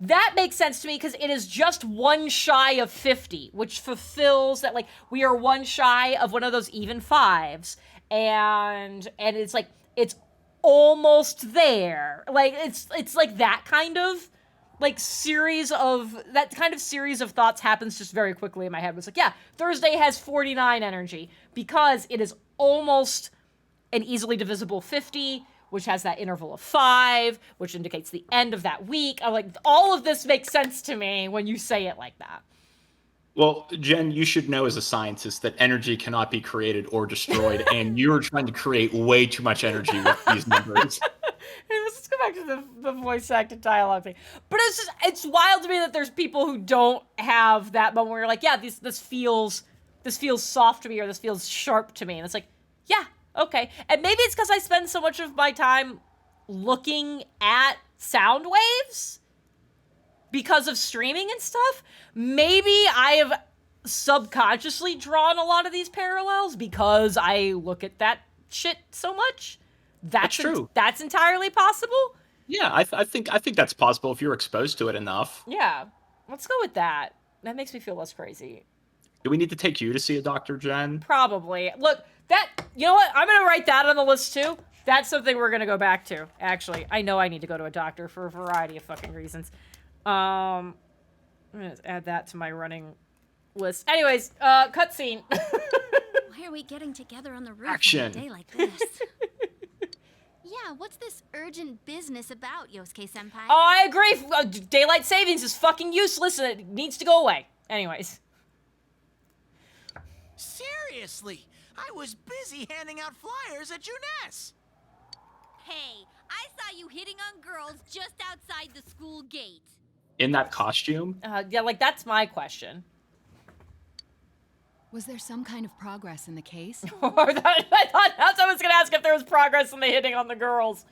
that makes sense to me because it is just 1 shy of 50, which fulfills that, like, we are 1 shy of one of those even 5s, and it's like, it's almost there. Like, it's like that kind of, like, series of thoughts happens just very quickly in my head. It was like, yeah, Thursday has 49 energy because it is almost an easily divisible 50, which has that interval of 5, which indicates the end of that week. I'm like, all of this makes sense to me when you say it like that. Well, Jen, you should know as a scientist that energy cannot be created or destroyed, and you're trying to create way too much energy with these numbers. Let's go back to the voice acted dialogue thing. But it's wild to me that there's people who don't have that moment where you're like, yeah, this feels soft to me, or this feels sharp to me. And it's like, yeah, okay. And maybe it's because I spend so much of my time looking at sound waves because of streaming and stuff. Maybe I have subconsciously drawn a lot of these parallels because I look at that shit so much. That's true. That's entirely possible. Yeah, I think that's possible if you're exposed to it enough. Yeah, let's go with that. That makes me feel less crazy. Do we need to take you to see a doctor, Jen? Probably. Look, you know what? I'm gonna write that on the list too. That's something we're gonna go back to. Actually, I know I need to go to a doctor for a variety of fucking reasons. I'm gonna add that to my running list. Anyways, cutscene. Why are we getting together on the roof on Action. a day like this? Yeah, what's this urgent business about, Yosuke-senpai? Oh, I agree. Daylight savings is fucking useless and it needs to go away. Anyways. Seriously, I was busy handing out flyers at Juness. Hey, I saw you hitting on girls just outside the school gate. In that costume? Yeah, like, that's my question. Was there some kind of progress in the case? I thought that's I was gonna ask if there was progress in the hitting on the girls.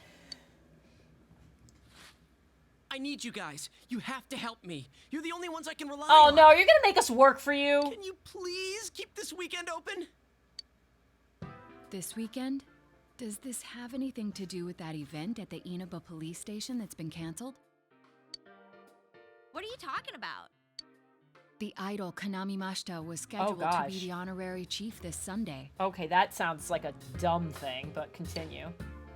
I need you guys. You have to help me. You're the only ones I can rely Oh on. no, you're gonna make us work for you. Can you please keep this weekend open? This weekend? Does this have anything to do with that event at the Inaba police station that's been canceled? What are you talking about? The idol Kanami Mashita was scheduled to gosh. be the honorary chief this Sunday. Okay, that sounds like a dumb thing, but continue.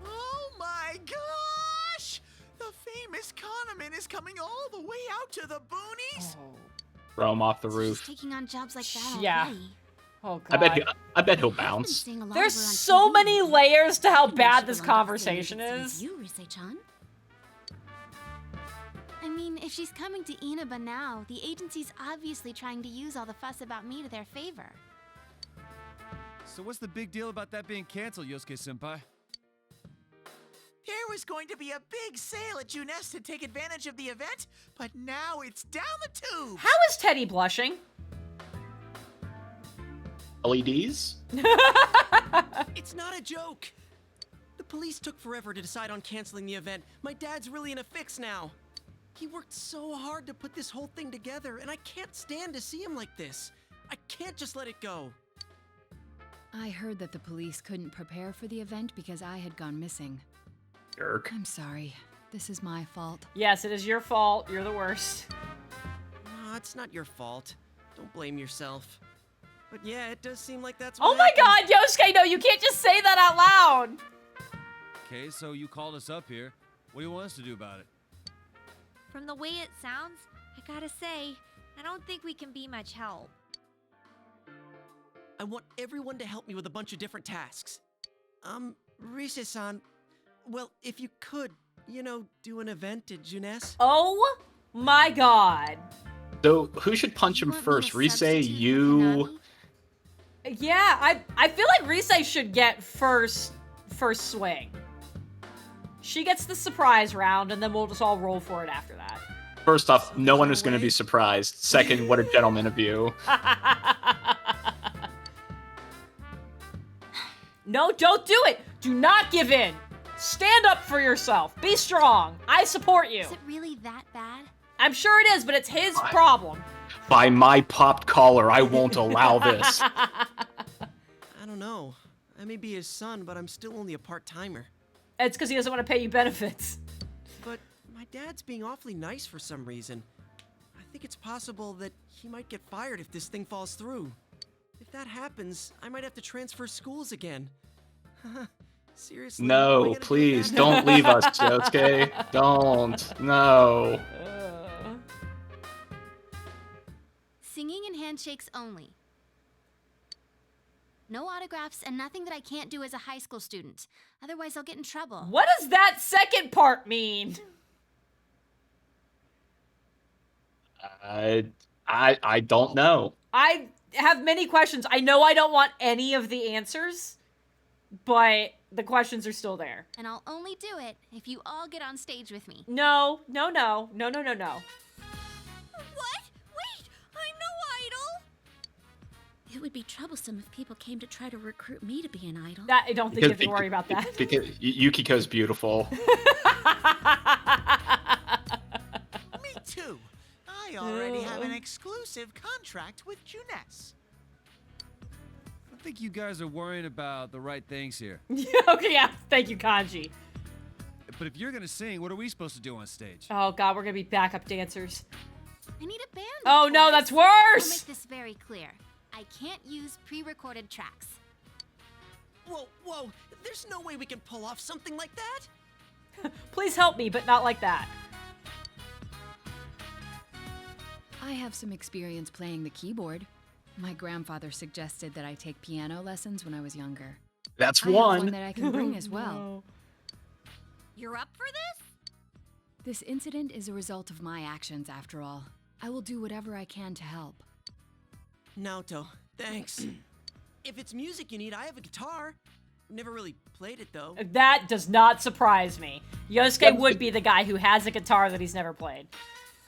Oh my gosh! The famous Kahneman is coming all the way out to the boonies. Throw him off the She's roof. taking on jobs like that Yeah. already. Oh I god. bet he'll bounce. Seeing a lot There's of her on so TV. many layers to how Maybe bad she this belonged to the same conversation agency as is. You, Rise-chan. I mean, if she's coming to Inaba now, the agency's obviously trying to use all the fuss about me to their favor. So what's the big deal about that being canceled, Yosuke-senpai? There was going to be a big sale at Juness to take advantage of the event, but now it's down the tube. How is Teddy blushing? LEDs? It's not a joke. The police took forever to decide on canceling the event. My dad's really in a fix now. He worked so hard to put this whole thing together, and I can't stand to see him like this. I can't just let it go. I heard that the police couldn't prepare for the event because I had gone missing. Jerk. I'm sorry. This is my fault. Yes, it is your fault. You're the worst. No, it's not your fault. Don't blame yourself. But yeah, it does seem like that's Oh what my happened. god, Yosuke, no, you can't just say that out loud. Okay, so you called us up here. What do you want us to do about it? From the way it sounds, I gotta say, I don't think we can be much help. I want everyone to help me with a bunch of different tasks. Rise-san, well, if you could, do an event at Juness. Oh my god. So who should punch him Want me to first? Rise, substitute for you. Kanami? Yeah, I feel like Rise should get first swing. She gets the surprise round, and then we'll just all roll for it after that. First off, no one was going to be surprised. Second, what a gentleman of you. No, don't do it. Do not give in. Stand up for yourself. Be strong. I support you. Is it really that bad? I'm sure it is, but it's his problem. By my popped collar, I won't allow this. I don't know. I may be his son, but I'm still only a part-timer. It's because he doesn't want to pay you benefits. But my dad's being awfully nice for some reason. I think it's possible that he might get fired if this thing falls through. If that happens, I might have to transfer schools again. Seriously? am I No, gonna do please, that? don't leave us, Josuke. Don't. No. Singing and handshakes only. No autographs and nothing that I can't do as a high school student. Otherwise, I'll get in trouble. What does that second part mean? I don't know. I have many questions. I know I don't want any of the answers, but the questions are still there. And I'll only do it if you all get on stage with me. No. What? Wait! I'm no idol! It would be troublesome if people came to try to recruit me to be an idol. I don't think you have to worry about that. Because Yukiko's beautiful. Me too. I already have an exclusive contract with Juness. I think you guys are worrying about the right things here. Okay, yeah. Thank you, Kanji. But if you're gonna sing, what are we supposed to do on stage? Oh god, we're gonna be backup dancers. I need a band. Oh of no, course. that's I'll worse! make this very clear. I can't use pre-recorded tracks. Whoa, there's no way we can pull off something like that. Please help me, but not like that. I have some experience playing the keyboard. My grandfather suggested that I take piano lessons when I was younger. That's I have one. one that I can bring as well. You're up for this? This incident is a result of my actions, after all. I will do whatever I can to help. Naoto, thanks. If it's music you need, I have a guitar. Never really played it though. That does not surprise me. Yosuke would be the guy who has a guitar that he's never played.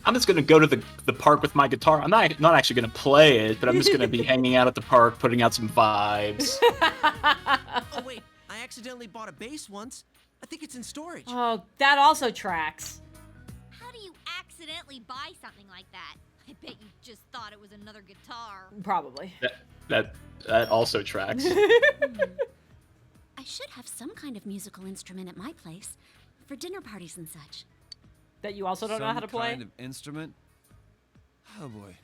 I'm just gonna go to the park with my guitar. I'm not actually gonna play it, but I'm just gonna be hanging out at the park, putting out some vibes. Oh wait, I accidentally bought a bass once. I think it's in storage. Oh, that also tracks. How do you accidentally buy something like that? I bet you just thought it was another guitar. Probably. That also tracks. I should have some kind of musical instrument at my place for dinner parties and such. That you also don't know how to play? Some kind of instrument? Oh boy.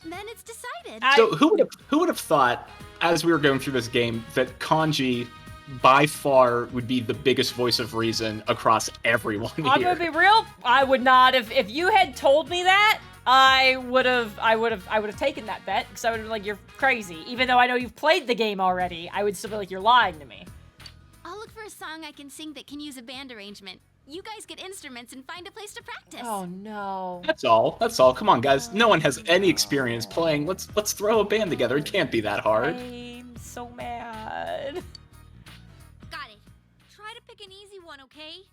Then it's decided. So who would have thought, as we were going through this game, that Kanji by far would be the biggest voice of reason across everyone here? I'm gonna be real. I would not have. If you had told me that, I would have taken that bet because I would have been like, you're crazy. Even though I know you've played the game already, I would still be like, you're lying to me. I'll look for a song I can sing that can use a band arrangement. You guys get instruments and find a place to practice. Oh no. That's all. Come on, guys. No one has any experience playing. Let's throw a band together. It can't be that hard. I'm so mad. Got it. Try to pick an easy one, okay?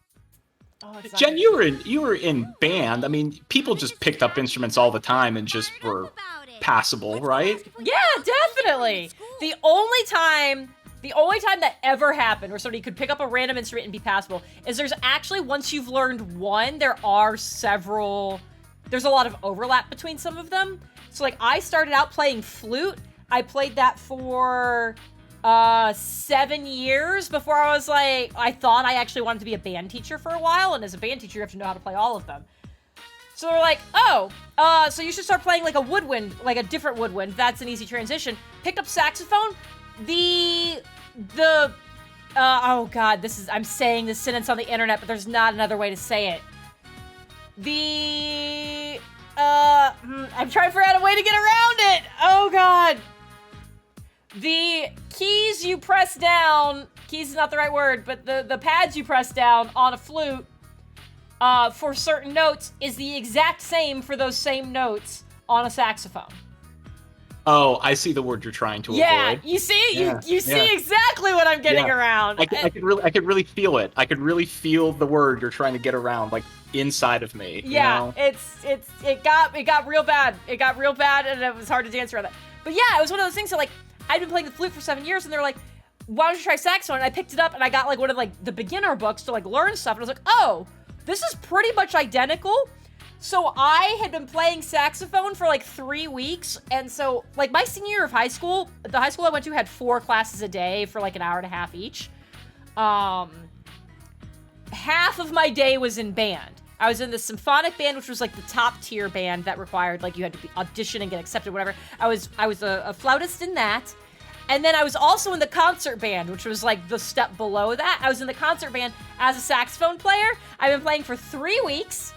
Oh, Jen, you were in band. I mean, people just picked up instruments all the time and just were passable, right? Yeah, definitely. The only time that ever happened where somebody could pick up a random instrument and be passable is there's actually, once you've learned one, there's a lot of overlap between some of them. So like I started out playing flute. I played that for 7 years before I was like, I thought I actually wanted to be a band teacher for a while. And as a band teacher, you have to know how to play all of them. So they're like, so you should start playing like a woodwind, like a different woodwind. That's an easy transition. Picked up saxophone. Oh god, I'm saying this sentence on the internet, but there's not another way to say it. I'm trying to figure out a way to get around it. Oh god. The keys you press down, keys is not the right word, but the pads you press down on a flute, for certain notes is the exact same for those same notes on a saxophone. Oh, I see the word you're trying to avoid. You see? Yeah, You see exactly what I'm getting around. I could really feel it. I could really feel the word you're trying to get around, like inside of me. Yeah, you know? it got real bad. It got real bad, and it was hard to dance around that. But yeah, it was one of those things that like I'd been playing the flute for 7 years, and they're like, "Why don't you try saxophone?" And I picked it up, and I got like one of like the beginner books to like learn stuff, and I was like, "Oh, this is pretty much identical." So I had been playing saxophone for like 3 weeks, and so like my senior year of high school, the high school I went to had 4 classes a day for like an hour and a half each. Half of my day was in band. I was in the symphonic band, which was like the top tier band that required like you had to be audition and get accepted, whatever. I was a flautist in that. And then I was also in the concert band, which was like the step below that. I was in the concert band as a saxophone player. I've been playing for 3 weeks.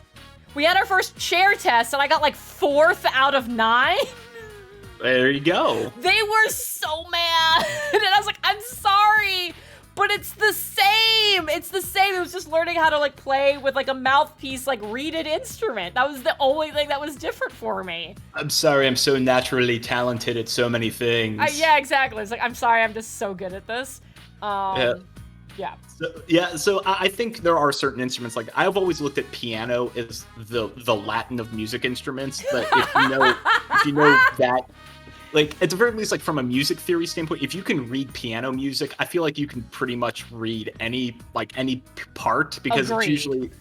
We had our first chair test, and I got like 4th out of 9. There you go. They were so mad. And I was like, I'm sorry, but it's the same. It's the same. It was just learning how to like play with like a mouthpiece, like reeded instrument. That was the only thing that was different for me. I'm sorry, I'm so naturally talented at so many things. Yeah, exactly. It's like, I'm sorry, I'm just so good at this. Yeah. So I think there are certain instruments, like I've always looked at piano as the Latin of music instruments. That if you know that, like at the very least, like from a music theory standpoint, if you can read piano music, I feel like you can pretty much read any part because Agreed. it's usually.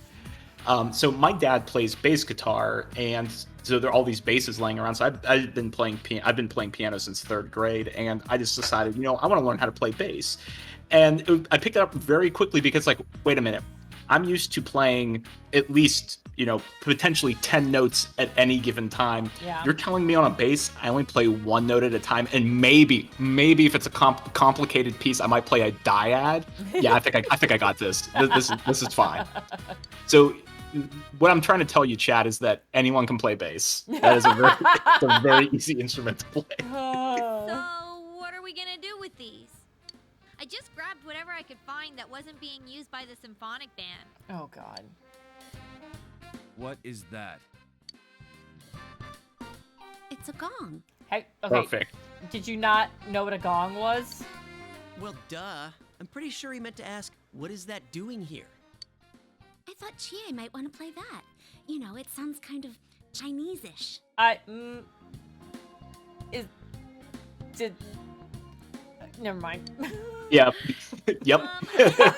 So my dad plays bass guitar, and so there are all these basses laying around. So I've been playing piano since 3rd grade, and I just decided, I want to learn how to play bass. And I picked it up very quickly because, like, wait a minute, I'm used to playing at least, potentially 10 notes at any given time. Yeah. You're telling me on a bass, I only play 1 note at a time, and maybe if it's a complicated piece, I might play a dyad. Yeah, I think I got this. This is fine. So what I'm trying to tell you, Chad, is that anyone can play bass. That is a very easy instrument to play. So, what are we gonna do with these? I just grabbed whatever I could find that wasn't being used by the symphonic band. Oh, God. What is that? It's a gong. Hey, okay. Perfect. Did you not know what a gong was? Well, duh. I'm pretty sure he meant to ask, what is that doing here? I thought Chie might want to play that. It sounds kind of Chinese-ish. Never mind. Yeah. Yep. Does it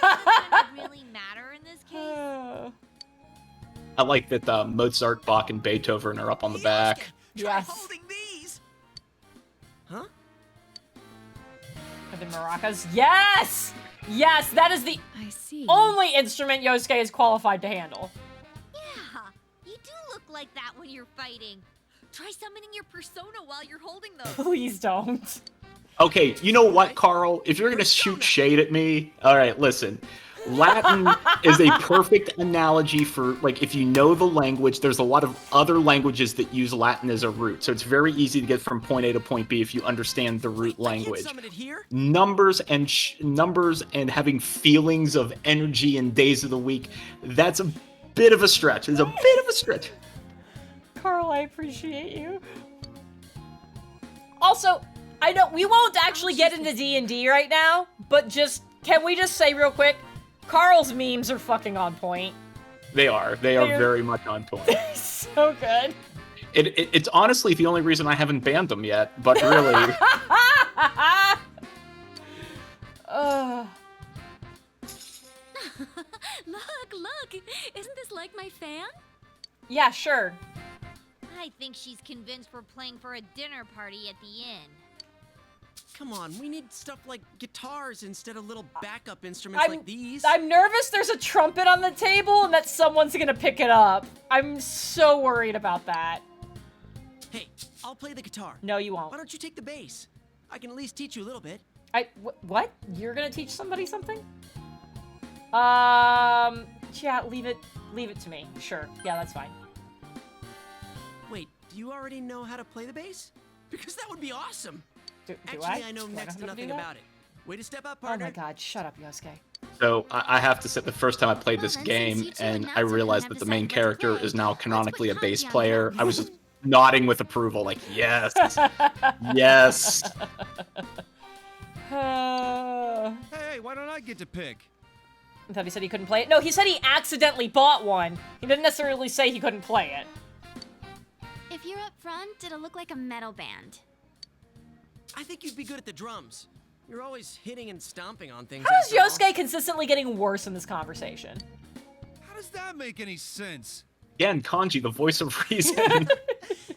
really matter in this case? I like that Mozart, Bach, and Beethoven are up on the back. Try Yes. holding these. Huh? Are they maracas? Yes! Yes, that is the I see. only instrument Yosuke is qualified to handle. Yeah, you do look like that when you're fighting. Try summoning your persona while you're holding those. Please don't. Okay, you know what, Carl? If you're gonna shoot shade at me, all right, listen. Latin is a perfect analogy for, like, if you know the language. There's a lot of other languages that use Latin as a root, so it's very easy to get from point A to point B if you understand the root language. I can't summon it here. Numbers and having feelings of energy in days of the week, that's a bit of a stretch. It's a bit of a stretch. Carl, I appreciate you. Also, I know we won't actually get into D&D right now, but can we just say real quick, Carl's memes are fucking on point. They are very much on point. So good. It's honestly the only reason I haven't banned them yet, but really. Look! Isn't this like my fan? Yeah, sure. I think she's convinced we're playing for a dinner party at the inn. Come on, we need stuff like guitars instead of little backup instruments like these. I'm nervous there's a trumpet on the table and that someone's gonna pick it up. I'm so worried about that. Hey, I'll play the guitar. No, you won't. Why don't you take the bass? I can at least teach you a little bit. What? You're gonna teach somebody something? Yeah, leave it to me. Sure. Yeah, that's fine. Wait, do you already know how to play the bass? Because that would be awesome. Do Actually, I know Do next to how nothing do that? about it. Way to step up, Oh partner. my god, shut up, Yosuke. So I have to say, the first time I played this Well, then, since game you two and and I Natsu realized have that the main decided what to character play, is now canonically a let's put bass Hanji on player, top. I was just nodding with approval, like, yes, yes. Hey, why don't I get to pick? I thought he said he couldn't play it. No, he said he accidentally bought one. He didn't necessarily say he couldn't play it. If you're up front, it'll look like a metal band. I think you'd be good at the drums. You're always hitting and stomping on things. How is after all. Yosuke consistently getting worse in this conversation? How does that make any sense? Again, Kanji, the voice of reason.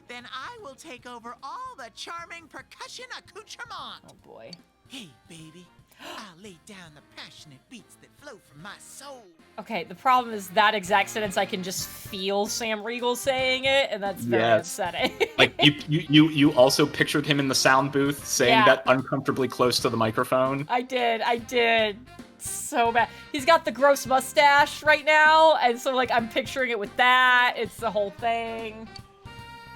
Then I will take over all the charming percussion accoutrement. Oh boy. Hey, baby. I'll lay down the passionate beats that flow from my soul. Okay, the problem is that exact sentence I can just feel Sam Riegel saying it, and that's very upsetting. Like, you also pictured him in the sound booth saying that uncomfortably close to the microphone. I did. So bad. He's got the gross mustache right now, and so, like, I'm picturing it with that. It's the whole thing.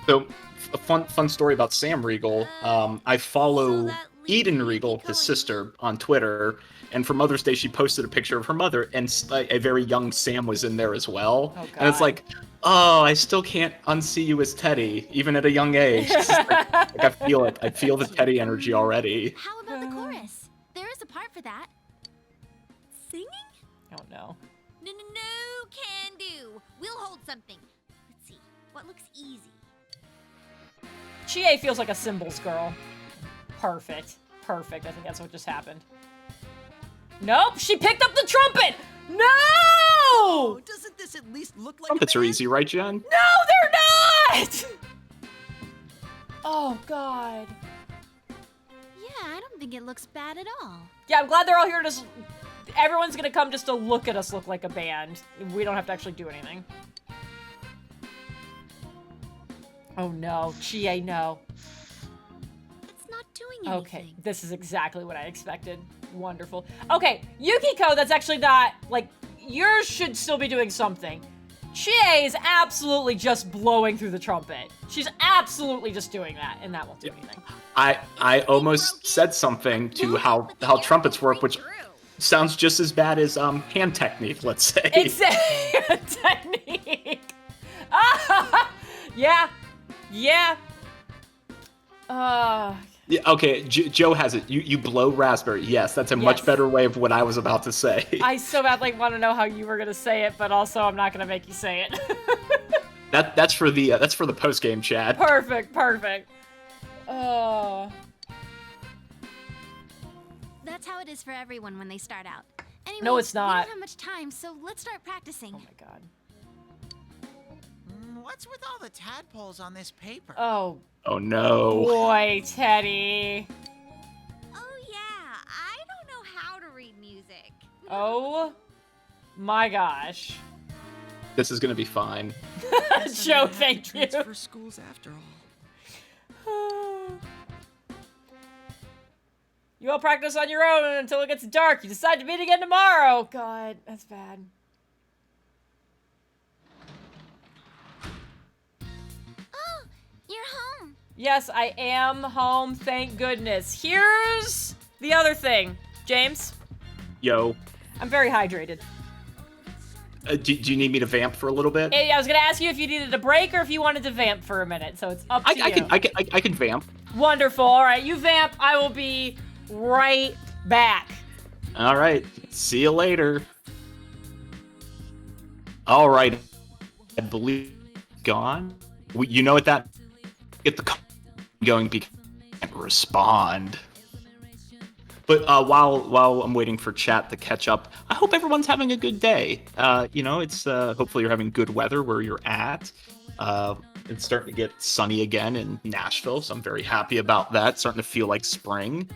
So, a fun story about Sam Riegel. I follow Eden Riegel, his sister, on Twitter, and for Mother's Day she posted a picture of her mother, and a very young Sam was in there as well. Oh, and it's like, oh, I still can't unsee you as Teddy, even at a young age. It's just like I feel it. I feel the Teddy energy already. How about the chorus? There is a part for that. Singing? Oh no. No, can do. We'll hold something. Let's see. What looks easy? Chie feels like a cymbals girl. Perfect. I think that's what just happened. Nope, she picked up the trumpet! No! Oh, doesn't this at least look like Trumpets a are band? easy, right, Jen? No, they're not! Oh, God. Yeah, I don't think it looks bad at all. Yeah, I'm glad they're all here to... Everyone's gonna come just to look at us look like a band. We don't have to actually do anything. Oh, no. Chie, no. It's not doing anything. Okay, this is exactly what I expected. Wonderful. Okay, Yukiko, that's actually not... Like, yours should still be doing something. Chie is absolutely just blowing through the trumpet. She's absolutely just doing that, and that won't do anything. I almost said something to how trumpets work, which sounds just as bad as hand technique, let's say. It's a technique. Yeah. Yeah. Yeah, okay, Joe has it. You blow raspberry. Yes, that's a much better way of what I was about to say. I so badly want to know how you were gonna say it, but also I'm not gonna make you say it. that's for the post game chat. Perfect. That's how it is for everyone when they start out. Anyway, No, it's we not. don't have much time, so let's start practicing. Oh my god. What's with all the tadpoles on this paper? Oh. Oh no. Boy, Teddy. Oh yeah, I don't know how to read music. Oh my gosh. This is gonna be fine. Joe, thank you. Transfer schools after all. You all practice on your own until it gets dark. You decide to meet again tomorrow. God, that's bad. Oh, you're home. Yes, I am home, thank goodness. Here's the other thing. James, Yo. I'm very hydrated. Do you need me to vamp for a little bit? I was gonna ask you if you needed a break or if you wanted to vamp for a minute, so it's up to you. I can vamp. Wonderful. All right, you vamp. I will be right back. All right. See you later. All right. I believe gone. You know what that? Get the going because I can't respond. But while I'm waiting for chat to catch up, I hope everyone's having a good day. It's hopefully you're having good weather where you're at. It's starting to get sunny again in Nashville, so I'm very happy about that. It's starting to feel like spring.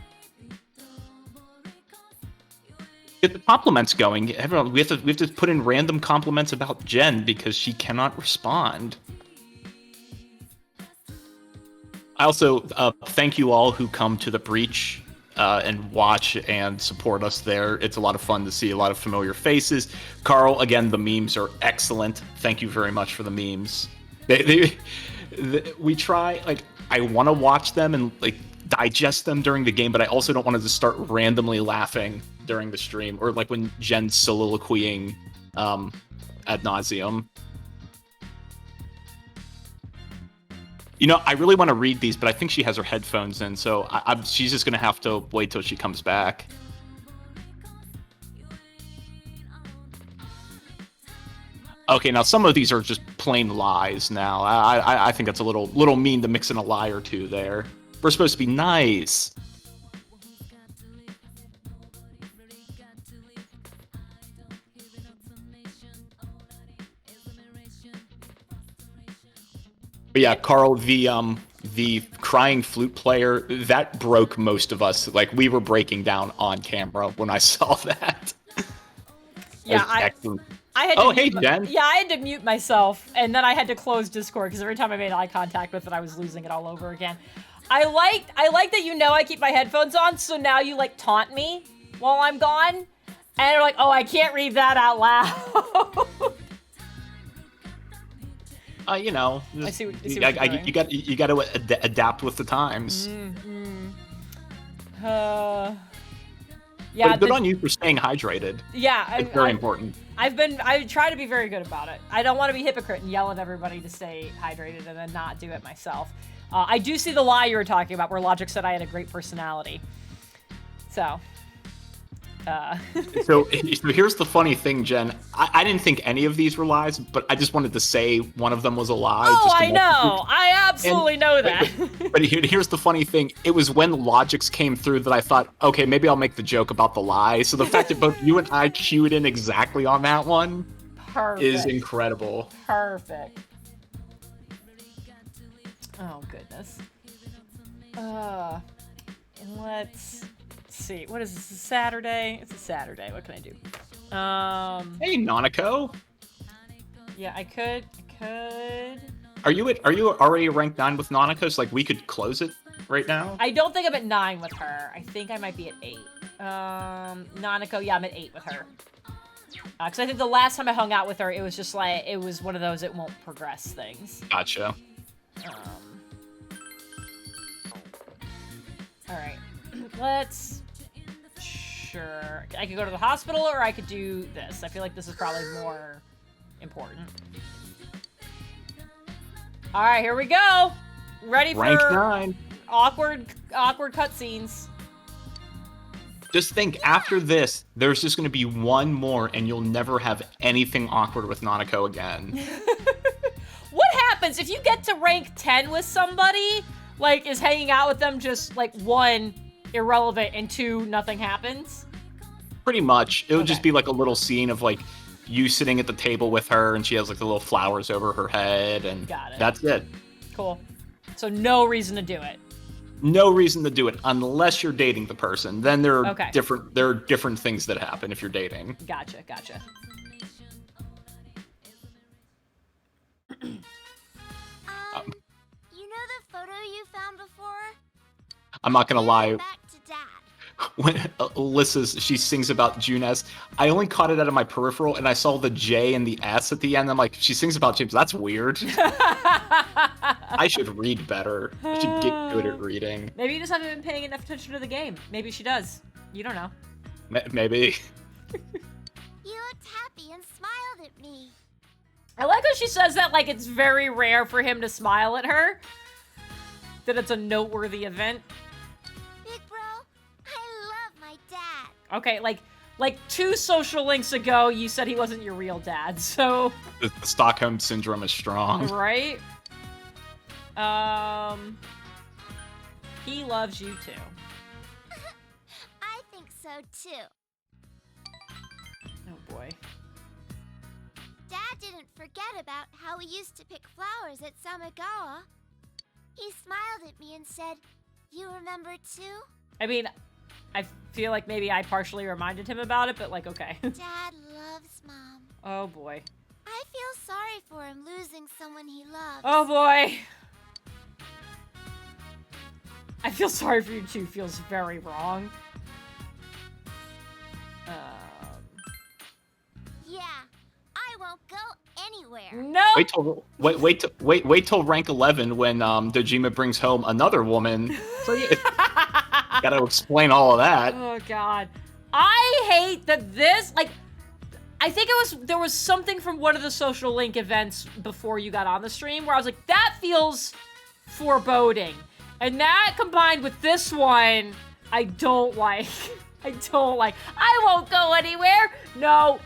Get the compliments going. Everyone, we have to put in random compliments about Jen because she cannot respond. I also thank you all who come to the breach and watch and support us there. It's a lot of fun to see a lot of familiar faces. Carl, again, the memes are excellent. Thank you very much for the memes. We try, like, I want to watch them and like digest them during the game, but I also don't want to just start randomly laughing during the stream or like when Jen's soliloquying ad nauseum. I really want to read these, but I think she has her headphones in, so she's just going to have to wait till she comes back. Okay, now some of these are just plain lies now. I think that's a little mean to mix in a lie or two there. We're supposed to be nice. But yeah, Carl, the crying flute player, that broke most of us. Like, we were breaking down on camera when I saw that. Yeah, I had to mute Jen. Yeah, I had to mute myself, and then I had to close Discord because every time I made eye contact with it, I was losing it all over again. I like that I keep my headphones on, so now you like taunt me while I'm gone, and you're like, oh, I can't read that out loud. I see what you you're doing. you got to adapt with the times. Yeah, but good on you for staying hydrated. Yeah, it's very important. I try to be very good about it. I don't want to be a hypocrite and yell at everybody to stay hydrated and then not do it myself. I do see the lie you were talking about where Logic said I had a great personality. So here's the funny thing, Jen. I didn't think any of these were lies, but I just wanted to say one of them was a lie. Oh, I know. I absolutely know that. But here's the funny thing. It was when Logics came through that I thought, okay, maybe I'll make the joke about the lie. So the fact that both you and I cued in exactly on that one is incredible. Perfect. Oh, goodness. And let's see. What is this? A Saturday? It's a Saturday. What can I do? Hey, Nanako. Yeah, I could. Are you already ranked 9 with Nanako? So, like, we could close it right now? I don't think I'm at 9 with her. I think I might be at 8. Nanako, yeah, I'm at 8 with her. Because I think the last time I hung out with her, it was just like, it was one of those it won't progress things. Gotcha. Alright. Let's... Sure. I could go to the hospital, or I could do this. I feel like this is probably more important. Alright, here we go! Ready Rank for 9. awkward cutscenes. Just think, after this, there's just going to be one more, and you'll never have anything awkward with Nanako again. What happens if you get to rank 10 with somebody? Like, is hanging out with them just, like, 1, irrelevant, and 2, nothing happens? Pretty much. It would just be, like, a little scene of, like, you sitting at the table with her, and she has, like, the little flowers over her head, and that's it. Cool. So no reason to do it. No reason to do it unless you're dating the person. Then there are Okay. different things that happen if you're dating. Gotcha. You know the photo you found before? I'm not gonna lie. Back to Dad. When Alyssa, she sings about Junes, I only caught it out of my peripheral, and I saw the J and the S at the end. I'm like, she sings about James. That's weird. I should read better. I should get good at reading. Maybe you just haven't been paying enough attention to the game. Maybe she does. You don't know. Maybe. You looked happy and smiled at me. I like how she says that like it's very rare for him to smile at her. That it's a noteworthy event. Big bro, I love my dad. Okay, like 2 social links ago, you said he wasn't your real dad, so... The Stockholm Syndrome is strong. Right? He loves you too. I think so too. Oh boy. Dad didn't forget about how we used to pick flowers at Samigawa. He smiled at me and said, "You remember too?" I mean, I feel like maybe I partially reminded him about it, but like, okay. Dad loves Mom. Oh boy. I feel sorry for him losing someone he loves. Oh boy. I feel sorry for you too. Feels very wrong. Yeah, I won't go anywhere. No. Wait till rank 11 when Dojima brings home another woman. So yeah, gotta explain all of that. Oh god. I hate that this, like, I think there was something from one of the social link events before you got on the stream where I was like, that feels foreboding. And that combined with this one, I don't like. I won't go anywhere. No,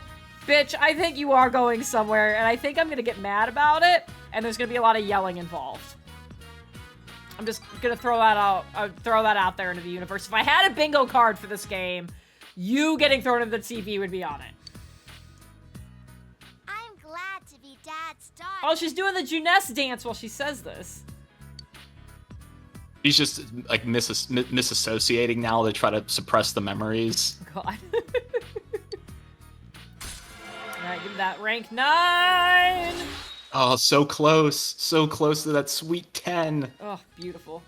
bitch, I think you are going somewhere, and I think I'm gonna get mad about it, and there's gonna be a lot of yelling involved. I'm just gonna throw that out there into the universe. If I had a bingo card for this game, you getting thrown into the TV would be on it. I'm glad to be Dad's daughter. Oh, she's doing the Junes dance while she says this. He's just like misassociating now to try to suppress the memories. God. Alright, give me that rank 9! Oh, so close to that sweet 10. Oh, beautiful.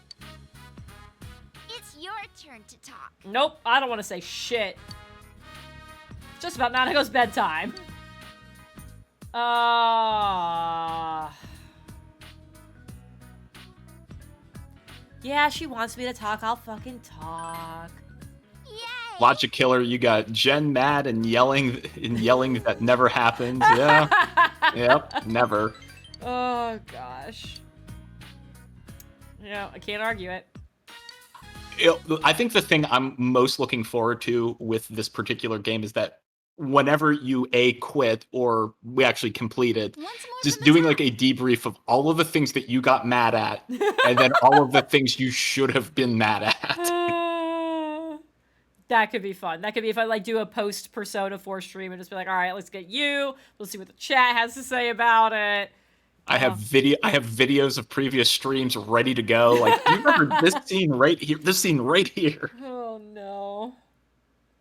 It's your turn to talk. Nope, I don't want to say shit. It's just about Nanako's bedtime. Yeah, she wants me to talk, I'll fucking talk. Yay! Logic Killer, you got Jen mad and yelling that never happened. Yeah. Yep, never. Oh, gosh. Yeah, I can't argue it. I think the thing I'm most looking forward to with this particular game is that whenever you quit or we actually complete it, just doing like a debrief of all of the things that you got mad at and then all of the things you should have been mad at. That could be fun. That could be if I like do a post Persona 4 stream and just be like, all right, let's get you. Let's see what the chat has to say about it. I have videos of previous streams ready to go. Like, do you remember this scene right here? This scene right here. Oh no.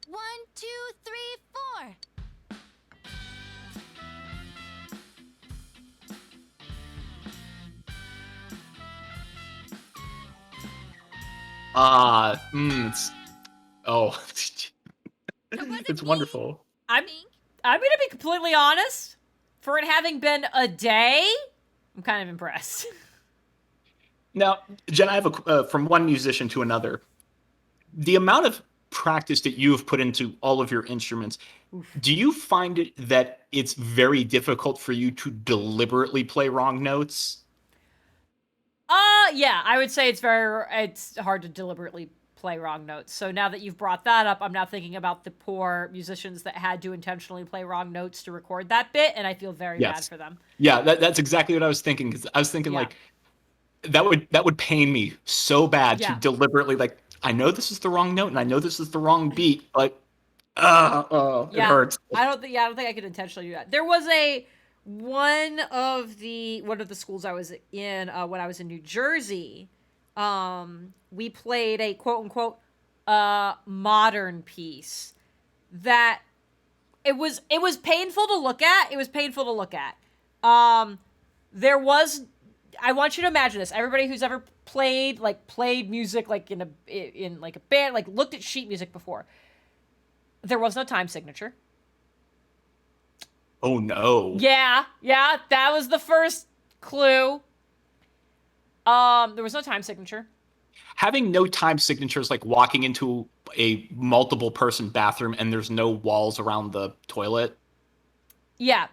1, 2, 3, 4. It's it's wonderful. I'm gonna be completely honest. For it having been a day, I'm kind of impressed. Now, Jen, I have from one musician to another. The amount of practice that you have put into all of your instruments, do you find it that it's very difficult for you to deliberately play wrong notes? Yeah, I would say it's hard to deliberately play wrong notes. So now that you've brought that up, I'm now thinking about the poor musicians that had to intentionally play wrong notes to record that bit, and I feel very bad for them. Yeah, that's exactly what I was thinking. Because I was thinking like that would pain me so bad to deliberately, like, I know this is the wrong note and I know this is the wrong beat, but it hurts. I don't think I could intentionally do that. There was one of the schools I was in when I was in New Jersey. We played a quote unquote modern piece that it was painful to look at. It was painful to look at. I want you to imagine this. Everybody who's ever played music like in like a band, like looked at sheet music before. There was no time signature. Oh no. Yeah, that was the first clue. There was no time signature. Having no time signature is like walking into a multiple person bathroom and there's no walls around the toilet. Yeah.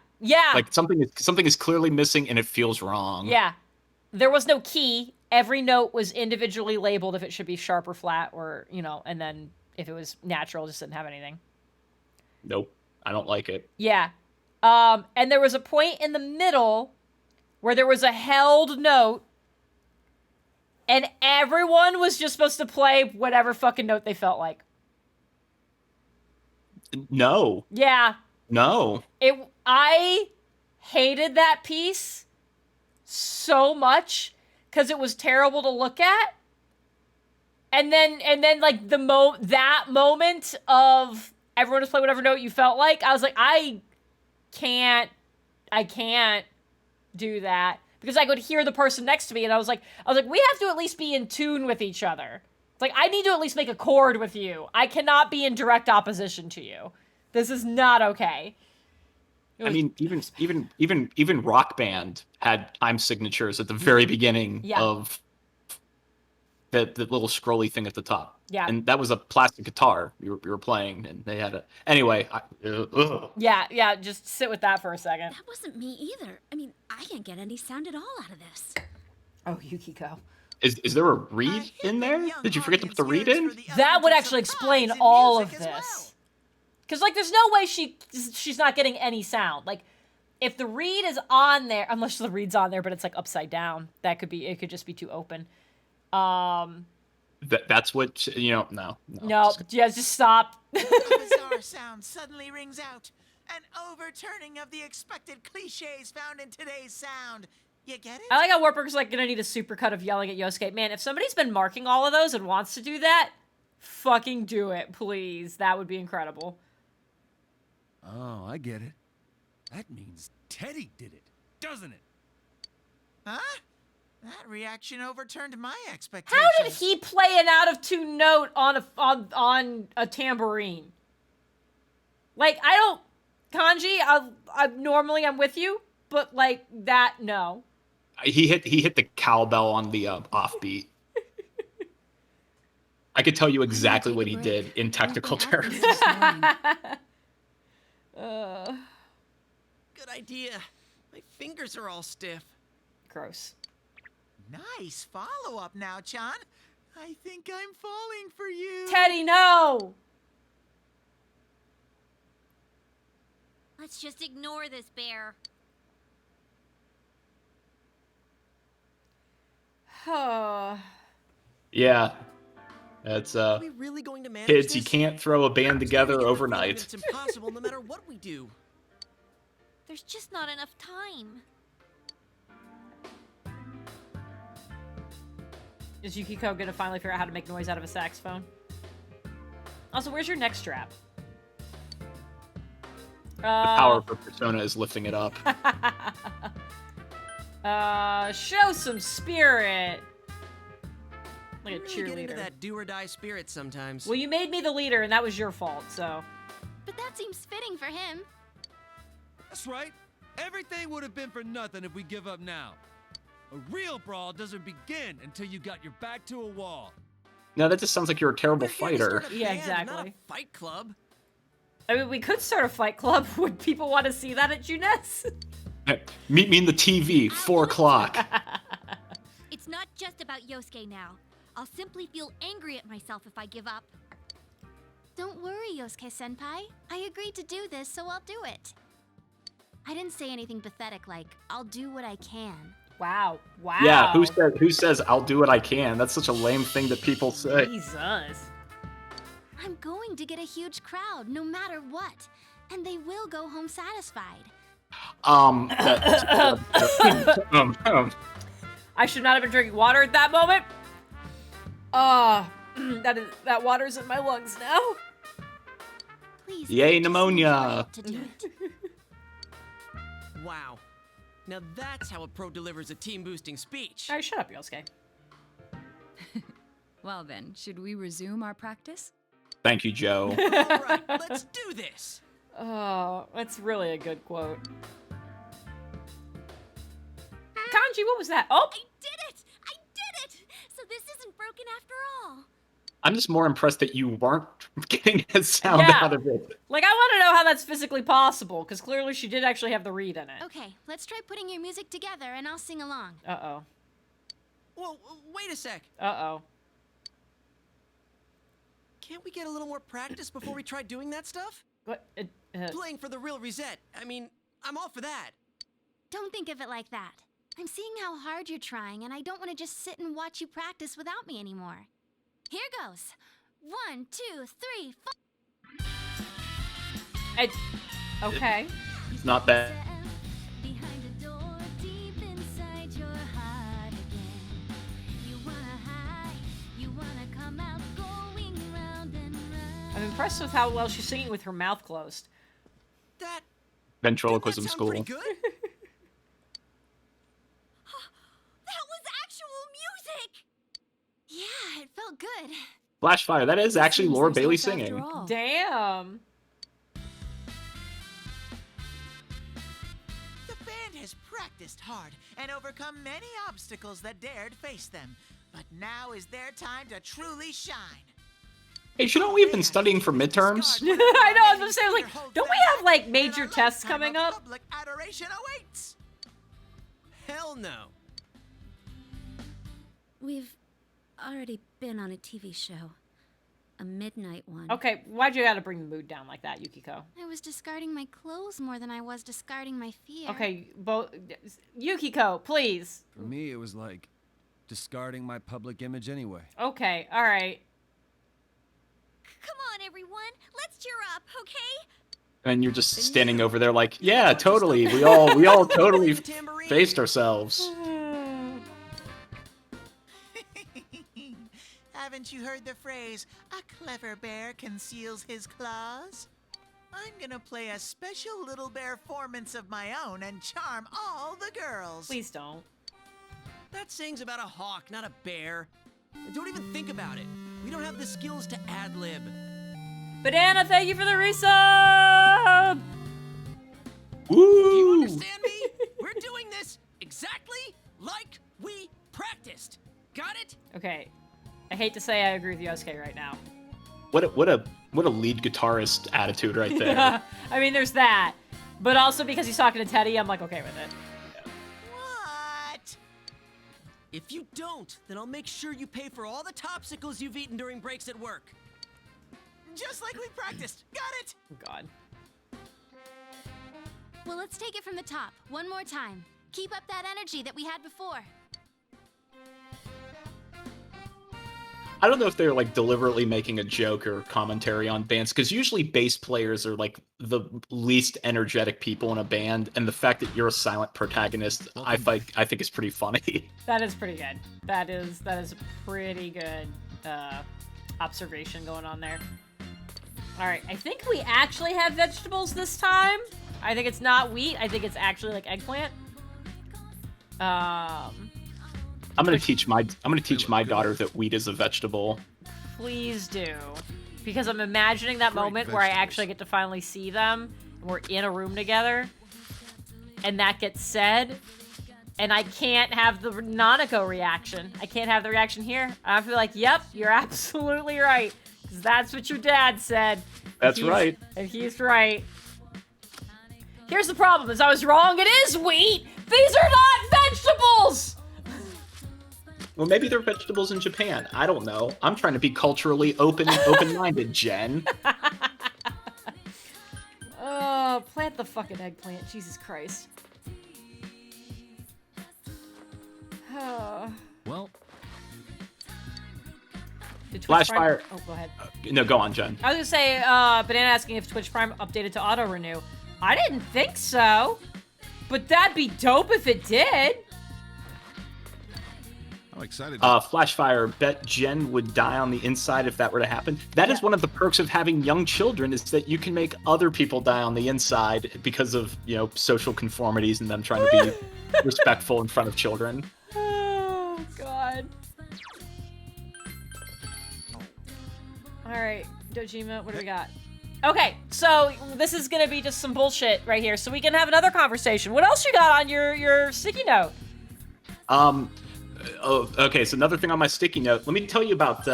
Like something is clearly missing and it feels wrong. Yeah. There was no key. Every note was individually labeled if it should be sharp or flat, or, and then if it was natural, just didn't have anything. Nope. I don't like it. Yeah. And there was a point in the middle where there was a held note, and everyone was just supposed to play whatever fucking note they felt like. No. Yeah. No. I hated that piece so much because it was terrible to look at. And then like that moment of everyone just play whatever note you felt like, I was like, I can't do that, because I could hear the person next to me, and I was like, we have to at least be in tune with each other. It's like, I need to at least make a chord with you. I cannot be in direct opposition to you. This is not okay. I mean, even Rock Band had time signatures at the very beginning of the little scrolly thing at the top. Yeah. And that was a plastic guitar you were playing, and they had a... Anyway, Yeah, just sit with that for a second. That wasn't me either. I mean, I can't get any sound at all out of this. Oh, Yukiko. Is there a reed in there? Did you forget to put the reed in? That would actually explain all of this. Because, like, there's no way she's not getting any sound. Like, if the reed is on there, unless the reed's on there, but it's, like, upside down, it could just be too open. That's what, no. No, just stop. A bizarre sound suddenly rings out. An overturning of the expected cliches found in today's sound. You get it? I like how Wartburg's, like, gonna need a supercut of yelling at Yosuke. Man, if somebody's been marking all of those and wants to do that, fucking do it, please. That would be incredible. Oh, I get it. That means Teddy did it, doesn't it? Huh? That reaction overturned my expectations. How did he play an out of tune note on a tambourine? Like, I don't, Kanji, I'm with you, but like that, no. He hit the cowbell on the offbeat. I could tell you exactly what he did in technical terms. Good idea. My fingers are all stiff. Gross. Nice follow-up now, Chan. I think I'm falling for you. Teddy, no! Let's just ignore this bear. Yeah. That's Are we really going to manage kids, this? you can't throw a band together overnight. It's impossible no matter what we do. There's just not enough time. Is Yukiko gonna finally figure out how to make noise out of a saxophone? Also, where's your neck strap? The power of her persona is lifting it up. Show some spirit. Like a You really get into cheerleader. that do or die spirit sometimes. Well, you made me the leader, and that was your fault, so. But that seems fitting for him. That's right. Everything would have been for nothing if we give up now. A real brawl doesn't begin until you got your back to a wall. No, that just sounds like you're a terrible We're here to fighter. start a Yeah, band, exactly. Not a fight club. I mean, we could start a fight club. Would people want to see that at Juness? Meet me in the TV, 4 o'clock. It's not just about Yosuke now. I'll simply feel angry at myself if I give up. Don't worry, Yosuke-senpai. I agreed to do this, so I'll do it. I didn't say anything pathetic like, I'll do what I can. Wow. Wow. Yeah, who says I'll do what I can? That's such a lame thing that people say. Jesus. I'm going to get a huge crowd, no matter what. And they will go home satisfied. I should not have been drinking water at that moment. That water's in my lungs now. Please. Yay, just pneumonia. to do it. Wow. Now that's how a pro delivers a team-boosting speech. Alright, shut up, Yosuke. Well then, should we resume our practice? Thank you, Joe. All right, let's do this. Oh, that's really a good quote. Kanji, what was that? Oh! I did it! I did it! So this isn't broken after all. I'm just more impressed that you weren't getting a sound Yeah. out of it. Like, I want to know how that's physically possible, because clearly she did actually have the read in it. Okay, let's try putting your music together and I'll sing along. Uh-oh. Whoa, wait a sec. Uh-oh. Can't we get a little more practice before we try doing that stuff? What? Playing for the real reset. I mean, I'm all for that. Don't think of it like that. I'm seeing how hard you're trying, and I don't want to just sit and watch you practice without me anymore. Here goes. 1, 2, 3, 4. Okay. It's not bad. Behind the door, deep inside your heart again. You wanna hide, you wanna come out, going round and round. I'm impressed with how well she's singing with her mouth closed. That Ventriloquism sound school. pretty good. That was actual music! Yeah, it felt good. Flashfire, that is actually Seems Laura there's Bailey hope after singing. all. Damn. The band has practiced hard and overcome many obstacles that dared face them. But now is their time to truly shine. Hey, shouldn't we have been studying for midterms? I know, I was gonna say, like, don't we have, like, major tests coming up? Public adoration awaits. Hell no. We've already been on a TV show. A midnight one. Okay, why'd you gotta bring the mood down like that, Yukiko? I was discarding my clothes more than I was discarding my fear. Okay, Yukiko, please. For me, it was like discarding my public image anyway. Okay, alright. Come on, everyone. Let's cheer up, okay? And you're just standing over there like, yeah, totally. We all totally faced ourselves. Haven't you heard the phrase, a clever bear conceals his claws? I'm gonna play a special little bear performance of my own and charm all the girls. Please don't. That saying's about a hawk, not a bear. And don't even think about it. We don't have the skills to ad-lib. Banana, thank you for the resub! Do you Woo! understand me? We're doing this exactly like we practiced. Got it? Okay. I hate to say I agree with Yosuke right now. What a lead guitarist attitude right there. I mean, there's that. But also because he's talking to Teddy, I'm like, okay with it. What? If you don't, then I'll make sure you pay for all the topsicles you've eaten during breaks at work. Just like we practiced. Got it? Oh, God. Well, let's take it from the top. One more time. Keep up that energy that we had before. I don't know if they're like deliberately making a joke or commentary on bands, because usually bass players are like the least energetic people in a band, and the fact that you're a silent protagonist, I think is pretty funny. That is pretty good. That is a pretty good observation going on there. All right, I think we actually have vegetables this time. I think it's not wheat. I think it's actually like eggplant. I'm gonna teach my daughter that wheat is a vegetable. Please do, because I'm imagining that moment where I actually get to finally see them, and we're in a room together, and that gets said, and I can't have the Nanako reaction. I can't have the reaction here. I feel like, yep, you're absolutely right, because that's what your dad said. That's right. And he's right. Here's the problem: is I was wrong. It is wheat. These are not vegetables. Well, maybe they're vegetables in Japan. I don't know. I'm trying to be culturally open-minded, Jen. Oh, plant the fucking eggplant. Jesus Christ. Well. Flash Fire. Oh, go ahead. No, go on, Jen. I was gonna say, Banana asking if Twitch Prime updated to auto-renew. I didn't think so. But that'd be dope if it did. I'm excited. Flashfire, bet Jen would die on the inside if that were to happen. That is one of the perks of having young children, is that you can make other people die on the inside because of, social conformities and them trying to be respectful in front of children. Oh, God. All right, Dojima, what do we got? Okay, so this is going to be just some bullshit right here, so we can have another conversation. What else you got on your sticky note? Okay, so another thing on my sticky note. Let me tell you about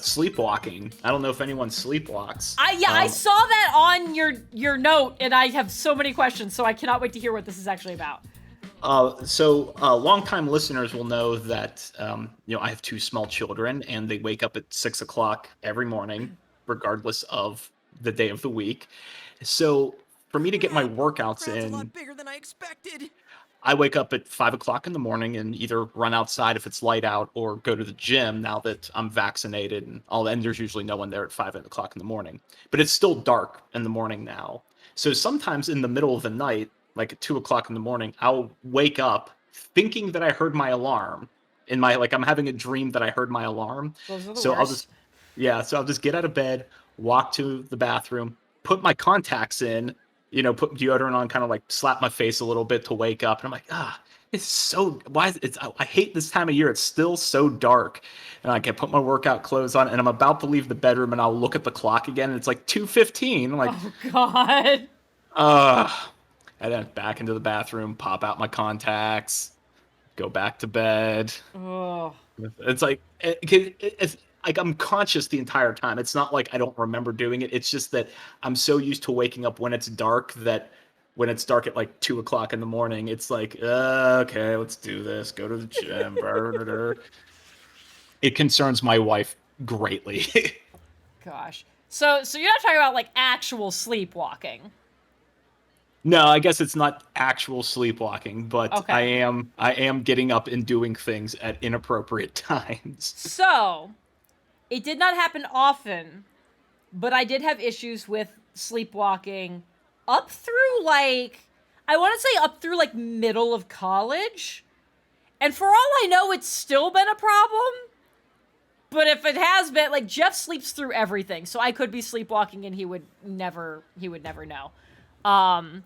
sleepwalking. I don't know if anyone sleepwalks. I saw that on your note, and I have so many questions, so I cannot wait to hear what this is actually about. Longtime listeners will know that, I have 2 small children, and they wake up at 6 o'clock every morning, regardless of the day of the week. So for me to get my workouts in, a lot bigger than I expected. I wake up at 5 o'clock in the morning and either run outside if it's light out or go to the gym now that I'm vaccinated and all. And there's usually no one there at 5 o'clock in the morning, but it's still dark in the morning now. So sometimes in the middle of the night, like at 2 o'clock in the morning, I'll wake up thinking that I heard my alarm I'm having a dream that I heard my alarm. Those are the So worst. I'll just get out of bed, walk to the bathroom, put my contacts in, put deodorant on, kind of like slap my face a little bit to wake up. And I'm like, it's so, I hate this time of year. It's still so dark. And I can put my workout clothes on and I'm about to leave the bedroom and I'll look at the clock again and it's like 2:15. I'm like, oh God. And then back into the bathroom, pop out my contacts, go back to bed. Oh. It's like, it's like I'm conscious the entire time. It's not like I don't remember doing it. It's just that I'm so used to waking up when it's dark that when it's dark at like 2 o'clock in the morning, it's like, okay, let's do this. Go to the gym. It concerns my wife greatly. Gosh. So you're not talking about like actual sleepwalking. No, I guess it's not actual sleepwalking, but Okay. I am getting up and doing things at inappropriate times. So, it did not happen often, but I did have issues with sleepwalking up through middle of college. And for all I know, it's still been a problem. But if it has been, like, Jeff sleeps through everything, so I could be sleepwalking and he would never know. I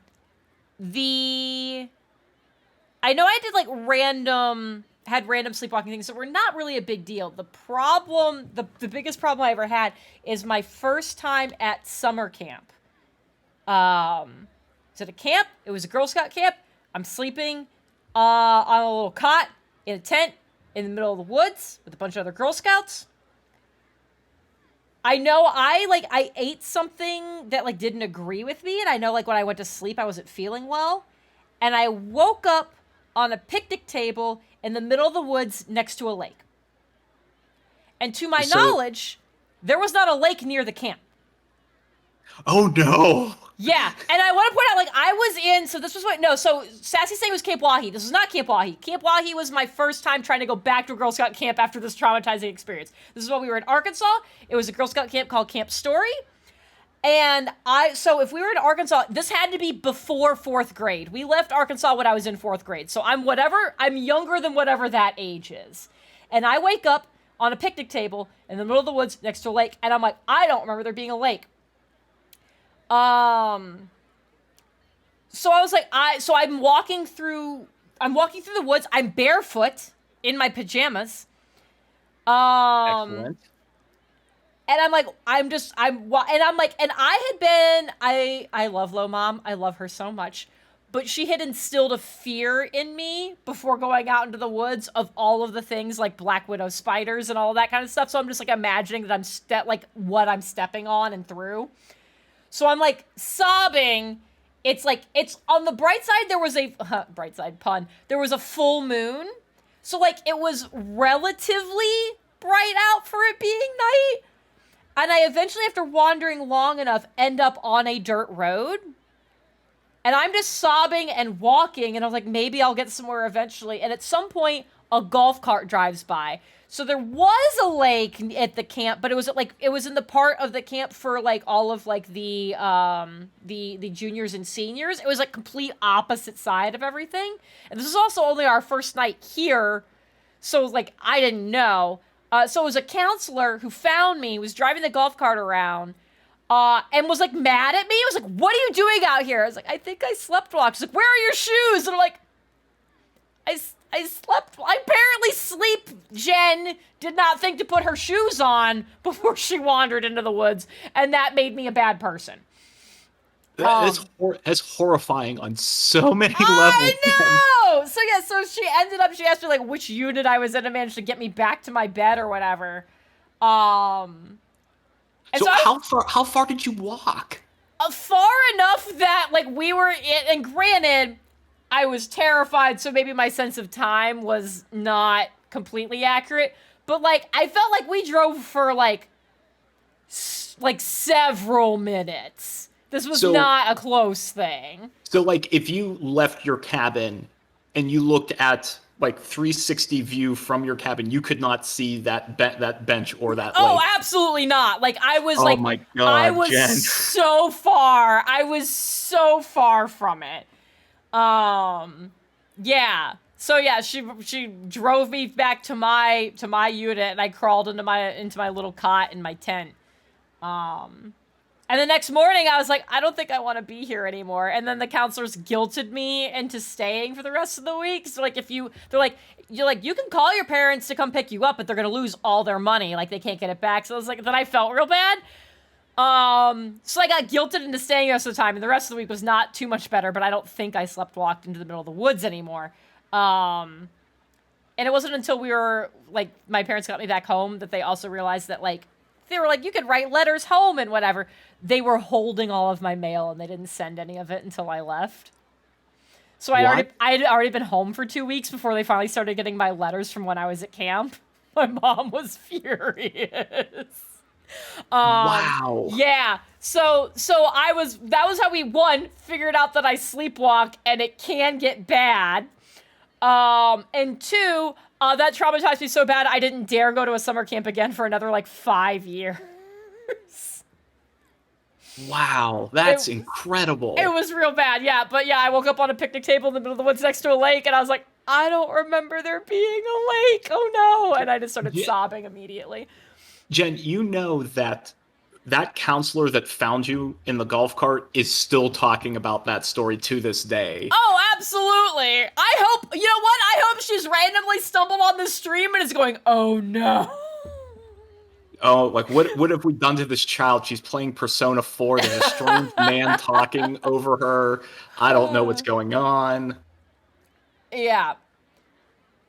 know I did like random sleepwalking things that were not really a big deal. The problem, the biggest problem I ever had is my first time at summer camp. It's at a camp. It was a Girl Scout camp. I'm sleeping on a little cot in a tent in the middle of the woods with a bunch of other Girl Scouts. I know I ate something that like didn't agree with me, and I know like when I went to sleep I wasn't feeling well, and I woke up on a picnic table in the middle of the woods next to a lake. And to my knowledge, there was not a lake near the camp. Oh no. Yeah, and I want to point out, like, I was in, so this was what, no, so Sassy saying was Camp Wahi. This was not Camp Wahi. Camp Wahi was my first time trying to go back to a Girl Scout camp after this traumatizing experience. This is when we were in Arkansas. It was a Girl Scout camp called Camp Story. And so if we were in Arkansas, this had to be before 4th grade. We left Arkansas when I was in 4th grade. So I'm younger than whatever that age is. And I wake up on a picnic table in the middle of the woods next to a lake, and I'm like, I don't remember there being a lake. So I was like, I'm walking through the woods. I'm barefoot in my pajamas. Excellent. And I'm like, I love Lo Mom. I love her so much. But she had instilled a fear in me before going out into the woods of all of the things like Black Widow spiders and all that kind of stuff. So I'm just like imagining that what I'm stepping on and through. So I'm like sobbing. It's on the bright side, there was bright side pun. There was a full moon. So like it was relatively bright out for it being night. And I eventually, after wandering long enough, end up on a dirt road. And I'm just sobbing and walking. And I was like, maybe I'll get somewhere eventually. And at some point, a golf cart drives by. So there was a lake at the camp, but it was in the part of the camp for like all of like the juniors and seniors. It was like complete opposite side of everything. And this was also only our first night here, so like I didn't know. So it was a counselor who found me, was driving the golf cart around, and was like mad at me. It was like, "What are you doing out here?" I was like, "I think I slept walked." She's like, "Where are your shoes?" And I'm like, I slept. Apparently, Sleep Jen did not think to put her shoes on before she wandered into the woods, and that made me a bad person. That's horrifying on so many levels. I know. So yeah, she asked me like which unit I was in and managed to get me back to my bed or whatever. How far did you walk? Far enough that like we were in, and granted, I was terrified, so maybe my sense of time was not completely accurate. But, like, I felt like we drove for, like several minutes. This was not a close thing. So, like, if you left your cabin and you looked at, like, 360 view from your cabin, you could not see that bench or that lake. Oh, absolutely not. Like, I was, oh my God, I was Jen. so far. I was so far from it. Yeah. So yeah, she drove me back to my unit, and I crawled into my little cot in my tent. And the next morning I was like, I don't think I want to be here anymore. And then the counselors guilted me into staying for the rest of the week. So like you can call your parents to come pick you up, but they're gonna lose all their money. Like they can't get it back. So I was like, then I felt real bad. So I got guilted into staying the rest of the time, and the rest of the week was not too much better, but I don't think I walked into the middle of the woods anymore. And it wasn't until we were, like, my parents got me back home that they also realized that, like, they were like, you could write letters home and whatever. They were holding all of my mail, and they didn't send any of it until I left. So I had already been home for 2 weeks before they finally started getting my letters from when I was at camp. My mom was furious. Wow. Yeah. So that was how we, one, figured out that I sleepwalk and it can get bad. And two, that traumatized me so bad I didn't dare go to a summer camp again for another, like, 5 years. Wow, that's incredible. It was real bad, yeah. But yeah, I woke up on a picnic table in the middle of the woods next to a lake, and I was like, I don't remember there being a lake. Oh no. And I just started sobbing immediately. Jen, you know that counselor that found you in the golf cart is still talking about that story to this day. Oh, absolutely. You know what? I hope she's randomly stumbled on this stream and is going, oh no. Oh, like, what have we done to this child? She's playing Persona 4. There's a strange man talking over her. I don't know what's going on. Yeah.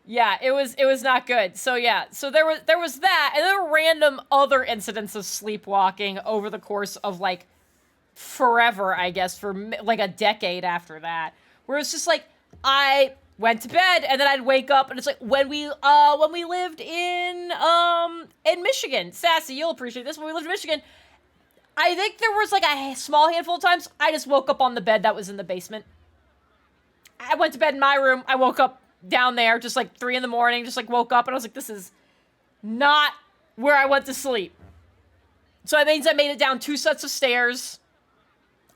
Yeah, it was not good. So yeah, so there was that, and there were random other incidents of sleepwalking over the course of, like, forever, I guess, for like a decade after that, where it's just like I went to bed and then I'd wake up, and it's like when we lived in Michigan, Sassy, you'll appreciate this. When we lived in Michigan, I think there was like a small handful of times I just woke up on the bed that was in the basement. I went to bed in my room. I woke up down there just like 3 a.m, just like woke up and I was like, this is not where I went to sleep. So that means I made it down 2 sets of stairs,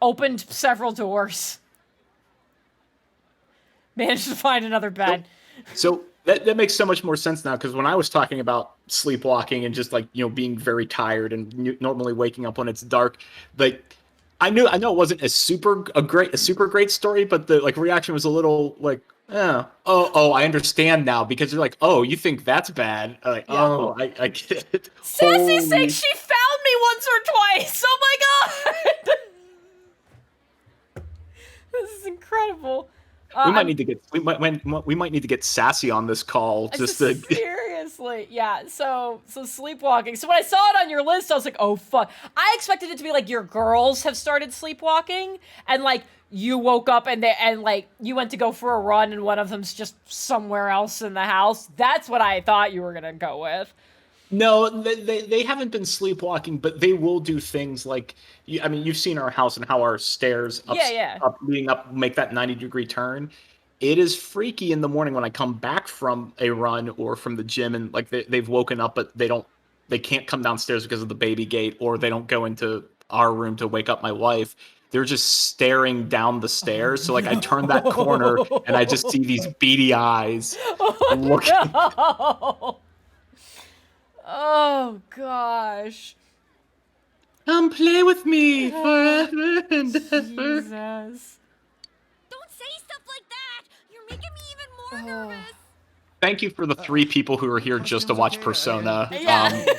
opened several doors, managed to find another bed. So that makes so much more sense now, because when I was talking about sleepwalking and just like, you know, being very tired and normally waking up when it's dark, like I know it wasn't a super great story, but the like reaction was a little like, oh, I understand now, because you're like, oh, you think that's bad? Like, yeah. Oh, I get it. Sassy saying she found me once or twice. Oh my god, this is incredible. We might need to get Sassy on this call just to seriously. Yeah. So sleepwalking. So when I saw it on your list, I was like, oh fuck. I expected it to be like your girls have started sleepwalking and like you woke up and like you went to go for a run and one of them's just somewhere else in the house. That's what I thought you were gonna go with. No, they haven't been sleepwalking, but they will do things like, I mean, you've seen our house and how our stairs leading up make that 90-degree turn. It is freaky in the morning when I come back from a run or from the gym and like they've woken up, but they can't come downstairs because of the baby gate, or they don't go into our room to wake up my wife. They're just staring down the stairs. So like I turn that corner and I just see these beady eyes looking. No. Oh gosh. Come play with me forever and ever. Jesus. Don't say stuff like that. You're making me even more nervous. Thank you for the 3 people who are here just to watch Persona.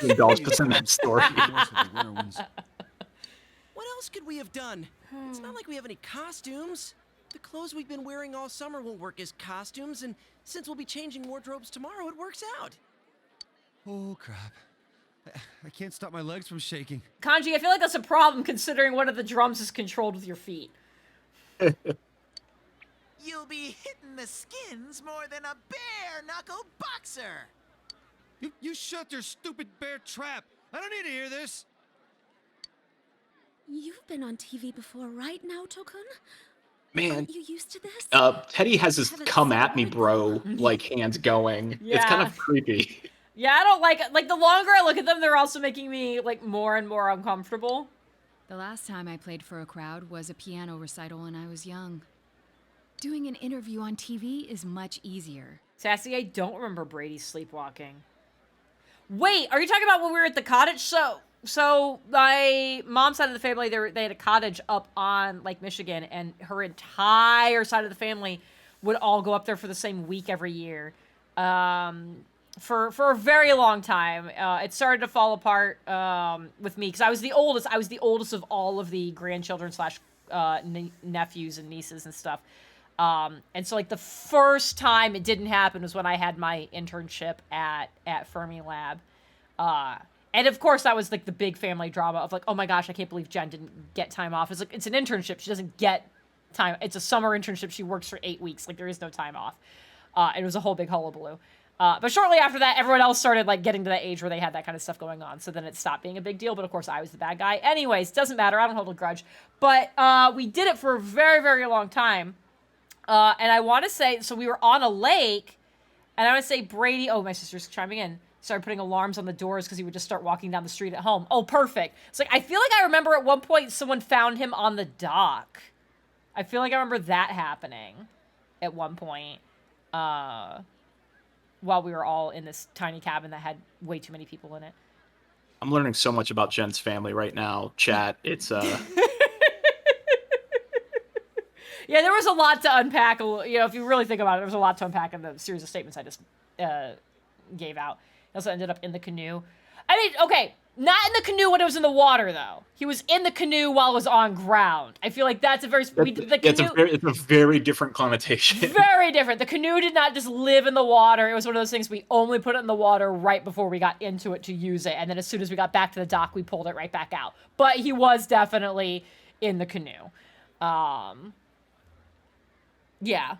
Indulge us in that story. What else could we have done? It's not like we have any costumes. The clothes we've been wearing all summer won't work as costumes, and since we'll be changing wardrobes tomorrow, it works out. Oh, crap. I can't stop my legs from shaking. Kanji, I feel like that's a problem considering one of the drums is controlled with your feet. You'll be hitting the skins more than a bare-knuckle boxer. You shut your stupid bear trap. I don't need to hear this. You've been on TV before, right, Naoto-kun? Man, aren't you used to this? Teddy has his "come at me, bro" like hands going. Yeah. It's kind of creepy. Yeah, I don't like it. Like, the longer I look at them, they're also making me, like, more and more uncomfortable. The last time I played for a crowd was a piano recital when I was young. Doing an interview on TV is much easier. Sassy, I don't remember Brady sleepwalking. Wait, are you talking about when we were at the cottage? So my mom's side of the family, they had a cottage up on Lake Michigan, and her entire side of the family would all go up there for the same week every year. For a very long time. It started to fall apart with me because I was the oldest. I was the oldest of all of the grandchildren / nephews and nieces and stuff. And so like the first time it didn't happen was when I had my internship at Fermilab. And of course that was like the big family drama of like, oh my gosh, I can't believe Jen didn't get time off. It's like, it's an internship. She doesn't get time. It's a summer internship. She works for 8 weeks. Like there is no time off. It was a whole big hullabaloo. But shortly after that, everyone else started like getting to that age where they had that kind of stuff going on. So then it stopped being a big deal. But of course, I was the bad guy. Anyways, doesn't matter. I don't hold a grudge. But we did it for a very, very long time. And I want to say, so we were on a lake, and I want to say Brady. Oh, my sister's chiming in. Started putting alarms on the doors because he would just start walking down the street at home. Oh, perfect. It's like I feel like I remember at one point someone found him on the dock. I feel like I remember that happening at one point. While we were all in this tiny cabin that had way too many people in it. I'm learning so much about Jen's family right now, chat. It's Yeah, there was a lot to unpack. You know, if you really think about it, there was a lot to unpack in the series of statements I just gave out. He also ended up in the canoe. I mean, okay, not in the canoe when it was in the water, though. He was in the canoe while it was on ground. I feel like that's a very... It's a very different connotation. Very different. The canoe did not just live in the water. It was one of those things we only put it in the water right before we got into it to use it. And then as soon as we got back to the dock, we pulled it right back out. But he was definitely in the canoe. Yeah.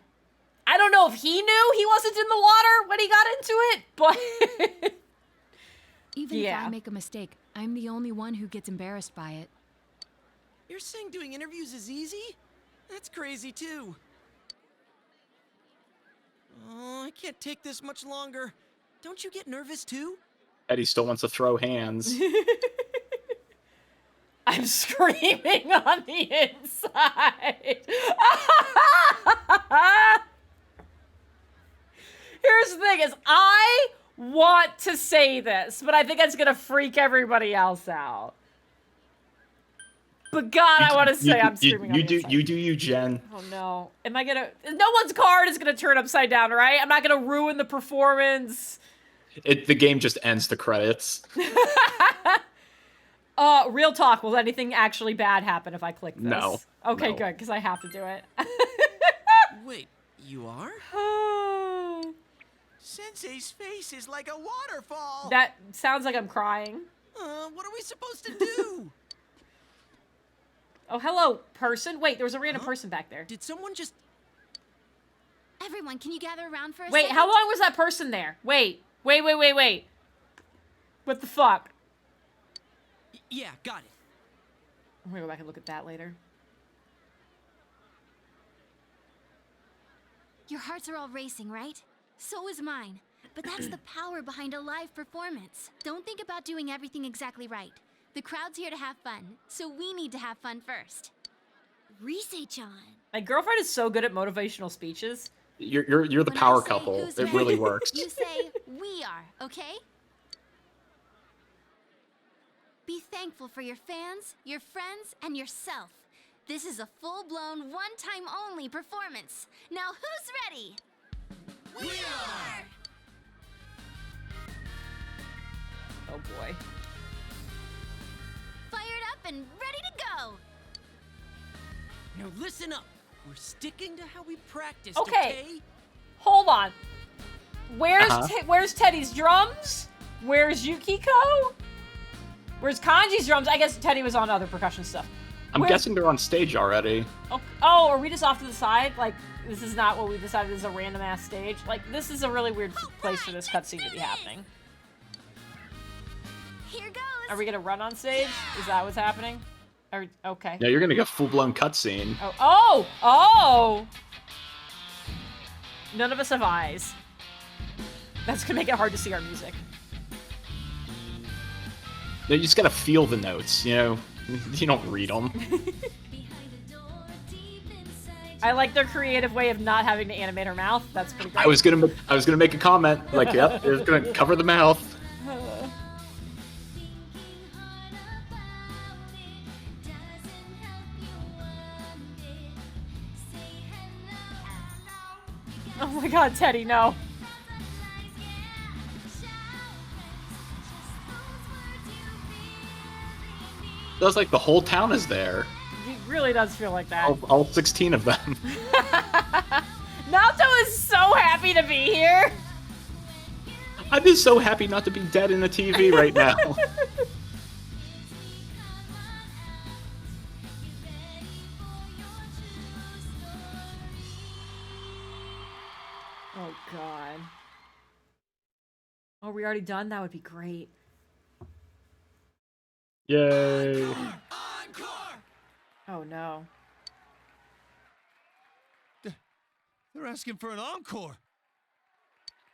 I don't know if he knew he wasn't in the water when he got into it, but... Even if I make a mistake, I'm the only one who gets embarrassed by it. You're saying doing interviews is easy? That's crazy too. Oh, I can't take this much longer. Don't you get nervous too? Eddie still wants to throw hands. I'm screaming on the inside. Here's the thing is, I want to say this, but I think it's gonna freak everybody else out. But God, I want to say I'm screaming on the inside. You do you, Jen. Oh no. Am I gonna... No one's card is gonna turn upside down, right? I'm not gonna ruin the performance. The game just ends the credits. Real talk, will anything actually bad happen if I click this? No. Okay, No. good, because I have to do it. Wait, you are? Sensei's face is like a waterfall. That sounds like I'm crying. What are we supposed to do? Oh, hello, person. Wait, there was a random person back there. Did someone just... Everyone, can you gather around for a Wait, second? how long was that person there? Wait. What the fuck? Yeah, got it. I'm gonna go back and look at that later. Your hearts are all racing, right? So is mine. But that's the power behind a live performance. Don't think about doing everything exactly right. The crowd's here to have fun, so we need to have fun first. Rise-chan. My girlfriend is so good at motivational speeches. You're the When I power say couple. who's It ready, really works. You say, we are, okay? Be thankful for your fans, your friends, and yourself. This is a full-blown, one-time only performance. Now who's ready? We are! Oh boy. Fired up and ready to go! Now listen up. We're sticking to how we practiced, Okay. okay? Hold on. Where's Uh-huh. where's Teddy's drums? Where's Yukiko? Where's Kanji's drums? I guess Teddy was on other percussion stuff. I'm Where's- guessing they're on stage already. Oh, are we just off to the side? Like, this is not what we decided is a random ass stage? Like, this is a really weird place for this cutscene to be happening. Here goes! Are we gonna run on stage? Is that what's happening? Okay. Yeah, you're gonna get full-blown cutscene. Oh! None of us have eyes. That's gonna make it hard to see our music. You just gotta feel the notes, you know? You don't read them. I like their creative way of not having to animate her mouth. That's pretty great. I was gonna make a comment, like, yep, it's gonna cover the mouth. Oh my god, Teddy, no. Feels like the whole town is there. It really does feel like that. All 16 of them. Naoto is so happy to be here. I'd be so happy not to be dead in the TV right now. Oh god. Are we already done? That would be great. Yay. Oh no. They're asking for an encore.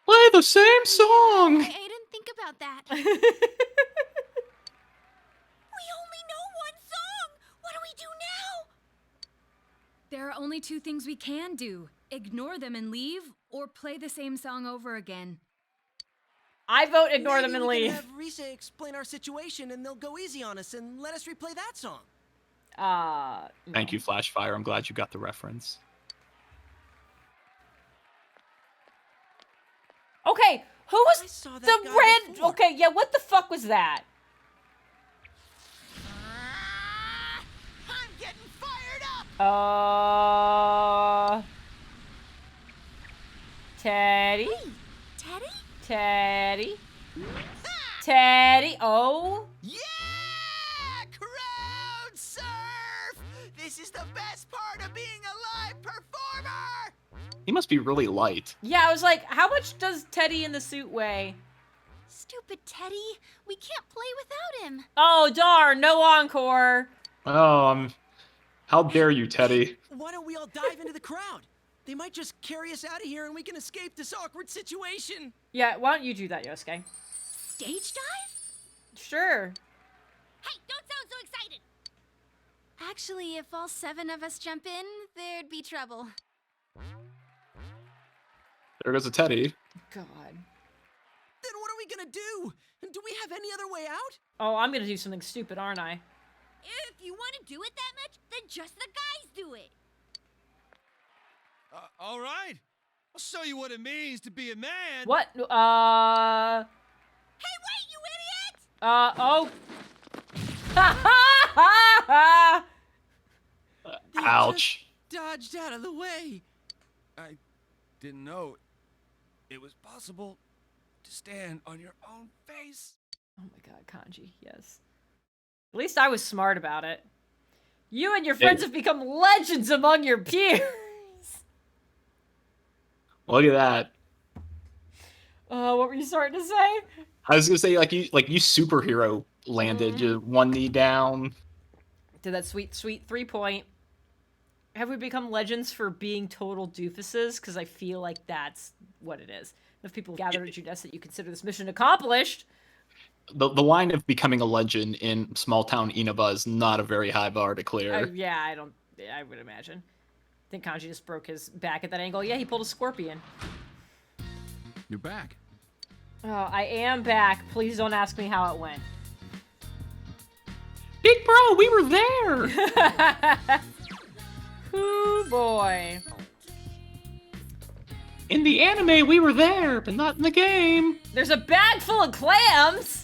Play the same song! I didn't think about that. We only know one song! What do we do now? There are only two things we can do. Ignore them and leave, or play the same song over again. I vote ignore them and Maybe we leave. can have Rise explain our situation and they'll go easy on us and let us replay that song. No. Thank you, Flashfire. I'm glad you got the reference. Okay, who was I saw that the guy red? before. Okay, yeah, what the fuck was that? I'm getting fired up! Teddy? Teddy? Teddy? Teddy? Oh? Yeah! Crowd surf! This is the best part of being a live performer! He must be really light. Yeah, I was like, how much does Teddy in the suit weigh? Stupid Teddy. We can't play without him. Oh, darn, no encore. Oh, How dare you, Teddy? Why don't we all dive into the crowd? They might just carry us out of here and we can escape this awkward situation. Yeah, why don't you do that, Yosuke? Stage dive? Sure. Hey, don't sound so excited! Actually, if all 7 of us jump in, there'd be trouble. There goes a Teddy. God. Then what are we gonna do? Do we have any other way out? Oh, I'm gonna do something stupid, aren't I? If you want to do it that much, then just the guys do it. All right. I'll show you what it means to be a man. What? Hey, wait, you idiot! Oh. Ouch. Dodged out of the way. I didn't know it was possible to stand on your own face. Oh my god, Kanji, yes. At least I was smart about it. You and your friends have become legends among your peers. Look at that. What were you starting to say? I was gonna say, like you superhero landed, just one knee down. Did that sweet 3-point. Have we become legends for being total doofuses? Because I feel like that's what it is. If people gather at your desk that you consider this mission accomplished. The line of becoming a legend in small town Inaba is not a very high bar to clear. Yeah, I would imagine. I think Kanji just broke his back at that angle. Yeah, he pulled a scorpion. You're back. Oh, I am back. Please don't ask me how it went. Big bro, we were there! Ooh, boy. In the anime, we were there, but not in the game. There's a bag full of clams!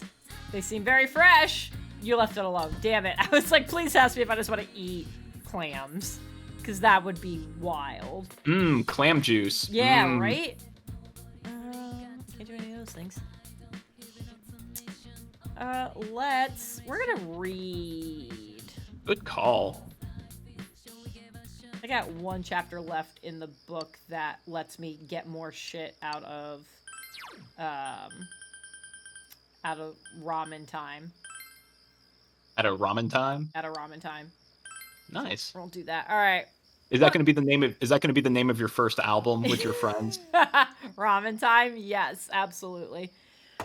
They seem very fresh. You left it alone. Damn it. I was like, please ask me if I just want to eat clams. Because that would be wild. Mmm, clam juice. Yeah, right? Can't do any of those things. We're gonna read. Good call. I got one chapter left in the book that lets me get more shit out of ramen time. At a ramen time? At a ramen time. Nice. We'll do that. All right. Is that going to be the name of your first album with your friends? Ramen time? Yes, absolutely.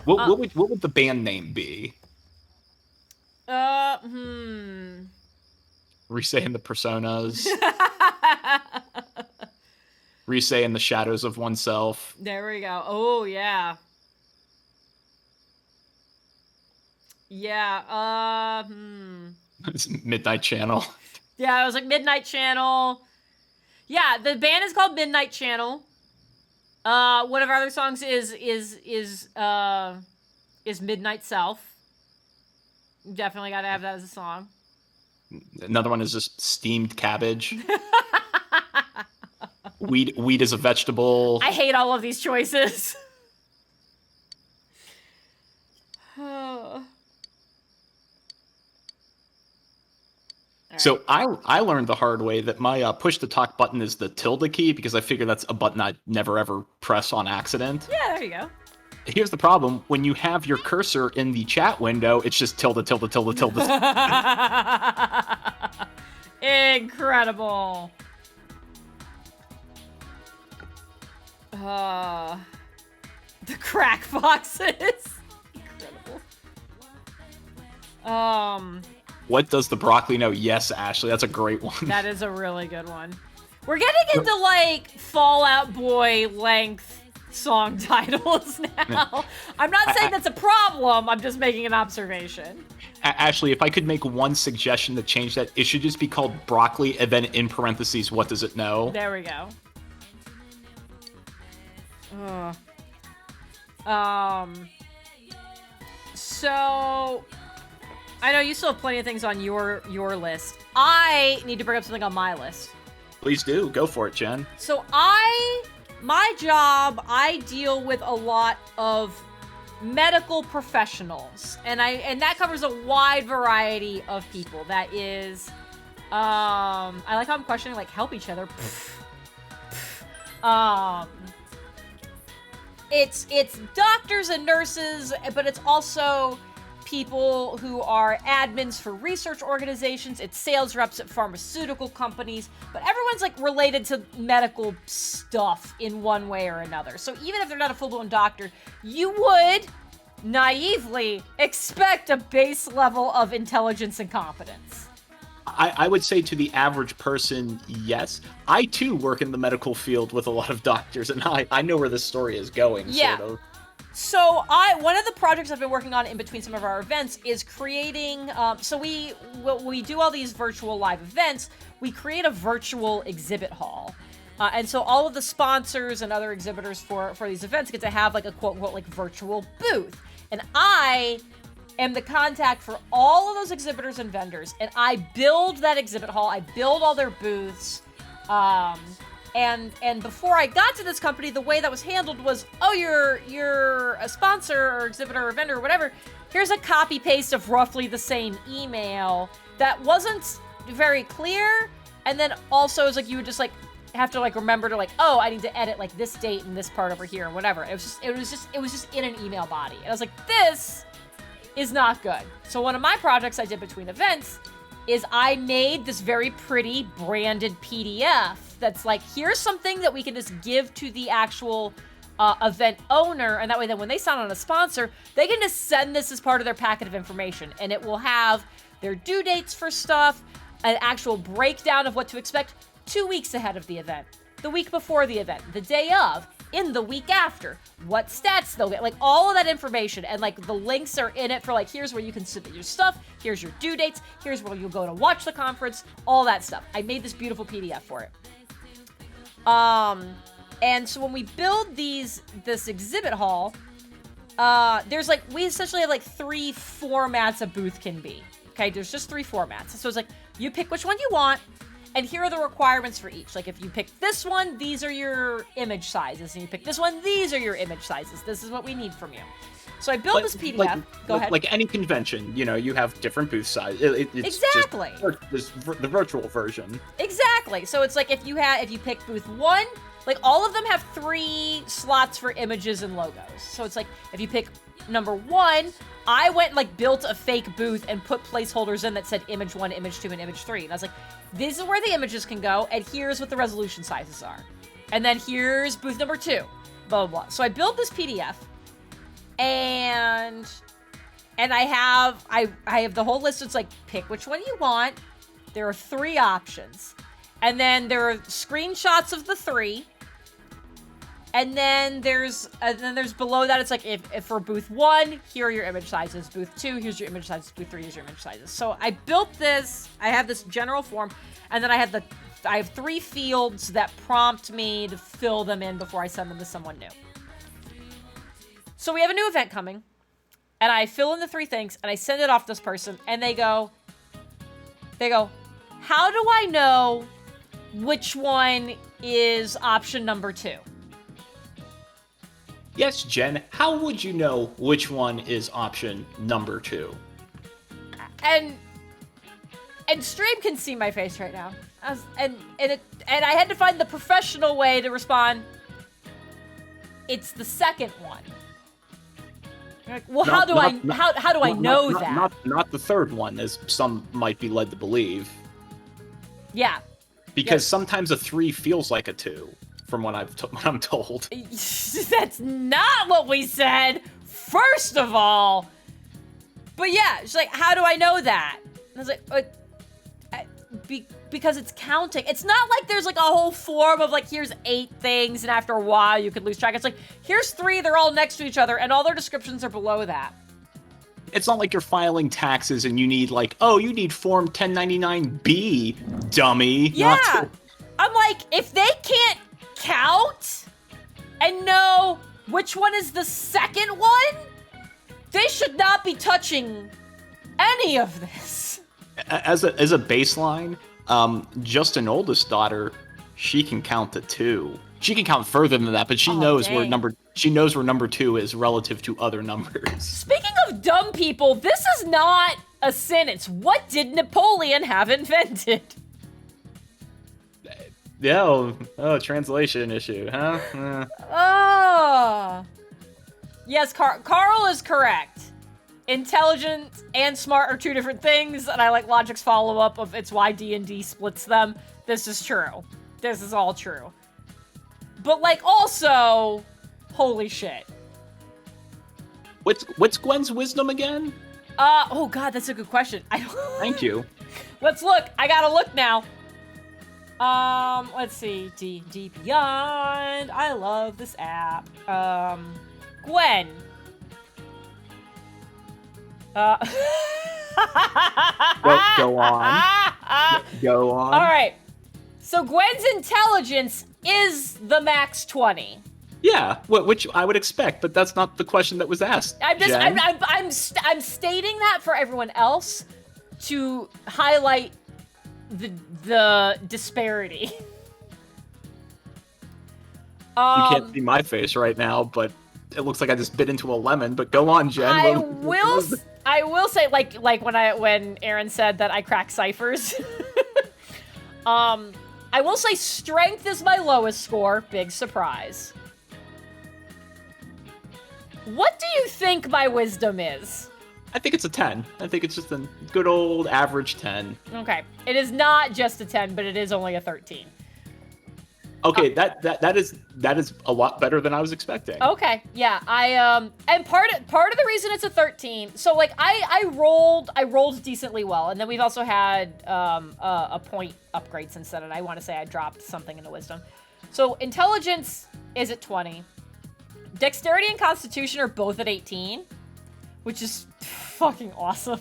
What would the band name be? Risei and the Personas. Risei and the Shadows of Oneself. There we go. Oh yeah. Yeah, It's Midnight Channel. Yeah, I was like Midnight Channel. Yeah, the band is called Midnight Channel. One of our other songs is Midnight South. Definitely gotta have that as a song. Another one is just steamed cabbage. Weed is a vegetable. I hate all of these choices. So I learned the hard way that my push to talk button is the tilde key because I figure that's a button I'd never ever press on accident. Yeah, there you go. Here's the problem. When you have your cursor in the chat window, it's just tilde, tilde, tilde, tilde. Incredible. The crack boxes. Incredible. What does the broccoli know? Yes, Ashley. That's a great one. That is a really good one. We're getting into like Fall Out Boy length song titles now. I'm not saying that's a problem. I'm just making an observation. Ashley, if I could make one suggestion to change that, it should just be called broccoli and then in parentheses, what does it know? There we go. So I know you still have plenty of things on your list. I need to bring up something on my list. Please do. Go for it, Jen. So my job, I deal with a lot of medical professionals, and that covers a wide variety of people. That is, I like how I'm questioning, like, help each other. It's doctors and nurses, but it's also people who are admins for research organizations, it's sales reps at pharmaceutical companies, but everyone's like related to medical stuff in one way or another. So even if they're not a full-blown doctor, you would naively expect a base level of intelligence and competence. I would say to the average person, yes. I too work in the medical field with a lot of doctors, and I know where this story is going, Yeah. sort of. So one of the projects I've been working on in between some of our events is creating, so we do all these virtual live events, we create a virtual exhibit hall. And so all of the sponsors and other exhibitors for these events get to have like a quote-unquote like virtual booth. And I am the contact for all of those exhibitors and vendors, and I build that exhibit hall, I build all their booths, and before I got to this company, the way that was handled was, oh, you're a sponsor or exhibitor or vendor or whatever, here's a copy paste of roughly the same email that wasn't very clear, and then also it's like you would just like have to like remember to like, oh, I need to edit like this date and this part over here and whatever. It was just in an email body. And I was like, this is not good. So one of my projects I did between events is I made this very pretty branded PDF that's like, here's something that we can just give to the actual event owner, and that way then when they sign on a sponsor, they can just send this as part of their packet of information, and it will have their due dates for stuff, an actual breakdown of what to expect 2 weeks ahead of the event, the week before the event, the day of, in the week after, what stats they'll get, like all of that information, and like the links are in it for like, here's where you can submit your stuff, here's your due dates, here's where you'll go to watch the conference, all that stuff. I made this beautiful PDF for it. And so when we build this exhibit hall, there's like, we essentially have like 3 formats a booth can be. Okay, there's just 3 formats. So it's like, you pick which one you want, and here are the requirements for each. Like if you pick this one, these are your image sizes, and you pick this one, these are your image sizes. This is what we need from you. So I built this PDF. Go ahead. Like any convention, you know, you have different booth sizes. Exactly. Just the virtual version. Exactly. So it's like if you pick booth 1, like all of them have 3 slots for images and logos. So it's like if you pick number 1, I went and like built a fake booth and put placeholders in that said image 1, image 2, and image 3. And I was like, this is where the images can go, and here's what the resolution sizes are. And then here's booth number 2, blah, blah, blah. So I built this PDF, and I have the whole list. It's like, pick which one you want. There are 3 options. And then there are screenshots of the 3. And then there's below that, it's like, if for booth 1, here are your image sizes. Booth 2, here's your image sizes. Booth 3, here's your image sizes. So I built this. I have this general form, and then I have 3 fields that prompt me to fill them in before I send them to someone new. So we have a new event coming, and I fill in the 3 things, and I send it off to this person, and they go, how do I know which one is option number 2? Yes, Jen, how would you know which one is option number 2? And Stream can see my face right now. And I had to find the professional way to respond. It's the second one. Like, well, how do I know that? Not the third one, as some might be led to believe. Yeah. Because sometimes a 3 feels like a 2, from what I'm told. That's not what we said, first of all. But yeah, she's like, how do I know that? And I was like, because it's counting. It's not like there's like a whole form of like, here's 8 things, and after a while you can lose track. It's like, here's 3, they're all next to each other, and all their descriptions are below that. It's not like you're filing taxes and you need like, oh, you need form 1099B, dummy. Yeah. I'm like, if they can't count and know which one is the second one, they should not be touching any of this. As a baseline, Justin oldest daughter, she can count to 2. She can count further than that, but she knows where number 2 is relative to other numbers. Speaking of dumb people, this is not a sentence. What did Napoleon have invented? Yeah, translation issue, huh? Oh. Yes, Carl is correct. intelligent and smart are two different things, and I like Logic's follow-up of it's why D&D splits them. This is true. This is all true. But, like, also, holy shit. What's Gwen's wisdom again? Oh god, that's a good question. Thank you. Let's look. I gotta look now. Let's see. D&D Beyond. I love this app. Gwen. Go on. Go on. All right. So Gwen's intelligence is the max 20. Yeah, which I would expect, but that's not the question that was asked. I'm stating that for everyone else to highlight the disparity. You can't see my face right now, but it looks like I just bit into a lemon. But go on, Jen. I will say, like when Aaron said that I crack ciphers. I will say strength is my lowest score. Big surprise. What do you think my wisdom is? I think it's a 10. I think it's just a good old average 10. Okay. It is not just a 10, but it is only a 13. Okay, that is a lot better than I was expecting. Okay, yeah, and part of the reason it's a 13. So like I rolled decently well, and then we've also had a point upgrade since then, and I want to say I dropped something into wisdom. So intelligence is at 20, dexterity and constitution are both at 18, which is fucking awesome.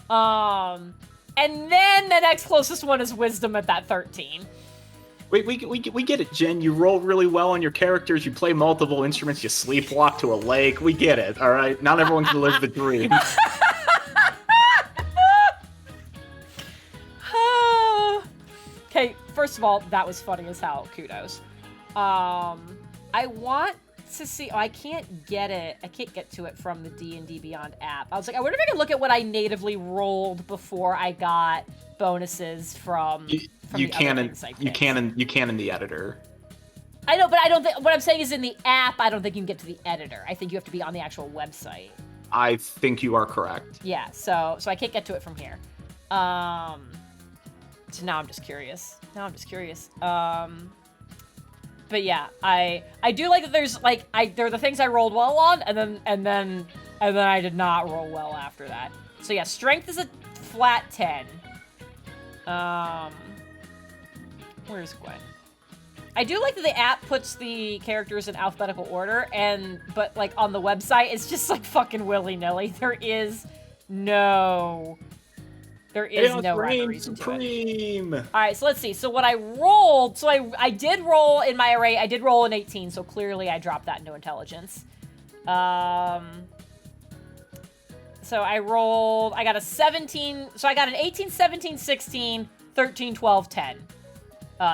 And then the next closest one is wisdom at that 13. We get it, Jen. You roll really well on your characters. You play multiple instruments. You sleepwalk to a lake. We get it, all right? Not everyone can live the dream. Okay, first of all, that was funny as hell. Kudos. I want to see... Oh, I can't get it. I can't get to it from the D&D Beyond app. I was like, I wonder if I can look at what I natively rolled before I got bonuses from... You can in the editor. I know, but I don't think what I'm saying is in the app. I don't think you can get to the editor. I think you have to be on the actual website. I think you are correct. Yeah, so I can't get to it from here. So now I'm just curious. But yeah, I do like that. There's like there are the things I rolled well on, and then I did not roll well after that. So yeah, strength is a flat 10. Where's Gwen? I do like that the app puts the characters in alphabetical order, but like on the website, it's just like fucking willy-nilly. There is no rhyme or reason to it. All right, so let's see. So what I rolled, so I did roll in my array. I did roll an 18, so clearly I dropped that into intelligence. So I got a 17. So I got an 18, 17, 16, 13, 12, 10.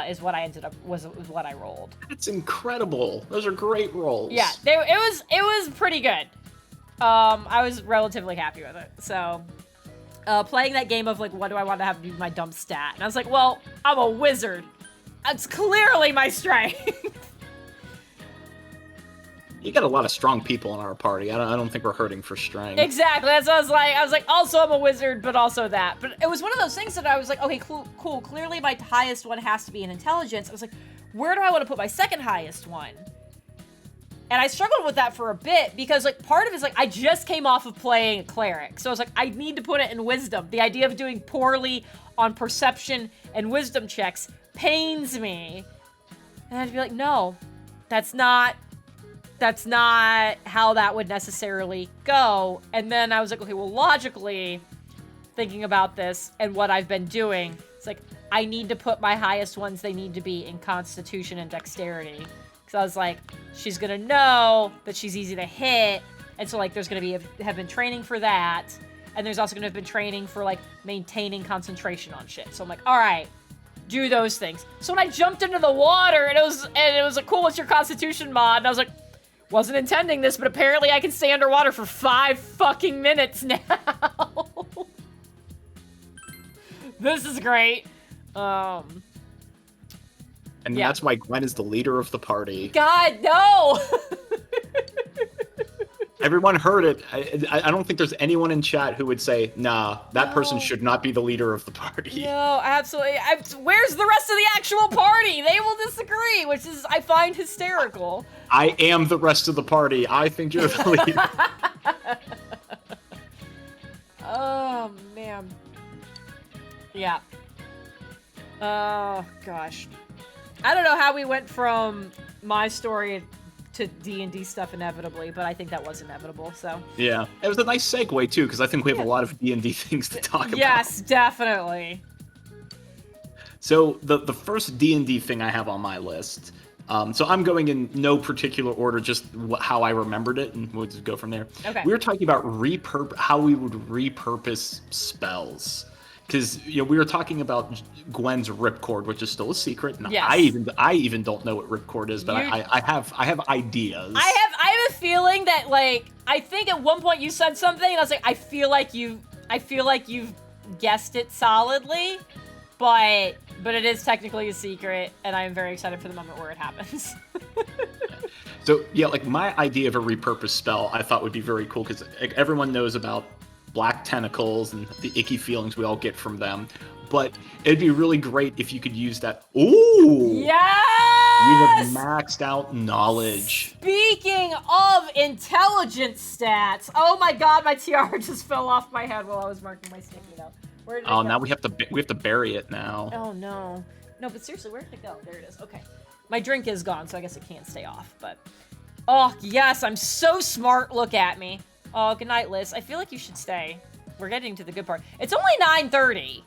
Is what I ended up was what I rolled. That's incredible. Those are great rolls. Yeah, it was pretty good. I was relatively happy with it. So, playing that game of like, what do I want to have be my dump stat? And I was like, well, I'm a wizard. That's clearly my strength. You got a lot of strong people in our party. I don't think we're hurting for strength. Exactly. That's what I was like. I was like, also I'm a wizard, but also that. But it was one of those things that I was like, okay, cool. Clearly my highest one has to be in intelligence. I was like, where do I want to put my second highest one? And I struggled with that for a bit because like part of it is like I just came off of playing a cleric. So I was like, I need to put it in wisdom. The idea of doing poorly on perception and wisdom checks pains me. And I'd be like, no, that's not how that would necessarily go. And then I was like, okay, well, logically, thinking about this and what I've been doing, it's like, I need to put my highest ones, they need to be in Constitution and Dexterity. Because I was like, she's going to know that she's easy to hit. And so, like, there's going to have been training for that. And there's also going to have been training for, like, maintaining concentration on shit. So I'm like, all right, do those things. So when I jumped into the water, and it was like, cool, what's your Constitution mod? And I was like, wasn't intending this, but apparently I can stay underwater for 5 fucking minutes now. This is great. And that's why Gwen is the leader of the party. God, no! Everyone heard it. I don't think there's anyone in chat who would say, nah, that person should not be the leader of the party. No, absolutely. Where's the rest of the actual party? They will disagree, which is, I find hysterical. I am the rest of the party. I think you're the leader. Oh, man. Yeah. Oh, gosh. I don't know how we went from my story to D&D stuff inevitably, but I think that was inevitable, so. Yeah. It was a nice segue, too, because I think we have a lot of D&D things to talk about. Yes, definitely. So, the first D&D thing I have on my list, so I'm going in no particular order, just how I remembered it, and we'll just go from there. Okay. We were talking about how we would repurpose spells. Because we were talking about Gwen's ripcord, which is still a secret. And yes. I even don't know what ripcord is, but I have ideas. I have a feeling that, like, I think at one point you said something, and I was like, I feel like you've guessed it solidly, but it is technically a secret, and I am very excited for the moment where it happens. So yeah, like my idea of a repurposed spell, I thought would be very cool because everyone knows about black tentacles and the icky feelings we all get from them, but it'd be really great if you could use that. Ooh! Yes! You have maxed out knowledge. Speaking of intelligence stats, oh my god, my tiara just fell off my head while I was marking my sticky note. Where did it go? Now we have to bury it now. Oh no. No, but seriously, where did it go? There it is. Okay. My drink is gone, so I guess it can't stay off, but... Oh, yes, I'm so smart. Look at me. Oh, good night, Liz. I feel like you should stay. We're getting to the good part. It's only 9:30.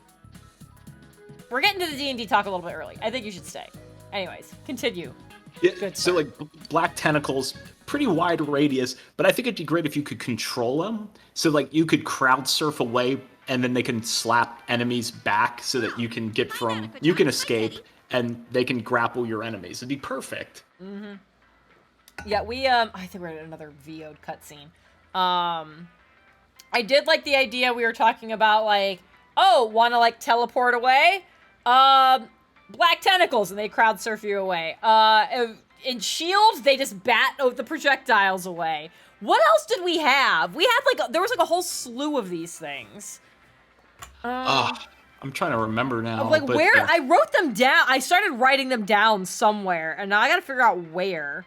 We're getting to the D&D talk a little bit early. I think you should stay. Anyways, continue. Yeah, so, like, black tentacles, pretty wide radius, but I think it'd be great if you could control them. So, like, you could crowd surf away, and then they can slap enemies back so that you can you can escape, and they can grapple your enemies. It'd be perfect. Mm-hmm. Yeah, I think we're at another VO'd cutscene. I did like the idea we were talking about, like, oh, want to, like, teleport away? Black tentacles, and they crowd surf you away. In shields, they just bat the projectiles away. What else did we have? We had, like, there was, like, a whole slew of these things. I'm trying to remember now. Like, where? I wrote them down. I started writing them down somewhere, and now I gotta figure out where.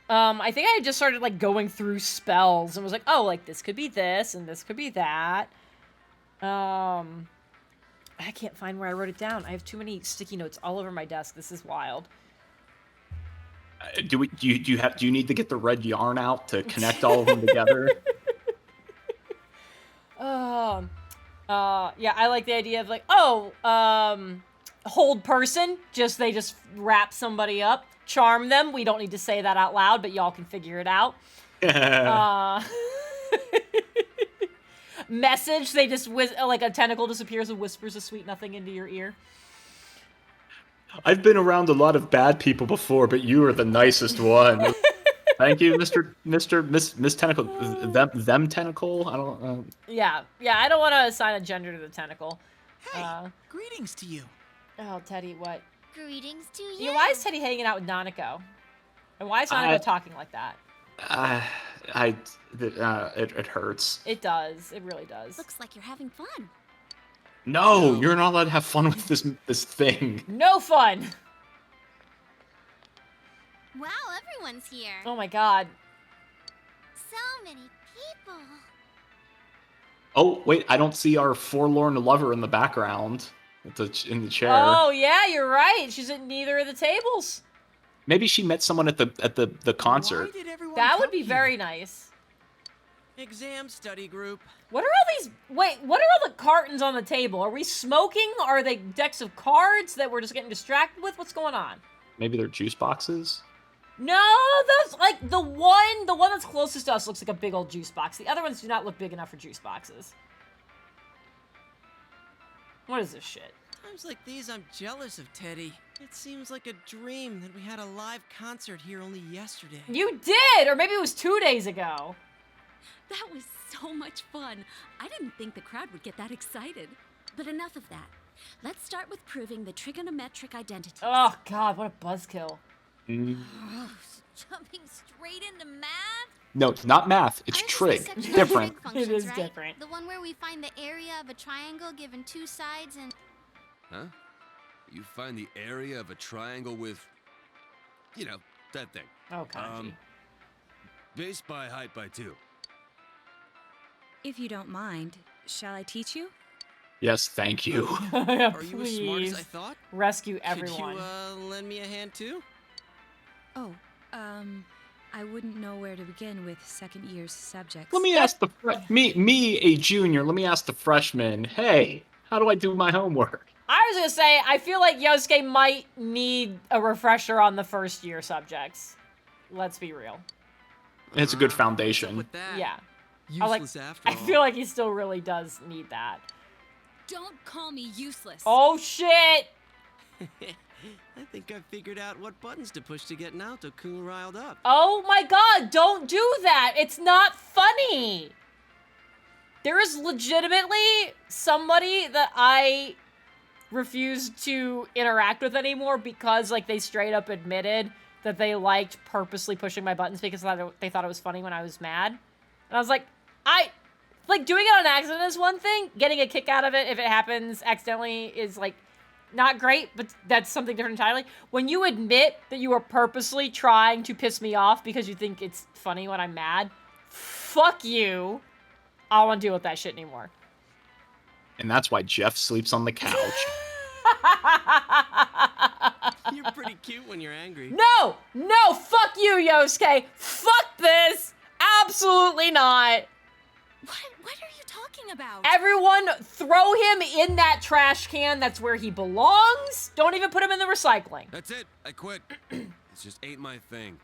I think I just started, like, going through spells and was like, oh, like, this could be this and this could be that. I can't find where I wrote it down. I have too many sticky notes all over my desk. This is wild. Do you need to get the red yarn out to connect all of them together? Yeah, I like the idea of, like, hold person. They just wrap somebody up. Charm them. We don't need to say that out loud, but y'all can figure it out. Message. They just like a tentacle disappears and whispers a sweet nothing into your ear. I've been around a lot of bad people before, but you are the nicest one. Thank you, Miss Tentacle. Them Tentacle? I don't. Yeah. I don't want to assign a gender to the tentacle. Hey, greetings to you. Oh, Teddy, what? Greetings to you. Yeah, why is Teddy hanging out with Nanako? And why is Nanako talking like that? It hurts. It does. It really does. Looks like you're having fun. No, you're not allowed to have fun with this thing. No fun. Wow, everyone's here. Oh my god. So many people. Oh, wait, I don't see our forlorn lover in the background. In the chair. Oh yeah, you're right. She's at neither of the tables. Maybe she met someone at the concert. That would be very nice. Exam study group. What are all these? Wait, what are all the cartons on the table? Are we smoking? Are they decks of cards that we're just getting distracted with? What's going on? Maybe they're juice boxes. No, that's like the one that's closest to us looks like a big old juice box. The other ones do not look big enough for juice boxes. What is this shit? Times like these, I'm jealous of Teddy. It seems like a dream that we had a live concert here only yesterday. You did! Or maybe it was 2 days ago. That was so much fun. I didn't think the crowd would get that excited. But enough of that. Let's start with proving the trigonometric identity. Oh god, what a buzzkill. Jumping straight into math? No, it's not math. It's Ours is trig. the section of Different. trig functions, It is right? different. The one where we find the area of a triangle given two sides and... Huh? You find the area of a triangle with, you know, that thing. Oh, Kanji. Base by height by 2. If you don't mind, shall I teach you? Yes, thank you. Are you as smart as I Please thought? rescue Could everyone. you lend me a hand too? Oh, I wouldn't know where to begin with second year's subjects. Let me ask me, a junior. Let me ask the freshman. Hey, how do I do my homework? I was gonna say, I feel like Yosuke might need a refresher on the first year subjects. Let's be real. It's a good What's up foundation. with that? Yeah. Useless after all. I feel like he still really does need that. Don't call me useless. Oh shit! I think I figured out what buttons to push to get Naoto-kun riled up. Oh my god, don't do that! It's not funny! There is legitimately somebody that I refuse to interact with anymore because, like, they straight up admitted that they liked purposely pushing my buttons because they thought it was funny when I was mad. And I was like, doing it on accident is one thing. Getting a kick out of it if it happens accidentally is, like, not great, but that's something different entirely. When you admit that you are purposely trying to piss me off because you think it's funny when I'm mad, fuck you. I don't want to deal with that shit anymore. And that's why Jeff sleeps on the couch. You're pretty cute when you're angry. No! No! Fuck you, Yosuke! Fuck this! Absolutely not! What are you talking about? Everyone, throw him in that trash can. That's where he belongs. Don't even put him in the recycling. That's it. I quit. This just ain't my thing.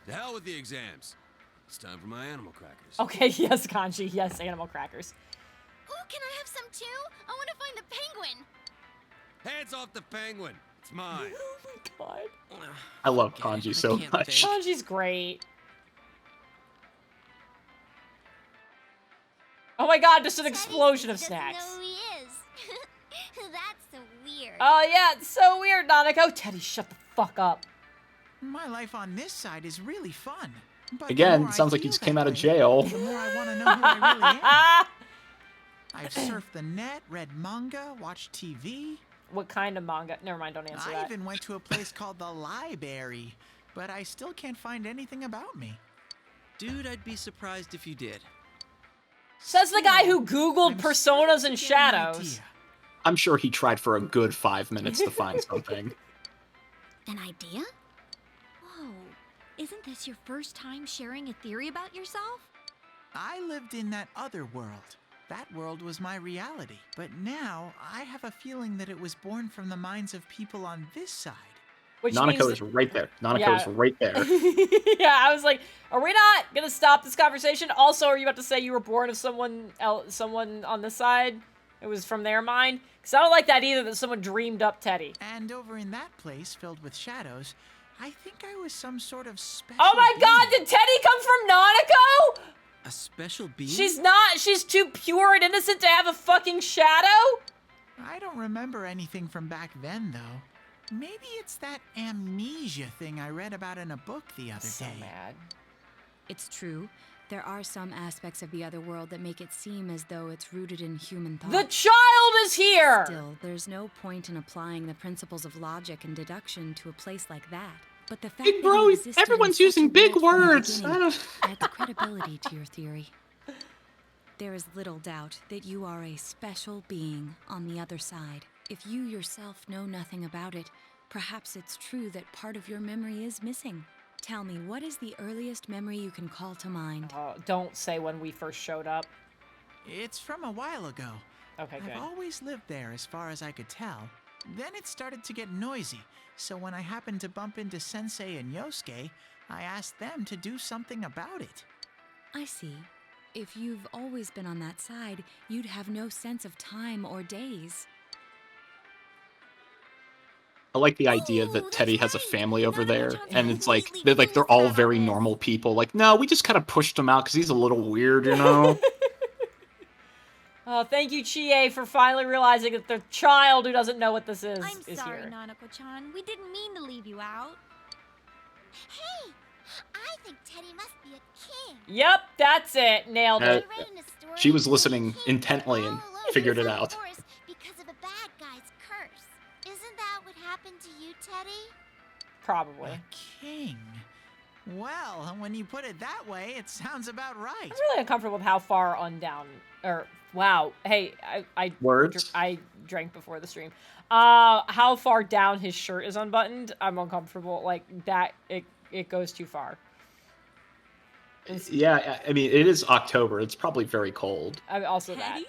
To hell with the exams. It's time for my animal crackers. Okay, yes, Kanji. Yes, animal crackers. Ooh, can I have some too? I want to find the penguin. Hands off the penguin. It's mine. Oh my god. I love Kanji so can't much. think. Kanji's great. Oh my god, just an explosion of snacks. Doesn't know who he is. That's so weird. Oh yeah, it's so weird, Nanako. Teddy, shut the fuck up. My life on this side is really fun. But the Again, more I sounds like he feel just that came out of way, jail. The more I want to know who I really am. I've surfed the net, read manga, watched TV. What kind of manga? Never mind, don't answer I that. even went to a place called the Library, but I still can't find anything about me. Dude, I'd be surprised if you did. Says the guy who Googled I'm personas and starting to get an shadows. idea. I'm sure he tried for a good 5 minutes to find something. An idea? Whoa. Isn't this your first time sharing a theory about yourself? I lived in that other world. That world was my reality. But now, I have a feeling that it was born from the minds of people on this side. Which Nanako means is right there. Nanako Yeah. is right there. yeah, I was like, are we not gonna stop this conversation? Also, are you about to say you were born of someone else, someone on this side? It was from their mind? Because I don't like that either, that someone dreamed up Teddy. And over in that place filled with shadows, I think I was some sort of special Oh my god, being. did Teddy come from Nanako? A special being? She's too pure and innocent to have a fucking shadow? I don't remember anything from back then, though. Maybe it's that amnesia thing I read about in a book the other So day. mad. It's true. There are some aspects of the other world that make it seem as though it's rooted in human thought. The child is here! Still, there's no point in applying the principles of logic and deduction to a place like that. But the fact Big that bro, it existed in everyone's such a using big world from the words. beginning adds credibility to your theory. There is little doubt that you are a special being on the other side. If you yourself know nothing about it, perhaps it's true that part of your memory is missing. Tell me, what is the earliest memory you can call to mind? Oh, don't say when we first showed up. It's from a while ago. Okay, good. I've always lived there as far as I could tell. Then it started to get noisy, so when I happened to bump into Sensei and Yosuke, I asked them to do something about it. I see. If you've always been on that side, you'd have no sense of time or days. I like the idea that Teddy has a family over there, and it's like they're all very normal people. Like, no, we just kind of pushed him out because he's a little weird, you know. Oh, thank you, Chie, for finally realizing that the child who doesn't know what this is I'm sorry, here. Nanako-chan. We didn't mean to leave you out. Hey, I think Teddy must be a king. Yep, that's it. Nailed it. I read in a story She was that listening king intently and all alone figured it in the out. forest because of a bad guy's curse. Isn't that what happened to you, Teddy? Probably. King. Well, when you put it that way, it sounds about right. I'm really uncomfortable with how far on down. Or wow. Hey, Words? I drank before the stream. How far down his shirt is unbuttoned? I'm uncomfortable. Like that. It goes too far. Yeah, I mean, it is October. It's probably very cold. I mean, also that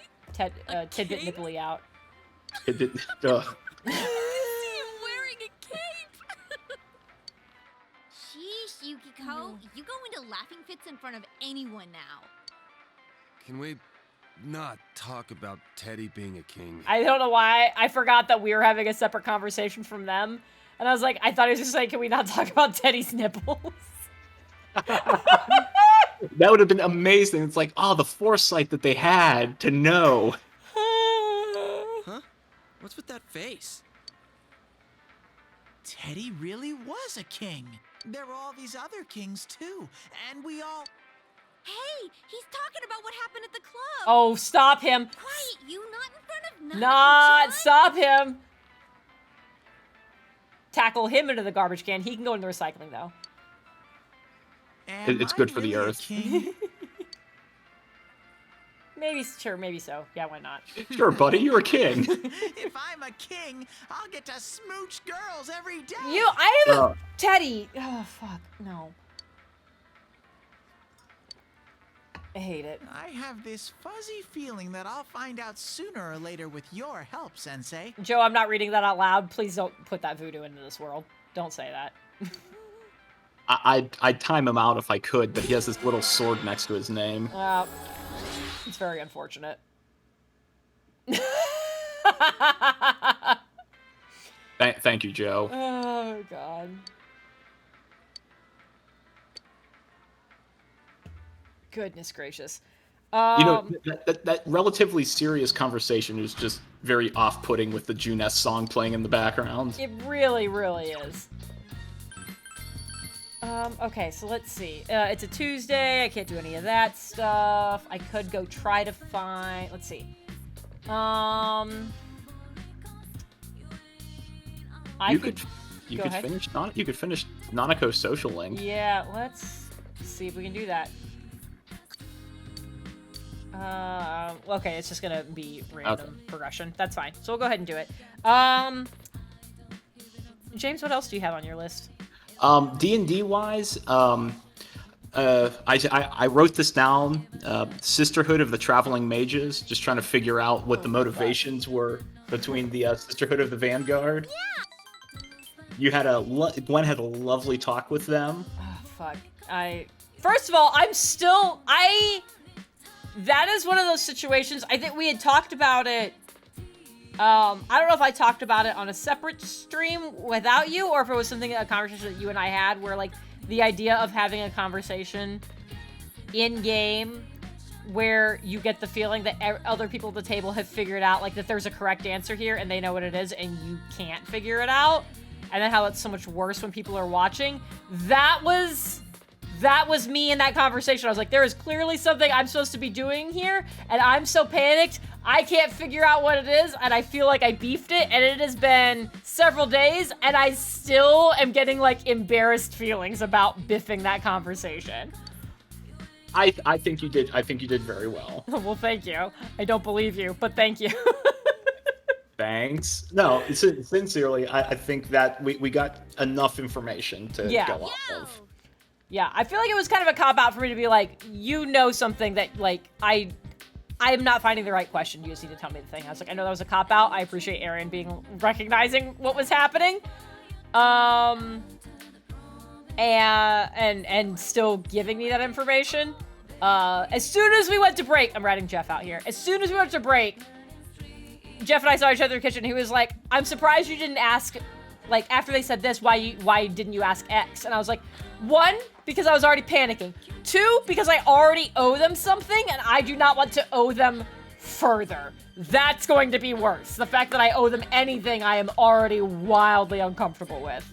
tidbit nipply out. It did, ugh. Wearing a cape. Sheesh, Yukiko. You go into laughing fits in front of anyone now. Can we not talk about Teddy being a king? I don't know why. I forgot that we were having a separate conversation from them. And I was like, I thought he was just like, can we not talk about Teddy's nipples? That would have been amazing. It's like, oh, the foresight that they had to know. Huh? What's with that face? Teddy really was a king. There were all these other kings too, and we all... Hey, he's talking about what happened at the club. Oh, stop him. Quiet, you not in front of Nanako-chan. Not stop him. Tackle him into the garbage can. He can go into the recycling though. Am It's I good for the really a earth. king? Maybe so. Yeah, why not? Sure, buddy, you're a king. If I'm a king, I'll get to smooch girls every day. I am a Teddy. Oh fuck, no. I hate it. I have this fuzzy feeling that I'll find out sooner or later with your help, Sensei. Joe, I'm not reading that out loud. Please don't put that voodoo into this world. Don't say that. I'd time him out if I could, but he has this little sword next to his name. It's very unfortunate. Thank you, Joe. Oh, God. Goodness gracious. You know, that relatively serious conversation is just very off-putting with the Juness song playing in the background. It really, really is. Okay, so let's see. It's a Tuesday. I can't do any of that stuff. I could go try to find... Let's see. You could finish Nanako's social link. Yeah, let's see if we can do that. Okay, it's just gonna be random progression. That's fine. So we'll go ahead and do it. James, what else do you have on your list? D&D wise, I wrote this down. Sisterhood of the Traveling Mages. Just trying to figure out what the motivations were between the Sisterhood of the Vanguard. Yeah. You had Gwen had a lovely talk with them. Oh, fuck. First of all, that is one of those situations. I think we had talked about it. I don't know if I talked about it on a separate stream without you, or if it was a conversation that you and I had, where like the idea of having a conversation in game where you get the feeling that other people at the table have figured out like that there's a correct answer here and they know what it is and you can't figure it out, and then how it's so much worse when people are watching. That was me in that conversation. I was like, there is clearly something I'm supposed to be doing here, and I'm so panicked, I can't figure out what it is, and I feel like I beefed it, and it has been several days, and I still am getting, like, embarrassed feelings about biffing that conversation. I think you did very well. Well, thank you. I don't believe you, but thank you. Thanks. No, sincerely, I think that we got enough information to go off of. Yeah, I feel like it was kind of a cop-out for me to be like, you know something that, like, I am not finding the right question. You just need to tell me the thing. I was like, I know that was a cop-out. I appreciate Aaron recognizing what was happening. And still giving me that information. As soon as we went to break, I'm writing Jeff out here. As soon as we went to break, Jeff and I saw each other in the kitchen. He was like, I'm surprised you didn't ask, like, after they said this, why didn't you ask X? And I was like, 1, because I was already panicking. 2, because I already owe them something, and I do not want to owe them further. That's going to be worse. The fact that I owe them anything, I am already wildly uncomfortable with.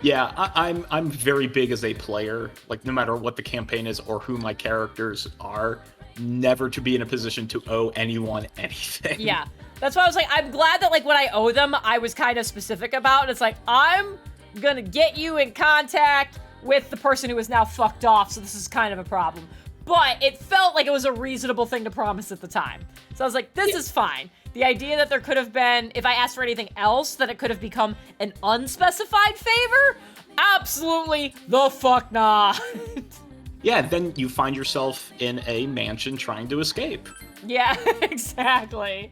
Yeah, I'm very big as a player. Like, no matter what the campaign is or who my characters are, never to be in a position to owe anyone anything. Yeah. That's why I was like, I'm glad that, like, when I owe them, I was kind of specific about it. It's like, I'm gonna get you in contact with the person who is now fucked off, so this is kind of a problem. But it felt like it was a reasonable thing to promise at the time. So I was like, this is fine. The idea that there could have been, if I asked for anything else, that it could have become an unspecified favor? Absolutely the fuck not. Yeah, then you find yourself in a mansion trying to escape. Yeah, exactly.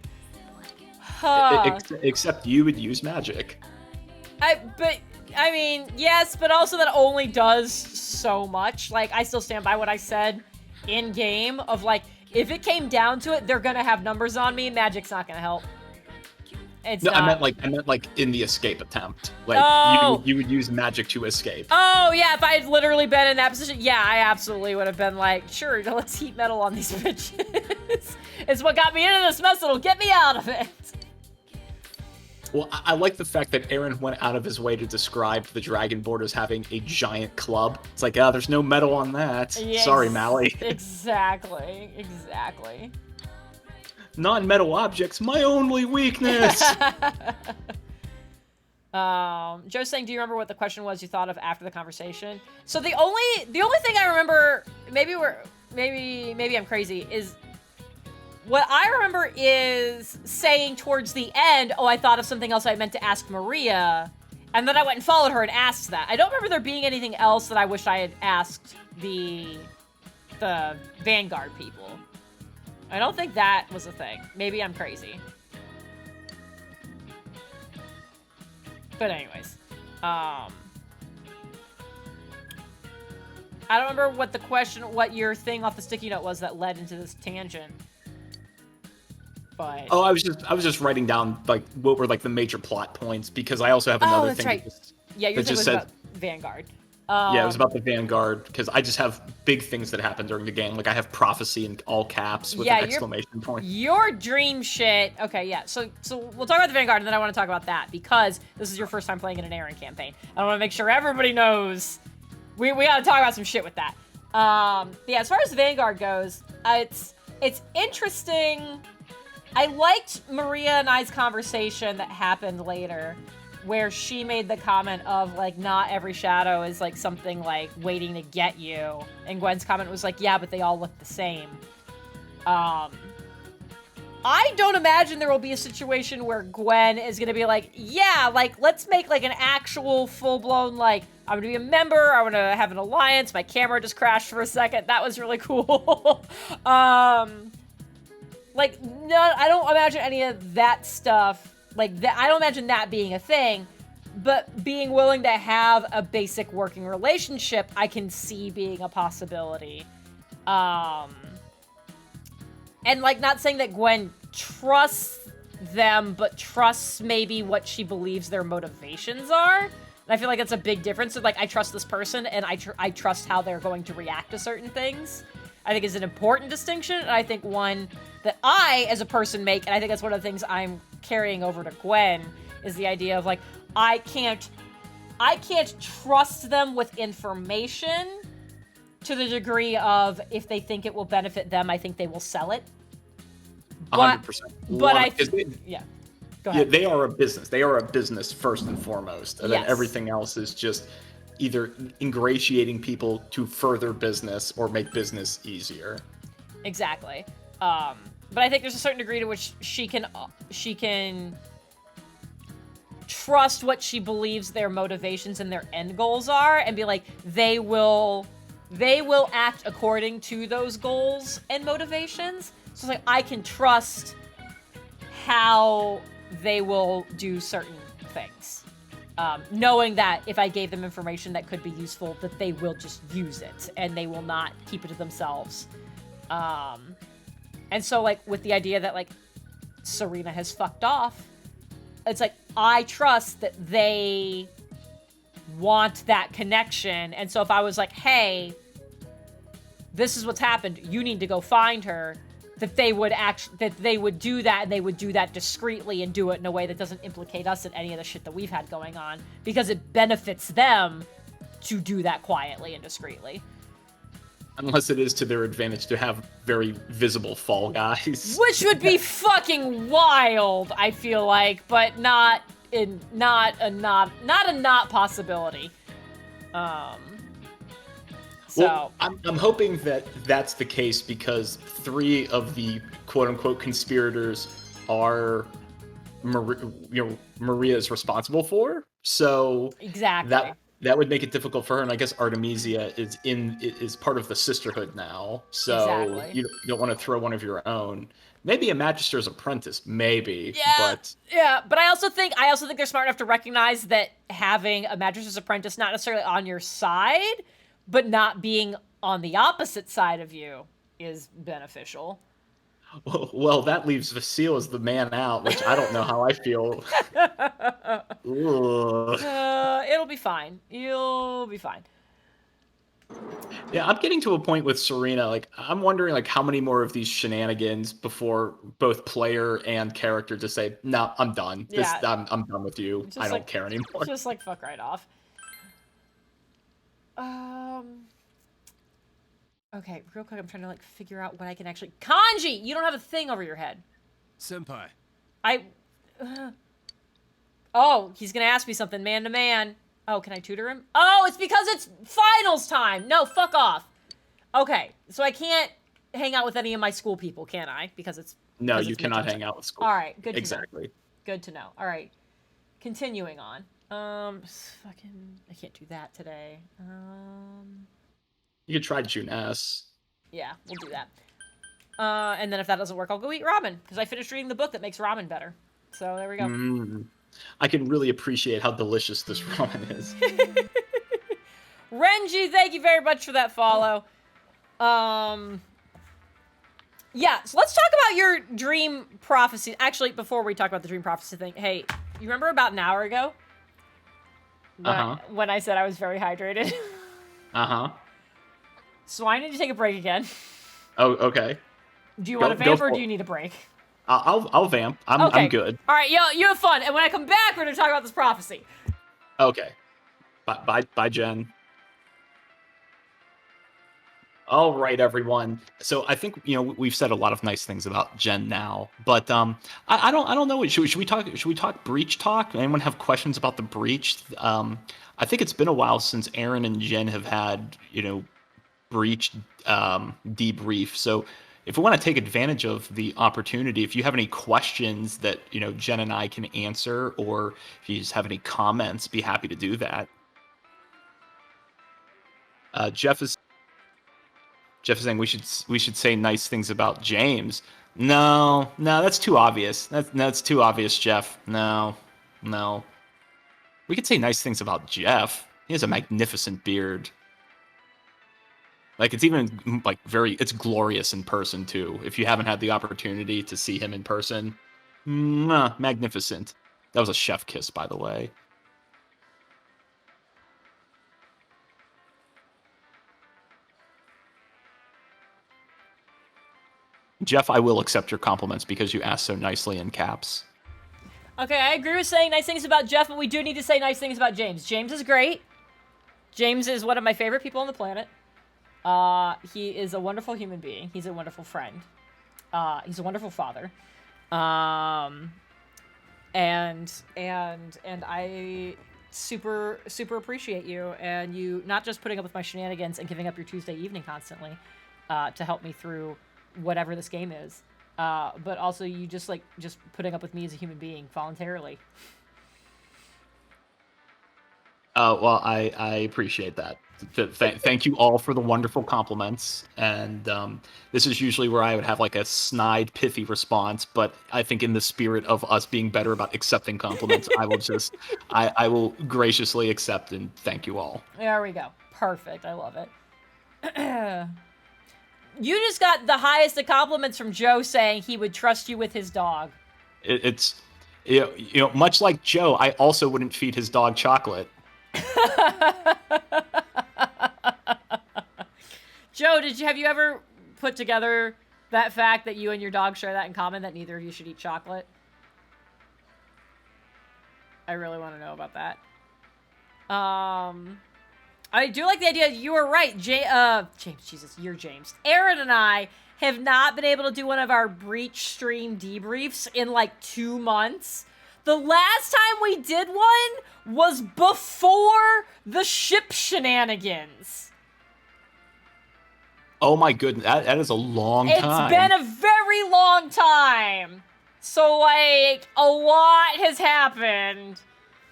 Except you would use magic. I mean, yes, but also that only does so much. Like, I still stand by what I said in game of, like, if it came down to it, they're gonna have numbers on me. Magic's not gonna help. It's no, not. I meant like in the escape attempt. Like, you would use magic to escape. Oh, yeah, if I had literally been in that position, yeah, I absolutely would have been like, sure, let's heat metal on these bitches. It's what got me into this mess, it'll get me out of it. Well, I like the fact that Aaron went out of his way to describe the Dragonboard as having a giant club. It's like, there's no metal on that. Yes, Sorry, Mally. Exactly. Non-metal objects, my only weakness. Joe's saying, do you remember what the question was you thought of after the conversation? So the only thing I remember, maybe I'm crazy, is what I remember is saying towards the end, oh, I thought of something else I meant to ask Maria, and then I went and followed her and asked that. I don't remember there being anything else that I wish I had asked the Vanguard people. I don't think that was a thing. Maybe I'm crazy. But anyways, I don't remember what your thing off the sticky note was that led into this tangent. But I was just writing down like what were like the major plot points because I also have another that's thing. Right. Yeah, your thing was about Vanguard. Yeah, it was about the Vanguard because I just have big things that happen during the game. Like I have prophecy in all caps with an exclamation point. Your dream shit. Okay, yeah. So we'll talk about the Vanguard, and then I want to talk about that because this is your first time playing in an Aaron campaign. I want to make sure everybody knows. We got to talk about some shit with that. Yeah, as far as the Vanguard goes, it's interesting. I liked Maria and I's conversation that happened later, where she made the comment of, like, not every shadow is, like, something, like, waiting to get you. And Gwen's comment was like, yeah, but they all look the same. I don't imagine there will be a situation where Gwen is gonna be like, yeah, like, let's make, like, an actual full-blown, like, I'm gonna be a member, I wanna have an alliance, my camera just crashed for a second, that was really cool. Like, no, I don't imagine any of that stuff. Like, that, I don't imagine that being a thing. But being willing to have a basic working relationship, I can see being a possibility. And, like, not saying that Gwen trusts them, but trusts maybe what she believes their motivations are. And I feel like that's a big difference. So, like, I trust this person, and I trust how they're going to react to certain things. I think is an important distinction, and I think one that I, as a person, make, and I think that's one of the things I'm carrying over to Gwen, is the idea of, like, I can't trust them with information to the degree of if they think it will benefit them, I think they will sell it. 100%. But yeah. Go ahead. Yeah, they are a business. They are a business first and foremost, and then everything else is just either ingratiating people to further business or make business easier. Exactly. But I think there's a certain degree to which she can trust what she believes their motivations and their end goals are and be like, they will act according to those goals and motivations. So it's like, I can trust how they will do certain things. Knowing that if I gave them information that could be useful, that they will just use it and they will not keep it to themselves. And so, like, with the idea that, like, Serena has fucked off, it's like, I trust that they want that connection. And so if I was like, hey, this is what's happened, you need to go find her, that they would do that, and they would do that discreetly and do it in a way that doesn't implicate us in any of the shit that we've had going on, because it benefits them to do that quietly and discreetly. Unless it is to their advantage to have very visible fall guys. Which would be fucking wild, I feel like, but not a not possibility. Well, I'm hoping that that's the case because 3 of the quote-unquote conspirators are Maria is responsible for. So exactly that would make it difficult for her. And I guess Artemisia is part of the sisterhood now. So exactly. you don't want to throw one of your own. Maybe a Magister's apprentice, maybe. Yeah, but I also think they're smart enough to recognize that having a Magister's apprentice not necessarily on your side, but not being on the opposite side of you is beneficial. Well, that leaves Vasile as the man out, which I don't know how I feel. It'll be fine. You'll be fine. Yeah, I'm getting to a point with Serena. Like, I'm wondering, like, how many more of these shenanigans before both player and character just say, "No, I'm done. Yeah. I'm done with you. Just I don't care anymore." Just like fuck right off. Okay, real quick, I'm trying to like figure out what I can actually. Kanji, you don't have a thing over your head. Senpai. Oh, he's gonna ask me something man to man. Oh, can I tutor him? Oh, it's because it's finals time. No, fuck off. Okay, so I can't hang out with any of my school people, can I? Because it's you cannot hang out with school. All right, good. Exactly. Good to know. All right, continuing on. Fucking, I can't do that today. You could try June S. Yeah, we'll do that. And then if that doesn't work, I'll go eat ramen because I finished reading the book that makes ramen better. So there we go. I can really appreciate how delicious this ramen is. Renji, thank you very much for that follow. Yeah, so let's talk about your dream prophecy. Actually, before we talk about the dream prophecy thing, hey, you remember about an hour ago when I said I was very hydrated? So I need to take a break again. Oh, okay. Do you want to vamp or do you need a break? I'll vamp. I'm good. All right, you have fun. And when I come back, we're going to talk about this prophecy. Okay. Bye, Jen. All right, everyone. So I think we've said a lot of nice things about Jen now, but I don't know. Should we talk breach talk? Anyone have questions about the breach? I think it's been a while since Aaron and Jen have had breach debrief. So if we want to take advantage of the opportunity, if you have any questions that Jen and I can answer, or if you just have any comments, be happy to do that. Jeff is saying we should say nice things about James. No, that's too obvious. That's too obvious, Jeff. No. We could say nice things about Jeff. He has a magnificent beard. Like, it's even like it's glorious in person too. If you haven't had the opportunity to see him in person, magnificent. That was a chef kiss, by the way. Jeff, I will accept your compliments because you asked so nicely in caps. Okay, I agree with saying nice things about Jeff, but we do need to say nice things about James. James is great. James is one of my favorite people on the planet. He is a wonderful human being. He's a wonderful friend. He's a wonderful father. And I super appreciate you, and you not just putting up with my shenanigans and giving up your Tuesday evening constantly to help me through whatever this game is, but also you just putting up with me as a human being voluntarily. Well, I appreciate that. Thank you all for the wonderful compliments. And this is usually where I would have like a snide, pithy response, but I think in the spirit of us being better about accepting compliments, I will graciously accept and thank you all. There we go. Perfect. I love it. You just got the highest of compliments from Joe saying he would trust you with his dog. It's much like Joe, I also wouldn't feed his dog chocolate. Joe, have you ever put together That fact that you and your dog share that in common, that neither of you should eat chocolate. I really want to know about that. I do like the idea. You were right, James. Jesus, you're James. Aaron and I have not been able to do one of our Breach stream debriefs in like 2 months. The last time we did one was before the ship shenanigans. Oh my goodness, that is a long time. It's been a very long time. So, like, a lot has happened.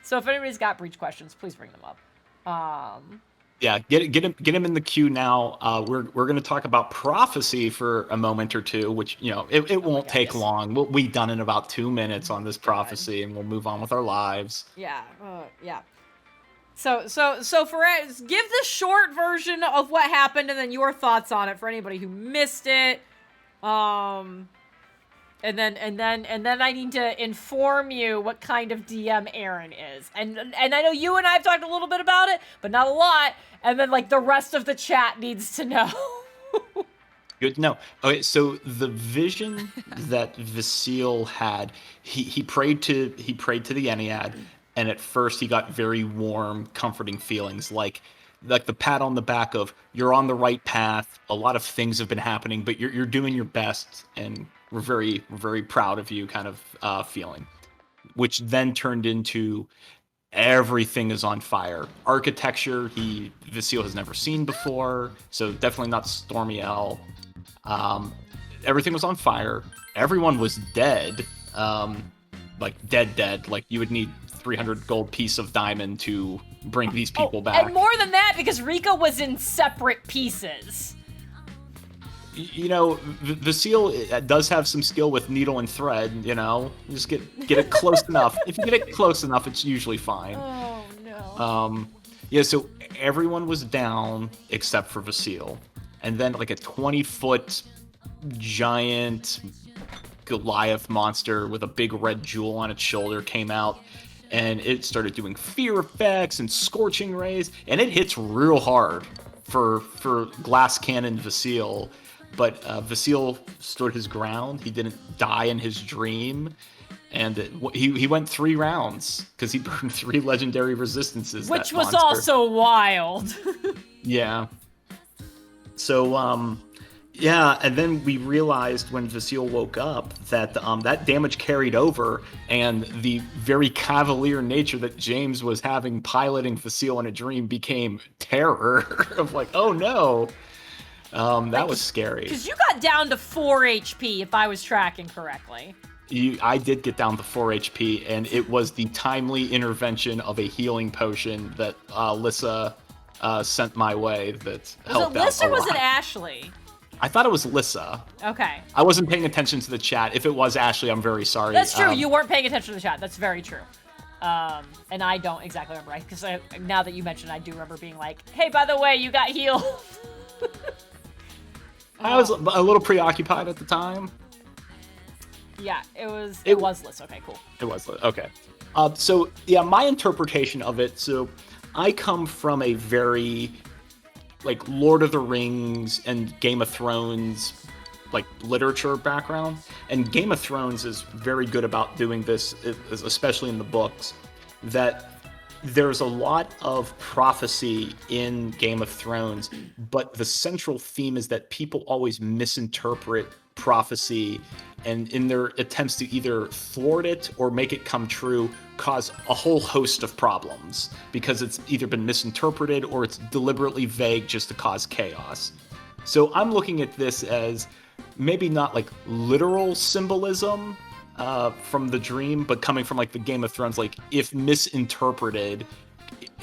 So if anybody's got Breach questions, please bring them up. Yeah, get him in the queue now. We're going to talk about prophecy for a moment or two, which, you know, it won't take long. We'll be done in about 2 minutes on this prophecy, and we'll move on with our lives. Yeah, yeah. So for give the short version of what happened and then your thoughts on it for anybody who missed it. And then I need to inform you what kind of DM Aaron is. And I know you and I have talked a little bit about it, but not a lot. And then like the rest of the chat needs to know. Good to know. Okay, so the vision that Vasile had, he prayed to the Ennead, and at first he got very warm, comforting feelings, like the pat on the back of you're on the right path. A lot of things have been happening, but you're doing your best, and we're very proud of you kind of feeling, which then turned into everything is on fire. Architecture Vasile has never seen before, so definitely not Stormiel. Everything was on fire. Everyone was dead, like dead. Like you would need 300 gold piece of diamond to bring these people back. And more than that, because Rika was in separate pieces. You know, Vasile does have some skill with needle and thread, you know? Just get it close enough. If you get it close enough, it's usually fine. Oh, no. Yeah, so everyone was down except for Vasile. And then, like, a 20-foot giant Goliath monster with a big red jewel on its shoulder came out. And it started doing fear effects and scorching rays. And it hits real hard for Glass Cannon Vasile. But Vasile stood his ground. He didn't die in his dream. And he went 3 rounds because he burned 3 legendary resistances. Which was also wild. Yeah. So, yeah, and then we realized when Vasile woke up that that damage carried over, and the very cavalier nature that James was having piloting Vasile in a dream became terror of like, oh no. That was scary. Because you got down to 4 HP, if I was tracking correctly. I did get down to 4 HP, and it was the timely intervention of a healing potion that Lissa sent my way that helped out a lot. Was it Lissa or was it Ashley? I thought it was Lissa. Okay. I wasn't paying attention to the chat. If it was Ashley, I'm very sorry. That's true. You weren't paying attention to the chat. That's very true. And I don't exactly remember, because now that you mentioned, I do remember being like, hey, by the way, you got healed. I was a little preoccupied at the time. Yeah, it was Liz. Okay, cool. It was Liz. Okay. So, yeah, my interpretation of it, so I come from a very, like, Lord of the Rings and Game of Thrones, like, literature background. And Game of Thrones is very good about doing this, especially in the books, that there's a lot of prophecy in Game of Thrones, but the central theme is that people always misinterpret prophecy, and in their attempts to either thwart it or make it come true, cause a whole host of problems because it's either been misinterpreted or it's deliberately vague just to cause chaos. So I'm looking at this as maybe not like literal symbolism from the dream, but coming from like the Game of Thrones, like if misinterpreted,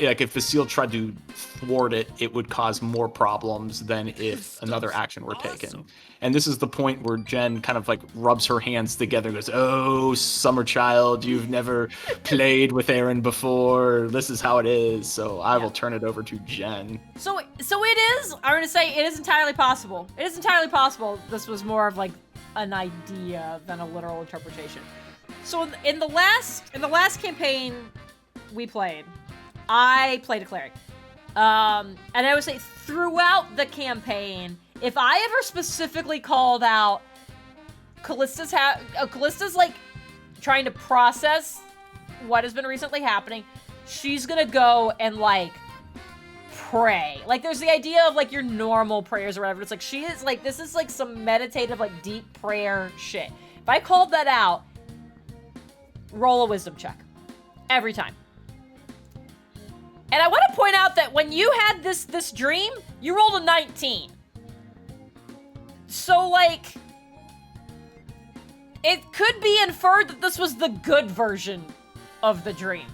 like if Vasile tried to thwart it, it would cause more problems than if another action were taken. And this is the point where Jen kind of like rubs her hands together and goes, oh, summer child, you've never played with Aaron before. This is how it is. So I will turn it over to Jen. So it is, I'm going to say it is entirely possible. It is entirely possible this was more of like an idea than a literal interpretation. So in the last campaign we played, I played a cleric. And I would say throughout the campaign, if I ever specifically called out Callista's like trying to process what has been recently happening, she's gonna go and like pray. Like there's the idea of like your normal prayers or whatever. It's like she is like, this is like some meditative, like deep prayer shit. If I called that out, roll a wisdom check. Every time. And I want to point out that when you had this dream, you rolled a 19. So like, it could be inferred that this was the good version of the dream.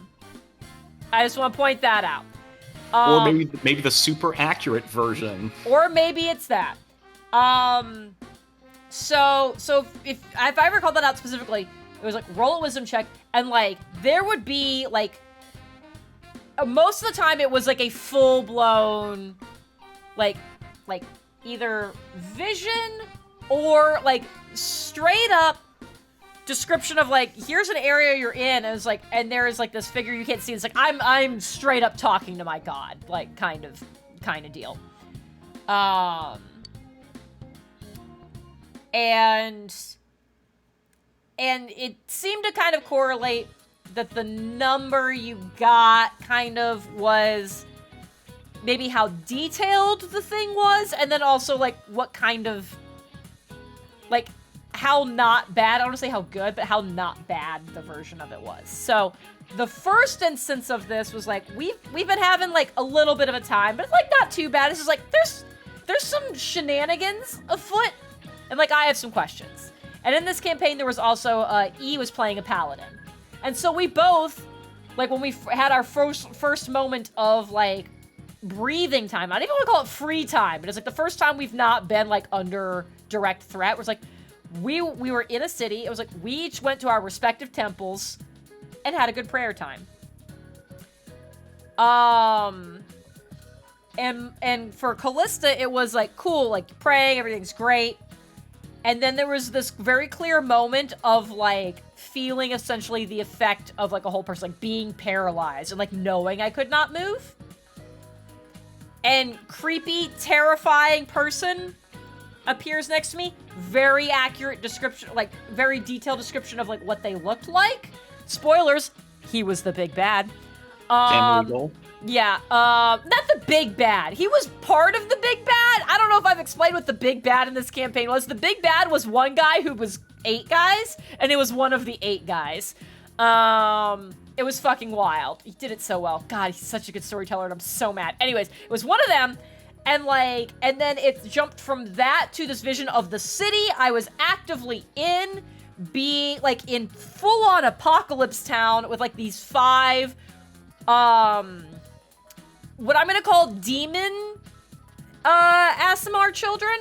I just want to point that out. Or maybe the super accurate version. Or maybe it's that. So if I ever called that out specifically, it was like roll a wisdom check, and like there would be like most of the time it was like a full blown like either vision or like straight up description of like, here's an area you're in, and it's like, and there is like this figure you can't see. It's like I'm straight up talking to my god, like kind of deal. And it seemed to kind of correlate that the number you got kind of was maybe how detailed the thing was, and then also like what kind of like how not bad, I don't want to say how good, but how not bad the version of it was. So the first instance of this was like, we've been having like a little bit of a time, but it's like not too bad. It's just like, there's some shenanigans afoot, and like I have some questions. And in this campaign, there was also, E was playing a paladin. And so we both, like when we had our first moment of like breathing time, I don't even want to call it free time, but it's like the first time we've not been like under direct threat. It was like, we were in a city. It was like we each went to our respective temples and had a good prayer time. And for Callista, it was like cool, like praying, everything's great. And then there was this very clear moment of like feeling essentially the effect of like a whole person, like being paralyzed and like knowing I could not move. And creepy, terrifying person appears next to me. Very accurate description, like very detailed description of like what they looked like. Spoilers, he was the big bad. Yeah, not the big bad. He was part of the big bad. I don't know if I've explained what the big bad in this campaign was. The big bad was one guy who was 8 guys, and it was one of the 8 guys. It was fucking wild. He did it so well. God, he's such a good storyteller, and I'm so mad. Anyways, it was one of them, and like, and then it jumped from that to this vision of the city I was actively in, being like in full-on apocalypse town with like these 5, what I'm gonna call demon, Aasimar children.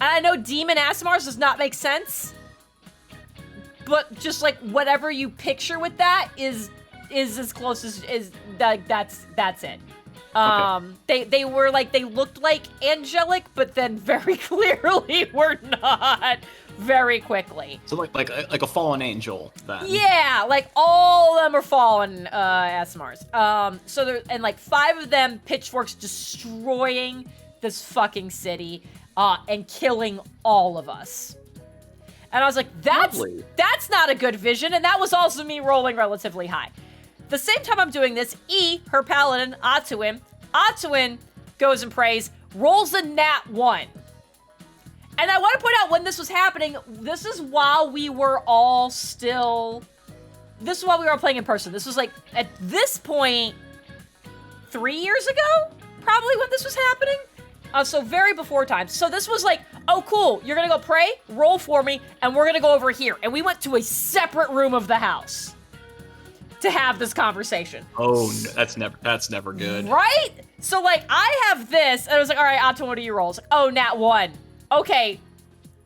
And I know demon Aasimars does not make sense, but just like whatever you picture with that is as close as that's it. Okay. They were like, they looked like angelic, but then very clearly were not. Very quickly. So like a fallen angel then. Yeah, like all of them are fallen Aasimars. So there, and like 5 of them pitchforks destroying this fucking city and killing all of us. And I was like, that's not a good vision, and that was also me rolling relatively high. The same time I'm doing this, E, her paladin, Atuin goes and prays, rolls a nat 1. And I want to point out when this was happening, this is while we were all still... This is while we were all playing in person. This was like, at this point, 3 years ago? Probably when this was happening? So very before time. So this was like, oh cool, you're gonna go pray, roll for me, and we're gonna go over here. And we went to a separate room of the house to have this conversation. Oh, that's never good. Right? So like, I have this, and I was like, all right, Otto, what are your rolls? Oh, nat 1. Okay,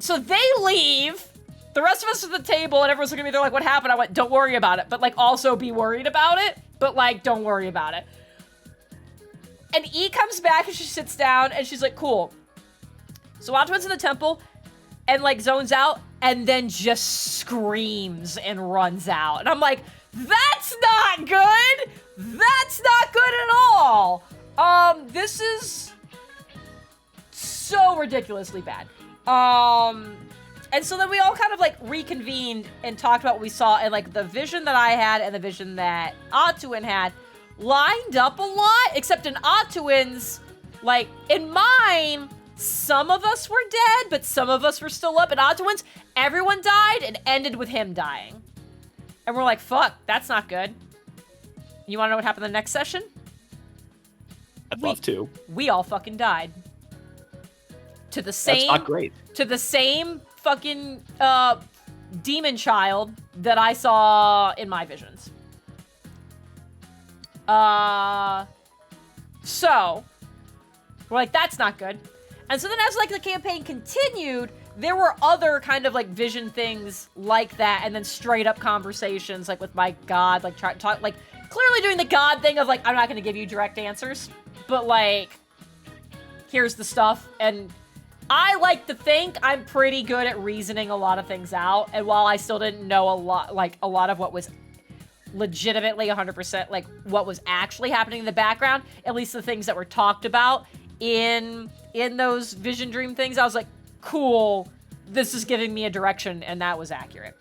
so they leave. The rest of us at the table, and everyone's looking at me, they're like, what happened? I went, don't worry about it, but like also be worried about it, but like, don't worry about it. And E comes back and she sits down and she's like, cool. So Atuin's in the temple and like zones out and then just screams and runs out. And I'm like, that's not good. That's not good at all. This is so ridiculously bad. And so then we all kind of like reconvened and talked about what we saw, and like the vision that I had and the vision that Atuin had lined up a lot, except in Atuin's, like in mine, some of us were dead, but some of us were still up. In Atuin's, everyone died and ended with him dying. And we're like, fuck, that's not good. You want to know what happened in the next session? I'd love to. We all fucking died. To the same. That's not great. To the same fucking demon child that I saw in my visions. So we're like, that's not good. And so then as like the campaign continued, there were other kind of like vision things like that, and then straight up conversations like with my god, like try to talk, like clearly doing the god thing of like, I'm not gonna give you direct answers, but like, here's the stuff. And I like to think I'm pretty good at reasoning a lot of things out, and while I still didn't know a lot of what was legitimately 100% like what was actually happening in the background, at least the things that were talked about in those vision dream things, I was like, cool, this is giving me a direction, and that was accurate.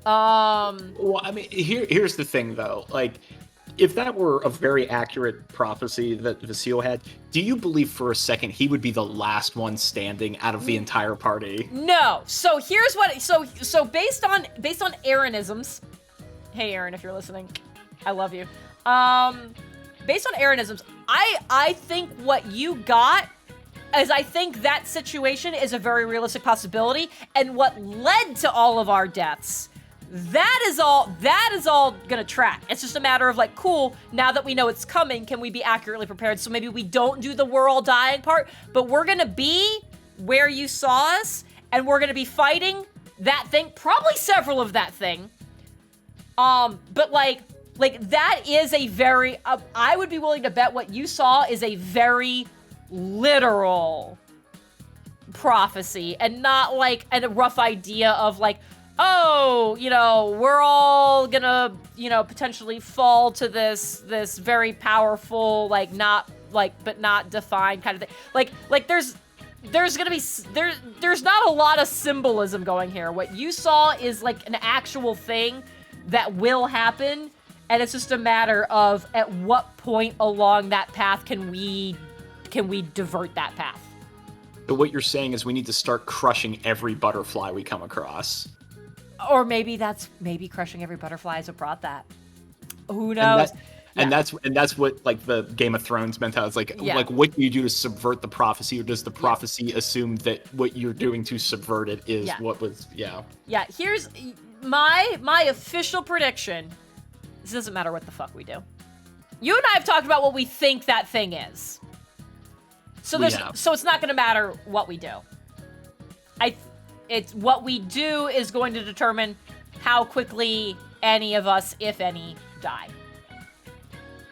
Well, I mean, here's the thing though, like, if that were a very accurate prophecy that Vasile had, do you believe for a second he would be the last one standing out of the entire party? No. So here's what. So based on Aaronisms. Hey Aaron, if you're listening, I love you. Based on Aaronisms, I think what you got is, I think that situation is a very realistic possibility, and what led to all of our deaths. That is all gonna track. It's just a matter of like, cool, now that we know it's coming, can we be accurately prepared? So maybe we don't do the we're all dying part, but we're gonna be where you saw us, and we're gonna be fighting that thing, probably several of that thing. But like that is a very, I would be willing to bet what you saw is a very literal prophecy, and not like a rough idea of like, oh, you know, we're all gonna, you know, potentially fall to this very powerful, like, not, like, but not defined kind of thing. Like there's gonna be, there's not a lot of symbolism going here. What you saw is, like, an actual thing that will happen, and it's just a matter of at what point along that path can we divert that path. So what you're saying is we need to start crushing every butterfly we come across. Or maybe crushing every butterfly is what brought that. Who knows? And that's what, like, the Game of Thrones mentality is like. Yeah. Like, what do you do to subvert the prophecy, or does the prophecy assume that what you're doing to subvert it is what was? Yeah. Yeah. Here's my official prediction. This doesn't matter what the fuck we do. You and I have talked about what we think that thing is. So it's not going to matter what we do. It's what we do is going to determine how quickly any of us, if any, die.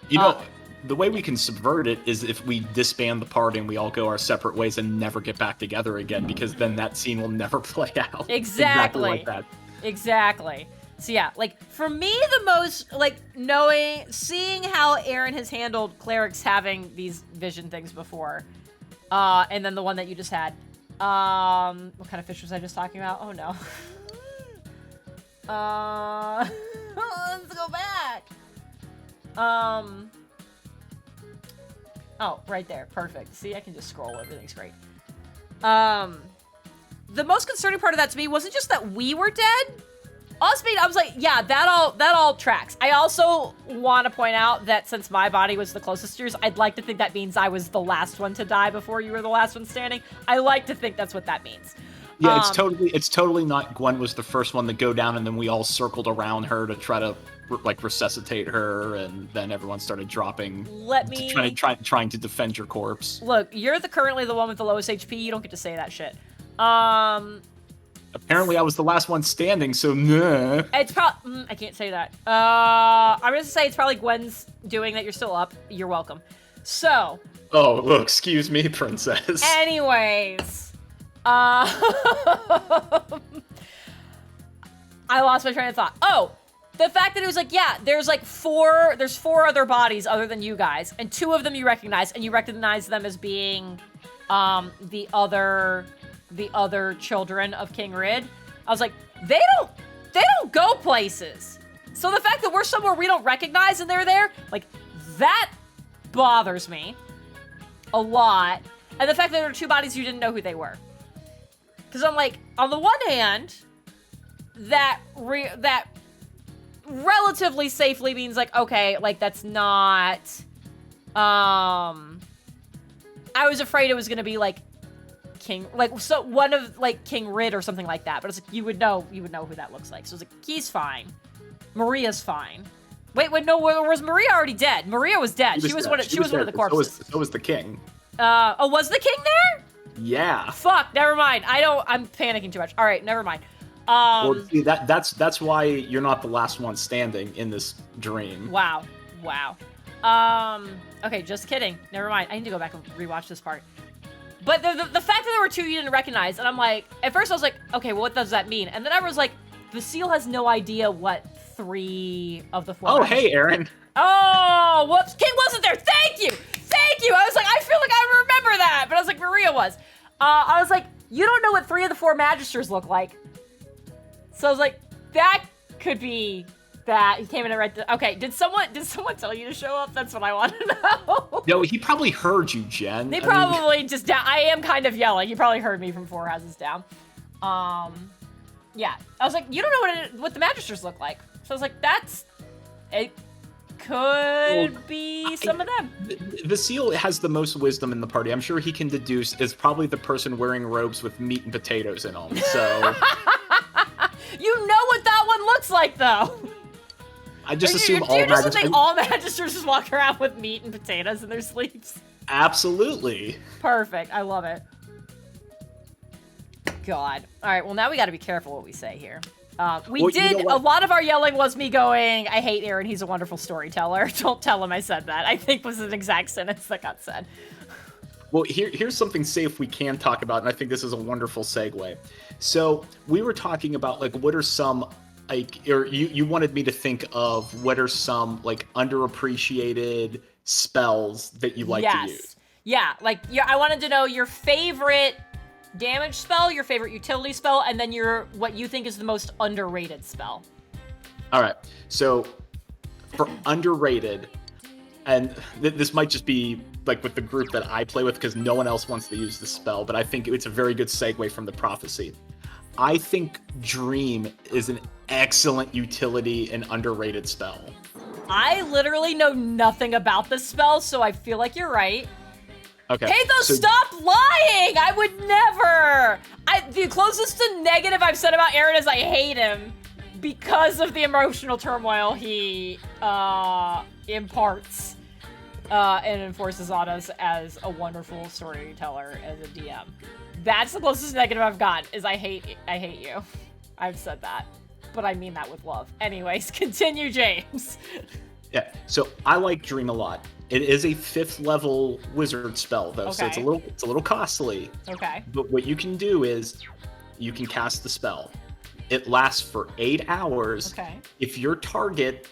You know, the way we can subvert it is if we disband the party and we all go our separate ways and never get back together again, because then that scene will never play out. Exactly like that. Exactly. So yeah, like, for me, the most, like, seeing how Aaron has handled clerics having these vision things before, and then the one that you just had. What kind of fish was I just talking about? Oh no. Let's go back. Oh, right there. Perfect. See, I can just scroll. Everything's great. The most concerning part of that to me wasn't just that we were dead. Us being, I was like, yeah, that all tracks. I also want to point out that since my body was the closest to yours, I'd like to think that means I was the last one to die before you were the last one standing. I like to think that's what that means. Yeah, it's totally not Gwen was the first one to go down, and then we all circled around her to try to, like, resuscitate her, and then everyone started dropping. Trying to defend your corpse. Look, you're currently the one with the lowest HP. You don't get to say that shit. Apparently, I was the last one standing, so nah. It's probably... I can't say that. I'm going to say it's probably Gwen's doing that. You're still up. You're welcome. So... Oh, well, excuse me, princess. Anyways. I lost my train of thought. Oh, the fact that it was like, yeah, there's four other bodies other than you guys, and two of them you recognize, and you recognize them as being the other children of King Rid. I was like, they don't go places. So the fact that we're somewhere we don't recognize and they're there, like, that bothers me a lot. And the fact that there were two bodies you didn't know who they were. Because I'm like, on the one hand, that relatively safely means like, okay, like that's not, I was afraid it was going to be like King, like, so one of like King Rid or something like that. But it's like, you would know who that looks like. So it's like, he's fine. Maria's fine. Wait, no, was Maria already dead? Maria was dead. She was one of the corpses. So was the king. Was the king there? Yeah. Fuck, never mind. I'm panicking too much. All right, never mind. Well, see, that's why you're not the last one standing in this dream. Wow. Okay, just kidding. Never mind. I need to go back and rewatch this part. But the fact that there were two you didn't recognize, and I'm like, at first I was like, okay, well, what does that mean? And then I was like, Vasile has no idea what 3 of the 4. Oh, hey, Aaron. Oh, whoops. King wasn't there. Thank you. I was like, I feel like I remember that. But I was like, Maria was. I was like, you don't know what 3 of the 4 Magisters look like. So I was like, that could be that. He came in and read okay, did someone tell you to show up? That's what I want to know. No, he probably heard you, Jen. They probably just down. I am kind of yelling. He probably heard me from 4 houses down. Yeah. I was like, you don't know what the Magisters look like. So I was like, it could be some of them. Vasile has the most wisdom in the party. I'm sure he can deduce is probably the person wearing robes with meat and potatoes in them. So you know what that one looks like, though. I just assume all Do you just Magisters. think all Magisters just walk around with meat and potatoes in their sleeves? Absolutely. Perfect. I love it. God. All right. Well, now we got to be careful what we say here. A lot of our yelling was me going, I hate Aaron, he's a wonderful storyteller. Don't tell him I said that. I think was an exact sentence that got said. Well, here's something safe we can talk about, and I think this is a wonderful segue. So we were talking about, like, what are some, like, or you wanted me to think of what are some, like, underappreciated spells that you like to use. Yeah, like, I wanted to know your favorite damage spell, your favorite utility spell, and then what you think is the most underrated spell. All right. So for underrated, and this might just be like with the group that I play with because no one else wants to use the spell, but I think it's a very good segue from the prophecy. I think Dream is an excellent utility and underrated spell. I literally know nothing about this spell, so I feel like you're right. Okay. Hey, stop lying! I would never! The closest to negative I've said about Aaron is I hate him because of the emotional turmoil he imparts and enforces on us as a wonderful storyteller, as a DM. That's the closest negative I've got, is I hate you. I've said that, but I mean that with love. Anyways, continue, James. Yeah, so I like Dream a lot. It is a 5th level wizard spell, though, so it's a little costly. Okay. But what you can do is you can cast the spell. It lasts for 8 hours. Okay. If your target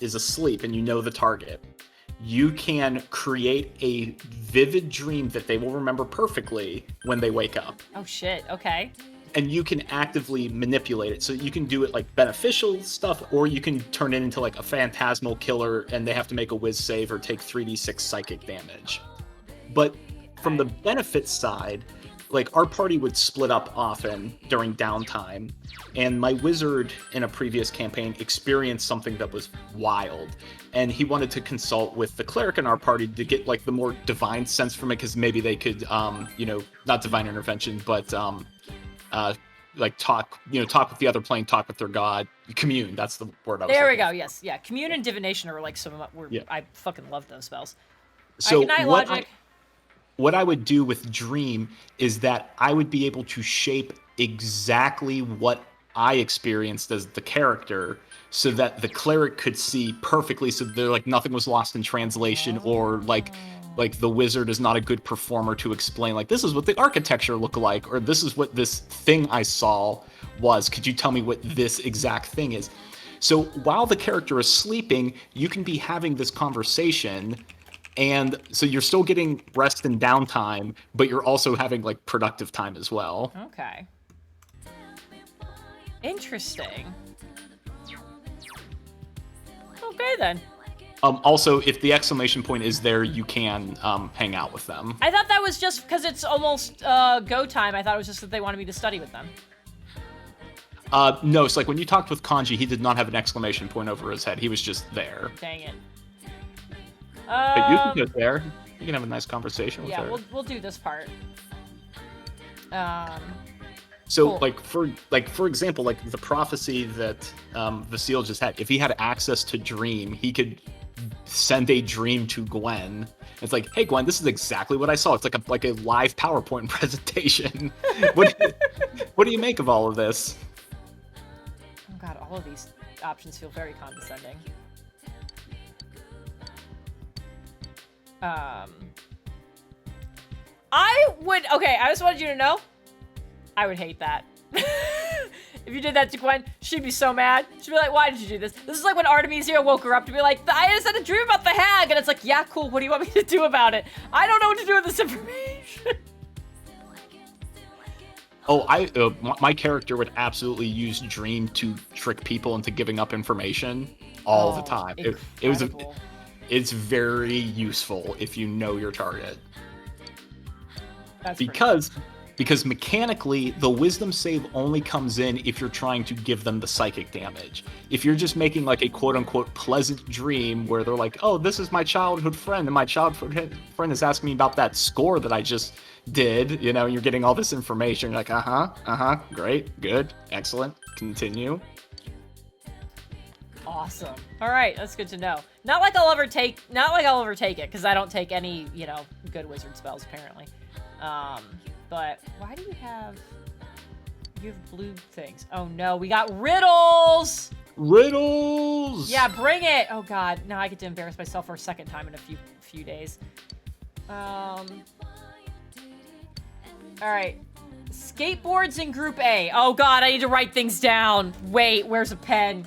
is asleep and you know the target, you can create a vivid dream that they will remember perfectly when they wake up. Oh shit, okay. And you can actively manipulate it. So you can do it like beneficial stuff, or you can turn it into like a phantasmal killer and they have to make a whiz save or take 3d6 psychic damage. But from the benefit side, like our party would split up often during downtime, and my wizard in a previous campaign experienced something that was wild, and he wanted to consult with the cleric in our party to get like the more divine sense from it, because maybe they could not divine intervention, but like talk with the other plane, talk with their god, commune. That's the word I was There we looking go. Yes, yeah. Commune and divination are like some of I fucking love those spells. So good night, Logic. What I would do with Dream is that I would be able to shape exactly what I experienced as the character, so that the cleric could see perfectly, so they're like nothing was lost in translation, or like the wizard is not a good performer to explain like this is what the architecture looked like, or this is what this thing I saw was. Could you tell me what this exact thing is? So while the character is sleeping, you can be having this conversation And so you're still getting rest and downtime, but you're also having like productive time as well. Okay. Interesting. Okay then. Also, if the exclamation point is there, you can hang out with them. I thought that was just because it's almost go time. I thought it was just that they wanted me to study with them. No, it's like when you talked with Kanji, he did not have an exclamation point over his head. He was just there. Dang it. But you can go there. You can have a nice conversation with her. Yeah, we'll do this part. So, cool. for example, like the prophecy that Vasile just had, if he had access to Dream, he could send a dream to Gwen. It's like, hey Gwen, this is exactly what I saw. It's like a live PowerPoint presentation. What do you make of all of this? Oh god, all of these options feel very condescending. I just wanted you to know, I would hate that. If you did that to Gwen, she'd be so mad. She'd be like, why did you do this? This is like when Artemisia woke her up to be like, I just had a dream about the hag. And it's like, yeah, cool. What do you want me to do about it? I don't know what to do with this information. Oh, my character would absolutely use Dream to trick people into giving up information all the time. It's very useful if you know your target. That's because mechanically, the wisdom save only comes in if you're trying to give them the psychic damage. If you're just making like a quote-unquote pleasant dream where they're like, oh, this is my childhood friend, and my childhood friend is asking me about that score that I just did, you know, you're getting all this information. You're like, great, good, excellent, continue. Awesome. All right, that's good to know. Not like I'll ever take it, because I don't take any, you know, good wizard spells, apparently. But why do you have blue things? Oh no, we got riddles! Riddles! Yeah, bring it! Oh god, now I get to embarrass myself for a second time in a few days. Alright. Skateboards in Group A. Oh god, I need to write things down. Wait, where's a pen?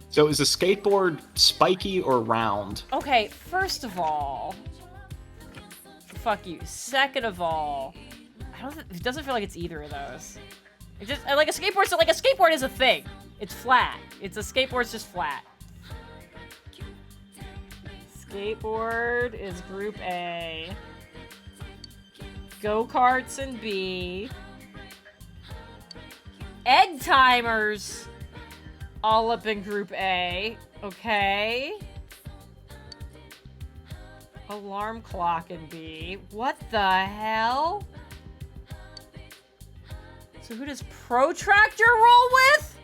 So is a skateboard spiky or round? Okay, first of all... Fuck you. Second of all... it doesn't feel like it's either of those. It just like a skateboard. So like a skateboard is a thing. It's flat. A skateboard's just flat. Skateboard is Group A. Go-karts in B. Egg timers all up in Group A. Okay. Alarm clock in B. What the hell? So who does Protractor roll with?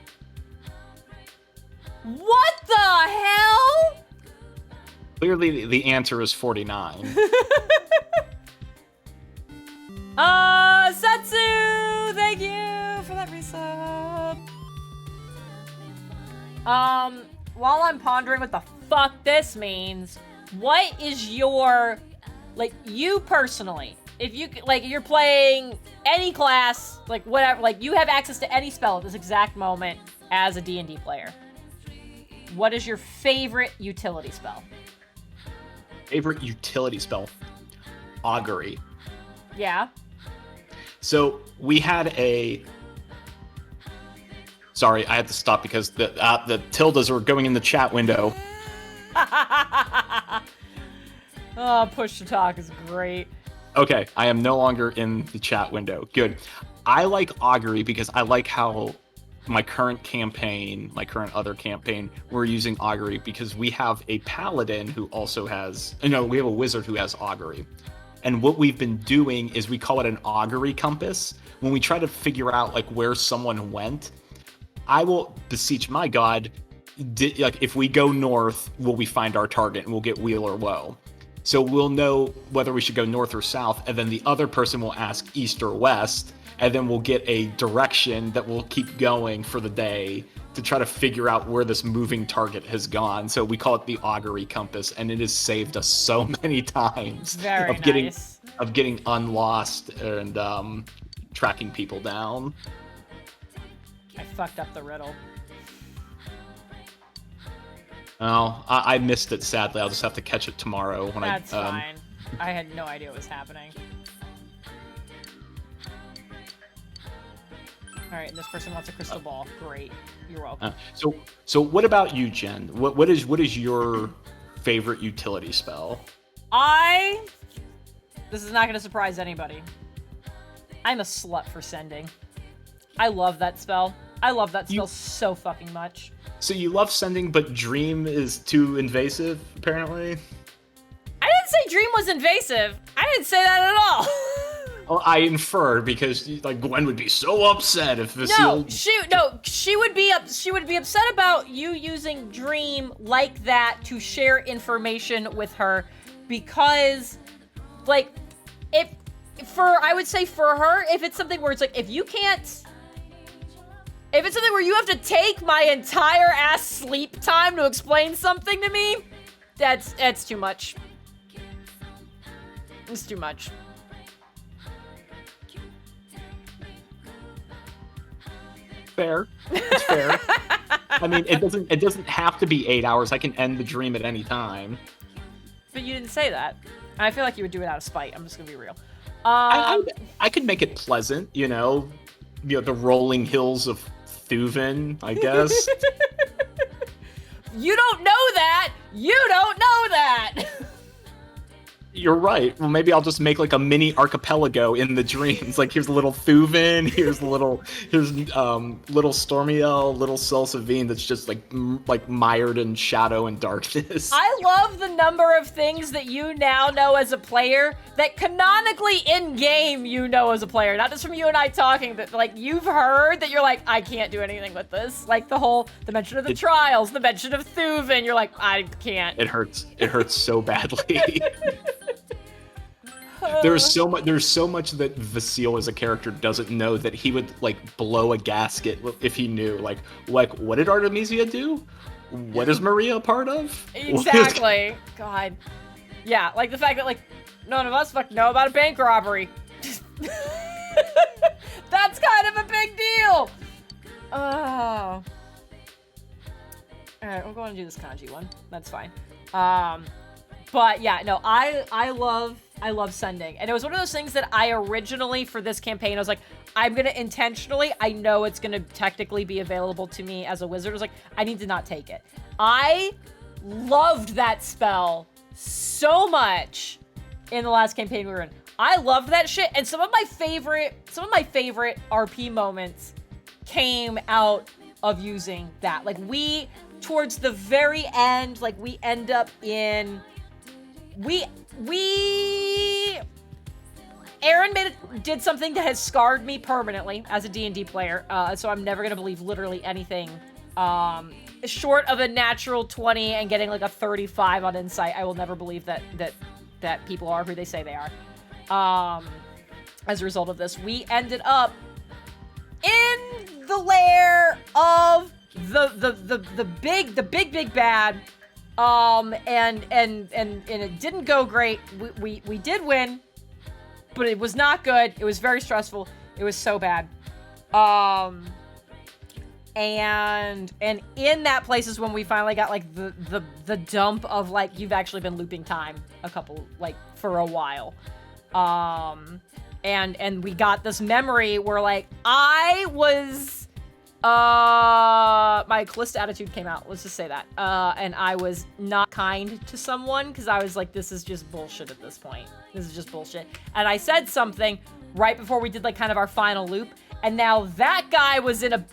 What the hell? Clearly, the answer is 49. Setsu! Thank you for that resub. While I'm pondering what the fuck this means, what is your, like, you personally, if you, like, you're playing any class, like, whatever, like, you have access to any spell at this exact moment as a D&D player. What is your favorite utility spell? Favorite utility spell? Augury. Yeah. So, we had a... Sorry, I had to stop because the tildes were going in the chat window. Oh, push to talk is great. Okay, I am no longer in the chat window. Good. I like Augury because I like how my current other campaign, we're using Augury because we have a paladin who also has, we have a wizard who has Augury. And what we've been doing is we call it an Augury compass. When we try to figure out like where someone went, I will beseech my god, like if we go north, will we find our target and we'll get wheel or woe. So we'll know whether we should go north or south, and then the other person will ask east or west, and then we'll get a direction that we'll keep going for the day to try to figure out where this moving target has gone. So we call it the Augury compass, and it has saved us so many times of getting unlost and tracking people down. I fucked up the riddle. Oh, I missed it, sadly. I'll just have to catch it tomorrow when That's fine. I had no idea what was happening. Alright, and this person wants a crystal ball. Great. You're welcome. So what about you, Jen? What is your favorite utility spell? This is not going to surprise anybody. I'm a slut for sending. I love that spell. I love that spell so fucking much. So you love sending, but Dream is too invasive, apparently? I didn't say Dream was invasive. I didn't say that at all. Well, I infer because like Gwen would be so upset if Vasile... she would be upset about you using Dream like that to share information with her, because like I would say for her, if it's something where it's like, if it's something where you have to take my entire ass sleep time to explain something to me, that's too much. It's too much. Fair. It's fair. I mean, it doesn't have to be 8 hours. I can end the dream at any time. But you didn't say that. And I feel like you would do it out of spite. I'm just gonna be real. I could make it pleasant, you know, the rolling hills of Thuven, I guess. You don't know that! You don't know that! You're right. Well, maybe I'll just make like a mini archipelago in the dreams. Like here's little Thuven, here's little Stormiel, little Selsavine that's just like mired in shadow and darkness. I love the number of things that you now know as a player that canonically in game you know as a player. Not just from you and I talking, but like you've heard that you're like, I can't do anything with this. Like the mention of the trials, the mention of Thuven, you're like, I can't. It hurts. It hurts so badly. There's so much that Vasile as a character doesn't know that he would like blow a gasket if he knew. Like what did Artemisia do? What is Maria a part of? Exactly. God. Yeah, like the fact that like none of us know about a bank robbery. That's kind of a big deal. Oh. Alright, we're going to do this kanji one. That's fine. But yeah, no, I love sending. And it was one of those things that I originally, for this campaign, I was like, I'm going to intentionally, I know it's going to technically be available to me as a wizard. I was like, I need to not take it. I loved that spell so much in the last campaign we were in. I loved that shit. And some of my favorite RP moments came out of using that. Like towards the very end, like we end up in... Aaron did something that has scarred me permanently as a D&D player, so I'm never gonna believe literally anything short of a natural 20 and getting like a 35 on insight. I will never believe that people are who they say they are. As a result of this, we ended up in the lair of the big bad. And it didn't go great. We did win, but it was not good. It was very stressful. It was so bad. And in that place is when we finally got like the dump of like, you've actually been looping time for a while. And we got this memory where like I was my Callista attitude came out, let's just say that. And I was not kind to someone because I was like, this is just bullshit at this point. This is just bullshit. And I said something right before we did like kind of our final loop, and now that guy was in a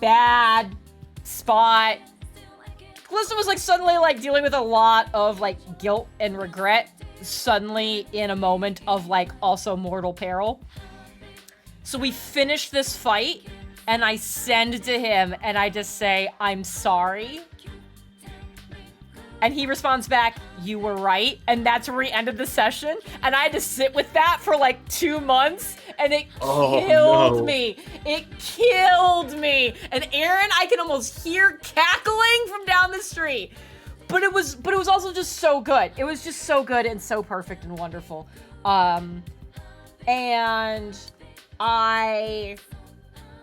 bad spot. Callista was like suddenly like dealing with a lot of like guilt and regret suddenly in a moment of like also mortal peril. So we finished this fight, and I send to him, and I just say, I'm sorry. And he responds back, you were right. And that's where we ended the session. And I had to sit with that for like 2 months, and it killed me. It killed me. And Aaron, I can almost hear cackling from down the street. But it was also just so good. It was just so good and so perfect and wonderful. And I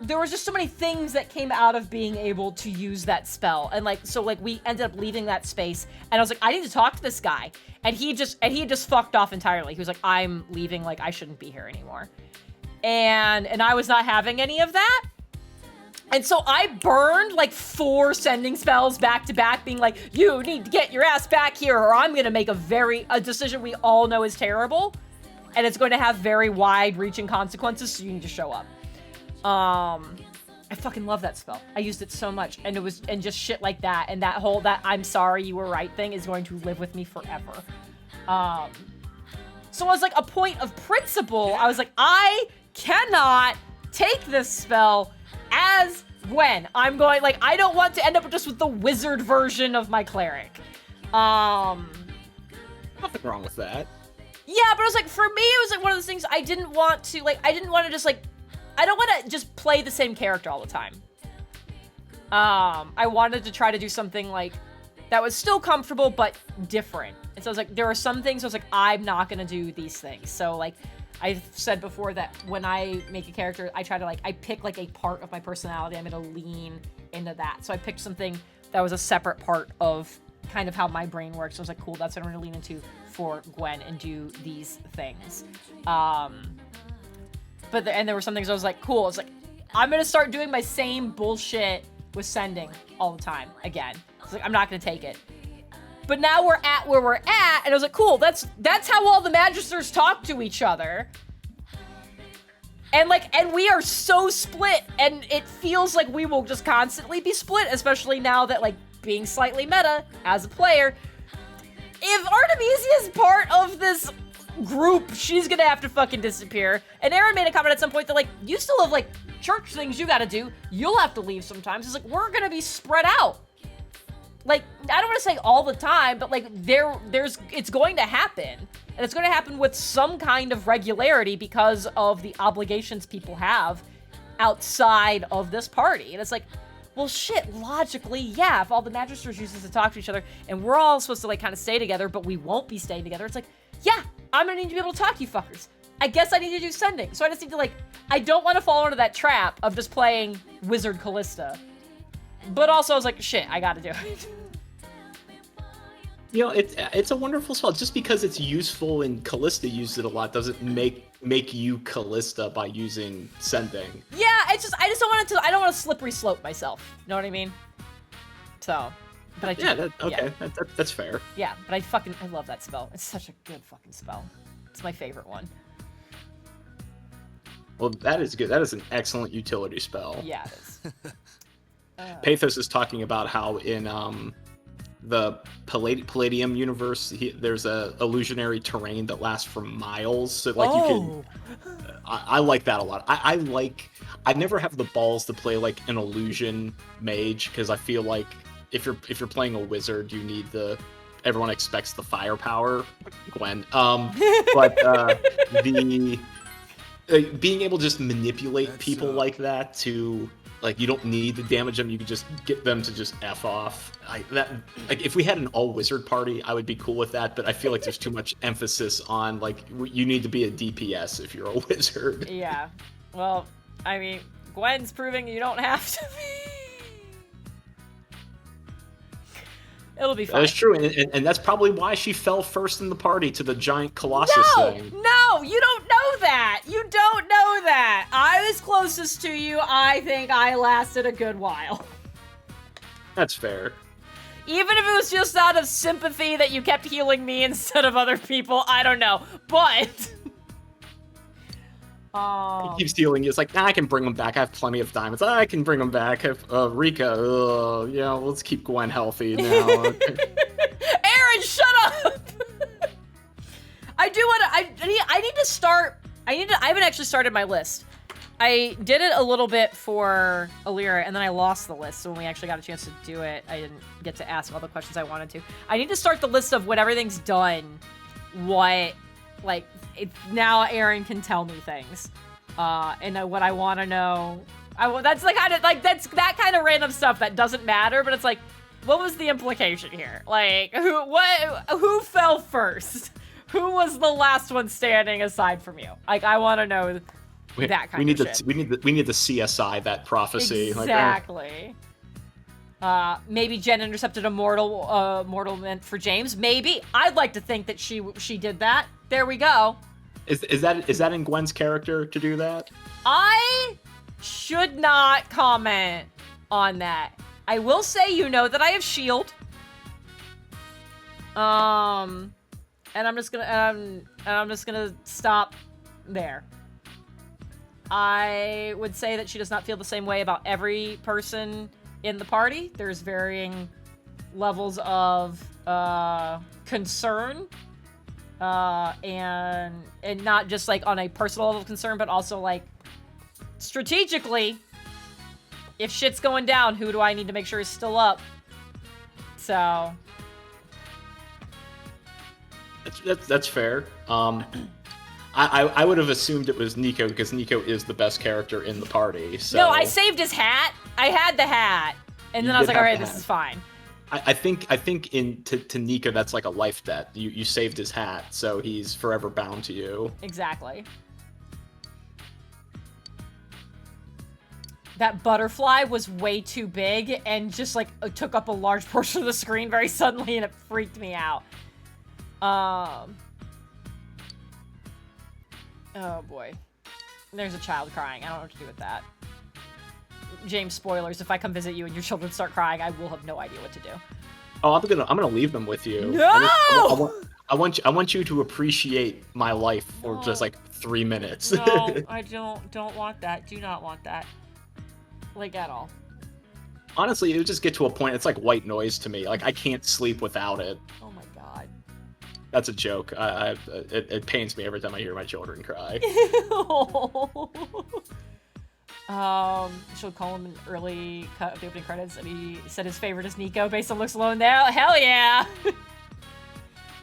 there was just so many things that came out of being able to use that spell. And like, so like we ended up leaving that space and I was like, I need to talk to this guy. And he just fucked off entirely. He was like, I'm leaving, like I shouldn't be here anymore. And I was not having any of that. And so I burned like 4 sending spells back to back, being like, you need to get your ass back here or I'm gonna make a decision we all know is terrible. And it's going to have very wide reaching consequences, so you need to show up. I fucking love that spell. I used it so much, and just shit like that, and that I'm sorry you were right thing is going to live with me forever. So as like a point of principle, I was like, I cannot take this spell as Gwen. I'm going, like, I don't want to end up just with the wizard version of my cleric. Nothing wrong with that. Yeah, but it was like, for me, it was like one of those things I didn't want to, like, I don't want to just play the same character all the time. I wanted to try to do something, like, that was still comfortable, but different. And so I was like, there are some things I was like, I'm not going to do these things. So, like, I've said before that when I make a character, I try to, like, I pick, like, a part of my personality. I'm going to lean into that. So I picked something that was a separate part of kind of how my brain works. So I was like, cool, that's what I'm going to lean into for Gwen and do these things. And there were some things I was like, cool. It's like, I'm going to start doing my same bullshit with sending all the time again. It's like, I'm not going to take it. But now we're at where we're at, and I was like, cool, that's how all the Magisters talk to each other. And we are so split, and it feels like we will just constantly be split, especially now that, like, being slightly meta as a player. If Artemisia is part of this group, she's gonna have to fucking disappear. And Aaron made a comment at some point that, like, you still have, like, church things you gotta do. You'll have to leave sometimes. It's like, we're gonna be spread out. Like, I don't want to say all the time, but, like, it's going to happen. And it's going to happen with some kind of regularity because of the obligations people have outside of this party. And it's like, well, shit, logically, yeah, if all the Magisters use this to talk to each other, and we're all supposed to, like, kind of stay together, but we won't be staying together, it's like, yeah, I'm gonna need to be able to talk, you fuckers. I guess I need to do sending. So I just need to, like, I don't want to fall into that trap of just playing Wizard Callista. But also, I was like, shit, I gotta do it. You know, it's a wonderful spell. Just because it's useful and Callista used it a lot doesn't make you Callista by using sending. Yeah, it's just I don't want to slippery slope myself. You know what I mean? So, but I just, that's fair. Yeah, but I love that spell. It's such a good fucking spell. It's my favorite one. Well, that is good. That is an excellent utility spell. Yeah, it is. Pathos is talking about how in the Palladium universe, there's a illusionary terrain that lasts for miles. So like you can, I like that a lot. I never have the balls to play like an illusion mage because I feel like if you're playing a wizard, you need everyone expects the firepower, Gwen. But being able to just manipulate people like that to. Like, you don't need to damage them, you can just get them to just F off. Like, if we had an all-wizard party, I would be cool with that, but I feel like there's too much emphasis on, like, you need to be a DPS if you're a wizard. Yeah. Well, I mean, Gwen's proving you don't have to be. It'll be fine. That's true, and that's probably why she fell first in the party to the giant Colossus thing. No, you don't know that. You don't know that. I was closest to you. I think I lasted a good while. That's fair. Even if it was just out of sympathy that you kept healing me instead of other people, I don't know. But... He keeps healing you. It's like, I can bring them back. I have plenty of diamonds. I can bring them back. Rika, let's keep Gwen healthy now. Aaron, shut up! I do want to. I need to start. I haven't actually started my list. I did it a little bit for Alira, and then I lost the list. So when we actually got a chance to do it, I didn't get to ask all the questions I wanted to. I need to start the list of when everything's done. Now Aaron can tell me things, and what I want to know. That's that's that kind of random stuff that doesn't matter, but it's like, what was the implication here? Like, who fell first? Who was the last one standing aside from you? Like, I want to know that kind we need of to shit. we need the CSI that prophecy. Exactly. Maybe Jen intercepted a mortal for James. Maybe. I'd like to think that she did that. There we go. Is that in Gwen's character to do that? I should not comment on that. I will say, that I have shield. And I'm just gonna stop there. I would say that she does not feel the same way about every person in the party. There's varying levels of concern, and not just like on a personal level of concern, but also like strategically, if shit's going down, who do I need to make sure is still up? So that's fair. I would have assumed it was Nico because Nico is the best character in the party. So no, I saved his hat. I had the hat, and then I was like, all right, this is fine. I think to Nico that's like a life debt. You saved his hat, so he's forever bound to you. Exactly. That butterfly was way too big and just like took up a large portion of the screen very suddenly, and it freaked me out. Oh boy. There's a child crying. I don't know what to do with that. James, spoilers. If I come visit you and your children start crying, I will have no idea what to do. Oh, I'm gonna leave them with you. No! I want you to appreciate my life for just like 3 minutes. No, I don't want that. Do not want that. Like, at all. Honestly, it would just get to a point, it's like white noise to me. Like, I can't sleep without it. Oh my god. That's a joke. It pains me every time I hear my children cry. She'll call him an early cut of the opening credits, and he said his favorite is Nico based on looks alone. There, hell yeah!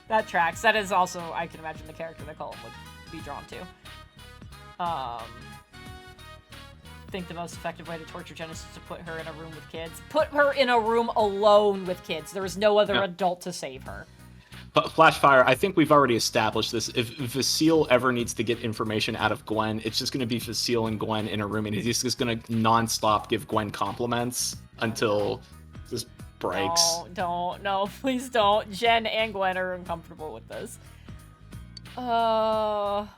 That tracks. That is also, I can imagine the character that Colin would be drawn to. I think the most effective way to torture Jen is to put her in a room with kids. Put her in a room alone with kids. There is no other adult to save her. But Flashfire, I think we've already established this. If Vasile ever needs to get information out of Gwen, it's just going to be Vasile and Gwen in a room, and he's just going to nonstop give Gwen compliments until this breaks. No, please don't. Jen and Gwen are uncomfortable with this. Senpai.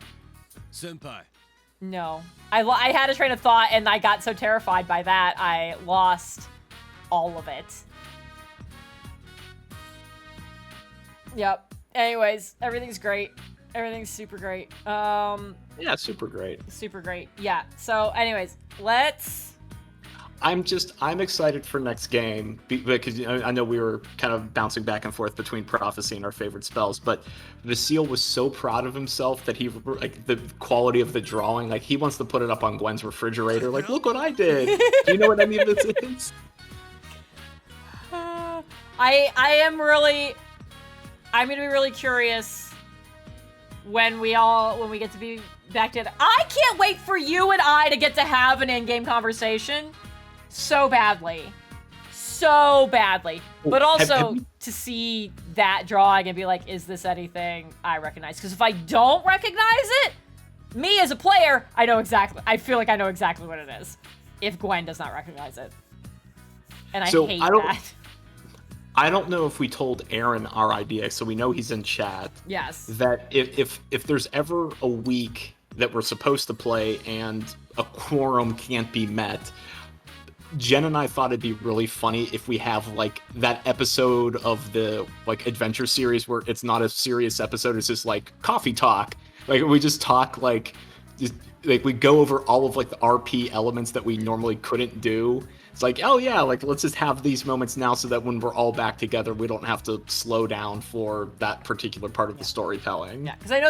No. I had a train of thought, and I got so terrified by that, I lost all of it. Yep. Anyways, everything's great. Everything's super great. Yeah, super great. Super great. Yeah. So, anyways, I'm excited for next game because I know we were kind of bouncing back and forth between prophecy and our favorite spells, but Vasile was so proud of himself that he, like, the quality of the drawing, like, he wants to put it up on Gwen's refrigerator. Like, look what I did. Do you know what any of this is? I'm gonna be really curious when we get to be back together. I can't wait for you and I to get to have an in-game conversation so badly. But also to see that drawing and be like, is this anything I recognize? Because if I don't recognize it, me as a player, I feel like I know exactly what it is. If Gwen does not recognize it. And I hate that. I don't know if we told Aaron our idea, so we know he's in chat. Yes. That if there's ever a week that we're supposed to play and a quorum can't be met, Jen and I thought it'd be really funny if we have like that episode of the like adventure series where it's not a serious episode, it's just like coffee talk. Like we just talk like we go over all of like the RP elements that we normally couldn't do. It's like, oh yeah, like let's just have these moments now so that when we're all back together, we don't have to slow down for that particular part of the storytelling. Yeah, because I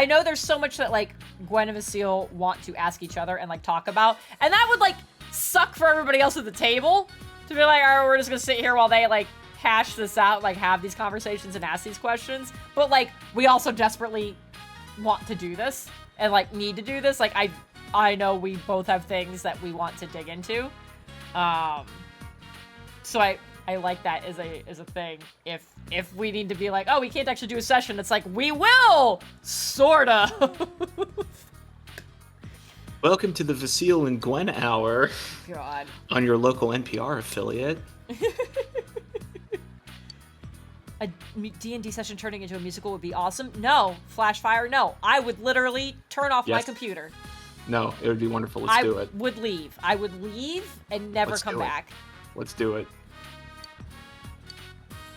know there's so much that like Gwen and Vasile want to ask each other and like talk about, and that would like suck for everybody else at the table to be like, all right, we're just gonna sit here while they like hash this out, like have these conversations and ask these questions. But like we also desperately want to do this and like need to do this. Like I know we both have things that we want to dig into. So I like that as a thing. If we need to be like, oh, we can't actually do a session, it's like, we will! Sorta! Welcome to the Vasile and Gwen Hour God. on your local NPR affiliate. A D&D session turning into a musical would be awesome. No. Flashfire, no. I would literally turn off my Yes. computer. No, it would be wonderful. Let's do it. I would leave. I would leave and never Let's come do it. back. Let's do it.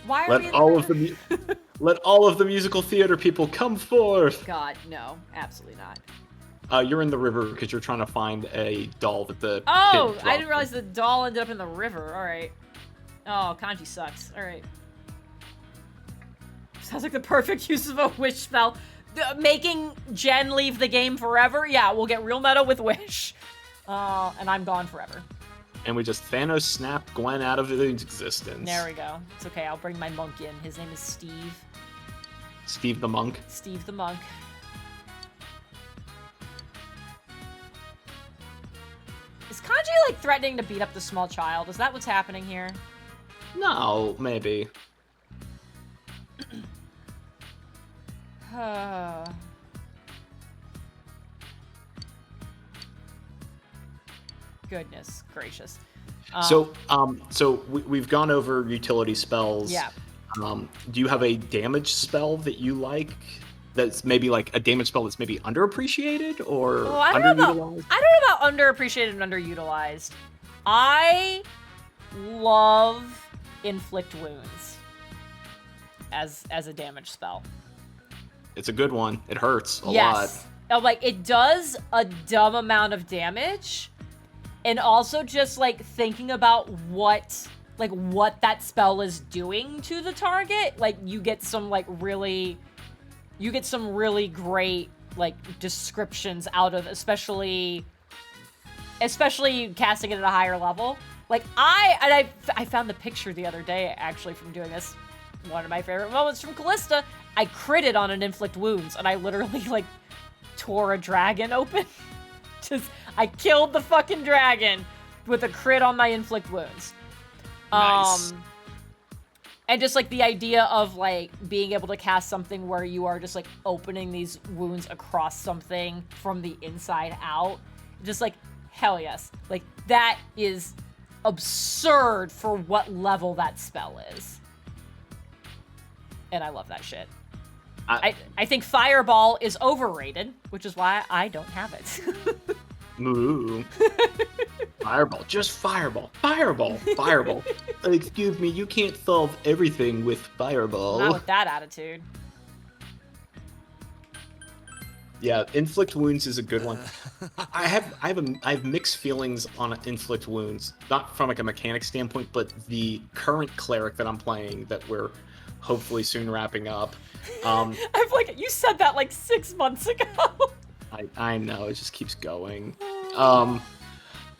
Why are we Let in all the of the let all of the musical theater people come forth. God, no. Absolutely not. You're in the river because you're trying to find a doll that the Oh, kid I dropped. didn't realize the doll ended up in the river. All right. Oh, kanji sucks. All right. Sounds like the perfect use of a wish spell. Making Jen leave the game forever? Yeah, we'll get real meta with wish. And I'm gone forever. And we just Thanos snapped Gwen out of existence. There we go. It's okay. I'll bring my monk in. His name is Steve. Steve the monk. Steve the monk. Is Kanji, like, threatening to beat up the small child? Is that what's happening here? No, maybe. Goodness gracious. So we've gone over utility spells. Yeah. Do you have a damage spell that you like? That's maybe like a damage spell that's maybe underappreciated or Oh, I don't know underutilized? I don't know about underappreciated and underutilized. I love inflict wounds as a damage spell. It's a good one. It hurts a lot. Like, it does a dumb amount of damage, and also just like thinking about what that spell is doing to the target, like you get some really great like descriptions out of, especially casting it at a higher level. Like I found the picture the other day actually from doing this. One of my favorite moments from Callista, I critted on an inflict wounds, and I literally like tore a dragon open. I killed the fucking dragon with a crit on my inflict wounds. Nice. And just like the idea of like being able to cast something where you are just like opening these wounds across something from the inside out. Just like, hell yes. Like, that is absurd for what level that spell is. And I love that shit. I think Fireball is overrated, which is why I don't have it. Ooh. Fireball. Just fireball. Fireball. Fireball. Excuse me, you can't solve everything with fireball. Not with that attitude. Yeah, inflict wounds is a good one. I have mixed feelings on inflict wounds, not from like a mechanic standpoint, but the current cleric that I'm playing that we're hopefully soon wrapping up. I've like, you said that like 6 months ago. I know, it just keeps going.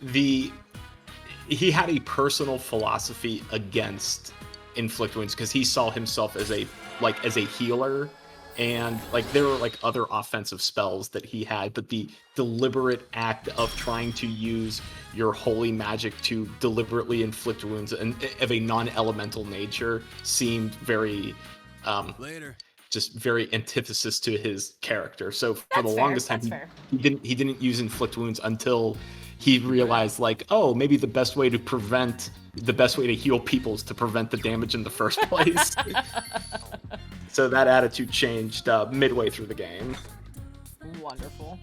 He had a personal philosophy against inflict wounds because he saw himself as a healer, and like there were like other offensive spells that he had, but the deliberate act of trying to use your holy magic to deliberately inflict wounds of a non-elemental nature seemed very just very antithesis to his character. So for the longest time, he didn't use inflict wounds until he realized, like, oh, maybe the best way to heal people is to prevent the damage in the first place. So that attitude changed midway through the game. Wonderful.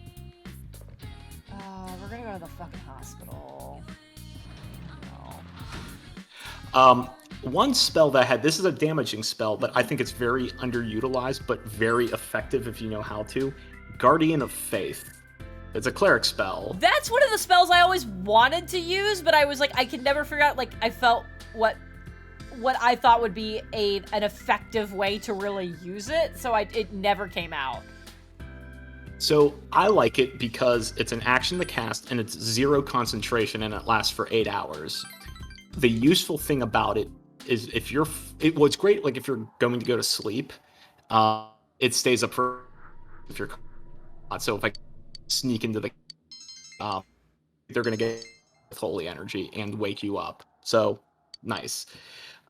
We're gonna go to the fucking hospital. No. One spell that I had, this is a damaging spell, but I think it's very underutilized, but very effective if you know how to. Guardian of Faith. It's a cleric spell. That's one of the spells I always wanted to use, but I was like, I could never figure out, like, I felt what I thought would be an effective way to really use it, so it never came out. So I like it because it's an action to cast, and it's 0 concentration, and it lasts for 8 hours. The useful thing about it is it's great, like, if you're going to go to sleep, it stays up for if you're, so if I sneak into the, they're going to get holy energy and wake you up. So nice.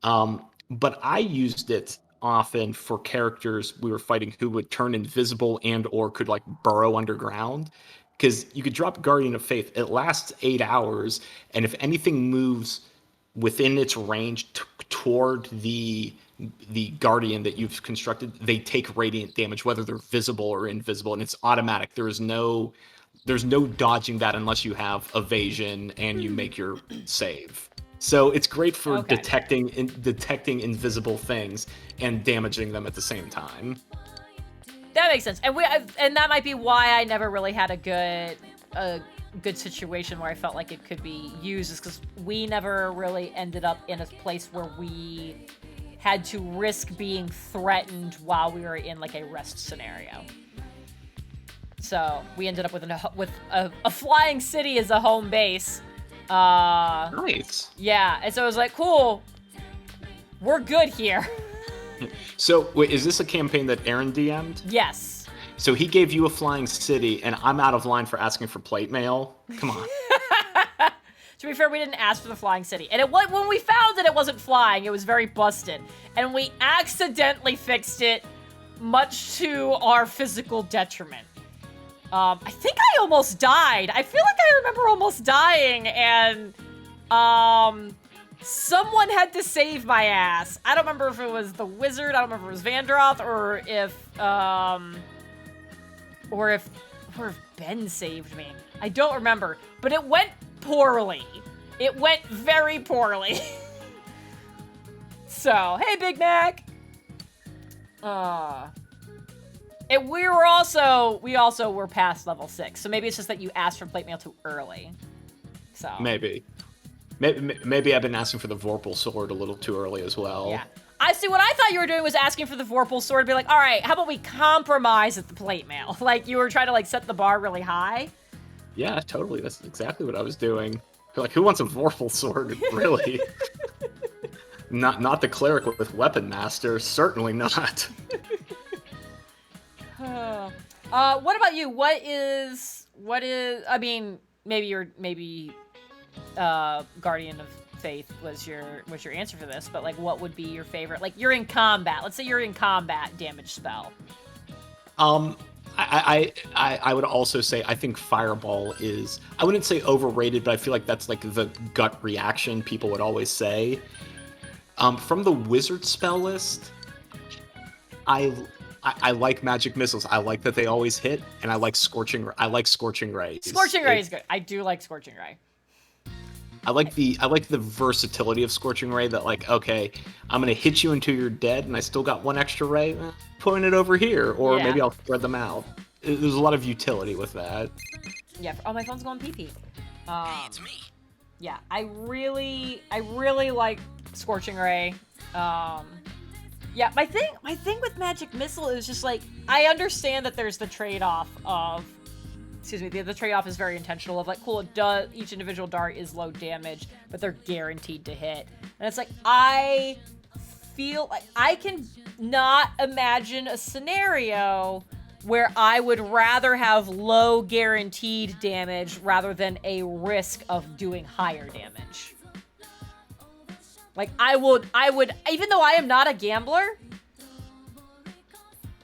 But I used it often for characters we were fighting who would turn invisible and or could like burrow underground. because you could drop Guardian of Faith. It lasts 8 hours, and if anything moves within its range toward the Guardian that you've constructed, they take radiant damage, whether they're visible or invisible, and it's automatic. There's no dodging that unless you have evasion and you make your save. So it's great for detecting invisible things and damaging them at the same time. That makes sense, and that might be why I never really had a good situation where I felt like it could be used, is because we never really ended up in a place where we had to risk being threatened while we were in like a rest scenario. So we ended up with a flying city as a home base. Nice. Yeah, and so it was like, cool, we're good here. So wait, is this a campaign that Aaron DM'd? Yes. So he gave you a flying city, and I'm out of line for asking for plate mail? Come on. To be fair, we didn't ask for the flying city. And when we found it wasn't flying, it was very busted. And we accidentally fixed it, much to our physical detriment. I think I almost died. I feel like I remember almost dying, and someone had to save my ass. I don't remember if it was the wizard, I don't remember if it was Vandroth, or if Ben saved me. I don't remember, but it went poorly. It went very poorly. So, hey, Big Mac. And we also were past level 6, so maybe it's just that you asked for plate mail too early. So Maybe I've been asking for the Vorpal sword a little too early as well. Yeah. I see. What I thought you were doing was asking for the Vorpal sword to be like, all right, how about we compromise at the plate mail? Like you were trying to like set the bar really high. Yeah, totally. That's exactly what I was doing. Like, who wants a Vorpal sword, really? Not the cleric with Weapon Master. Certainly not. What about you? What is? I mean, maybe Guardian of Faith was your answer for this, but like, what would be your favorite? Like, you're in combat. Let's say you're in combat damage spell. I would also say I think Fireball is, I wouldn't say overrated, but I feel like that's like the gut reaction people would always say. From the wizard spell list, I like magic missiles. I like that they always hit, and I like Scorching Ray. Scorching Ray is good. I do like Scorching Ray. I like the versatility of Scorching Ray, that like, okay, I'm gonna hit you until you're dead, and I still got one extra ray. Point it over here, or maybe I'll spread them out. There's a lot of utility with that. Yeah. Oh, my phone's going pee-pee. Hey, it's me. Yeah, I really like Scorching Ray. Yeah, my thing with Magic Missile is just like, I understand that there's the trade-off of, the trade-off is very intentional of like, cool, each individual dart is low damage, but they're guaranteed to hit. And it's like, I feel like I can not imagine a scenario where I would rather have low guaranteed damage rather than a risk of doing higher damage. Like, I would, even though I am not a gambler,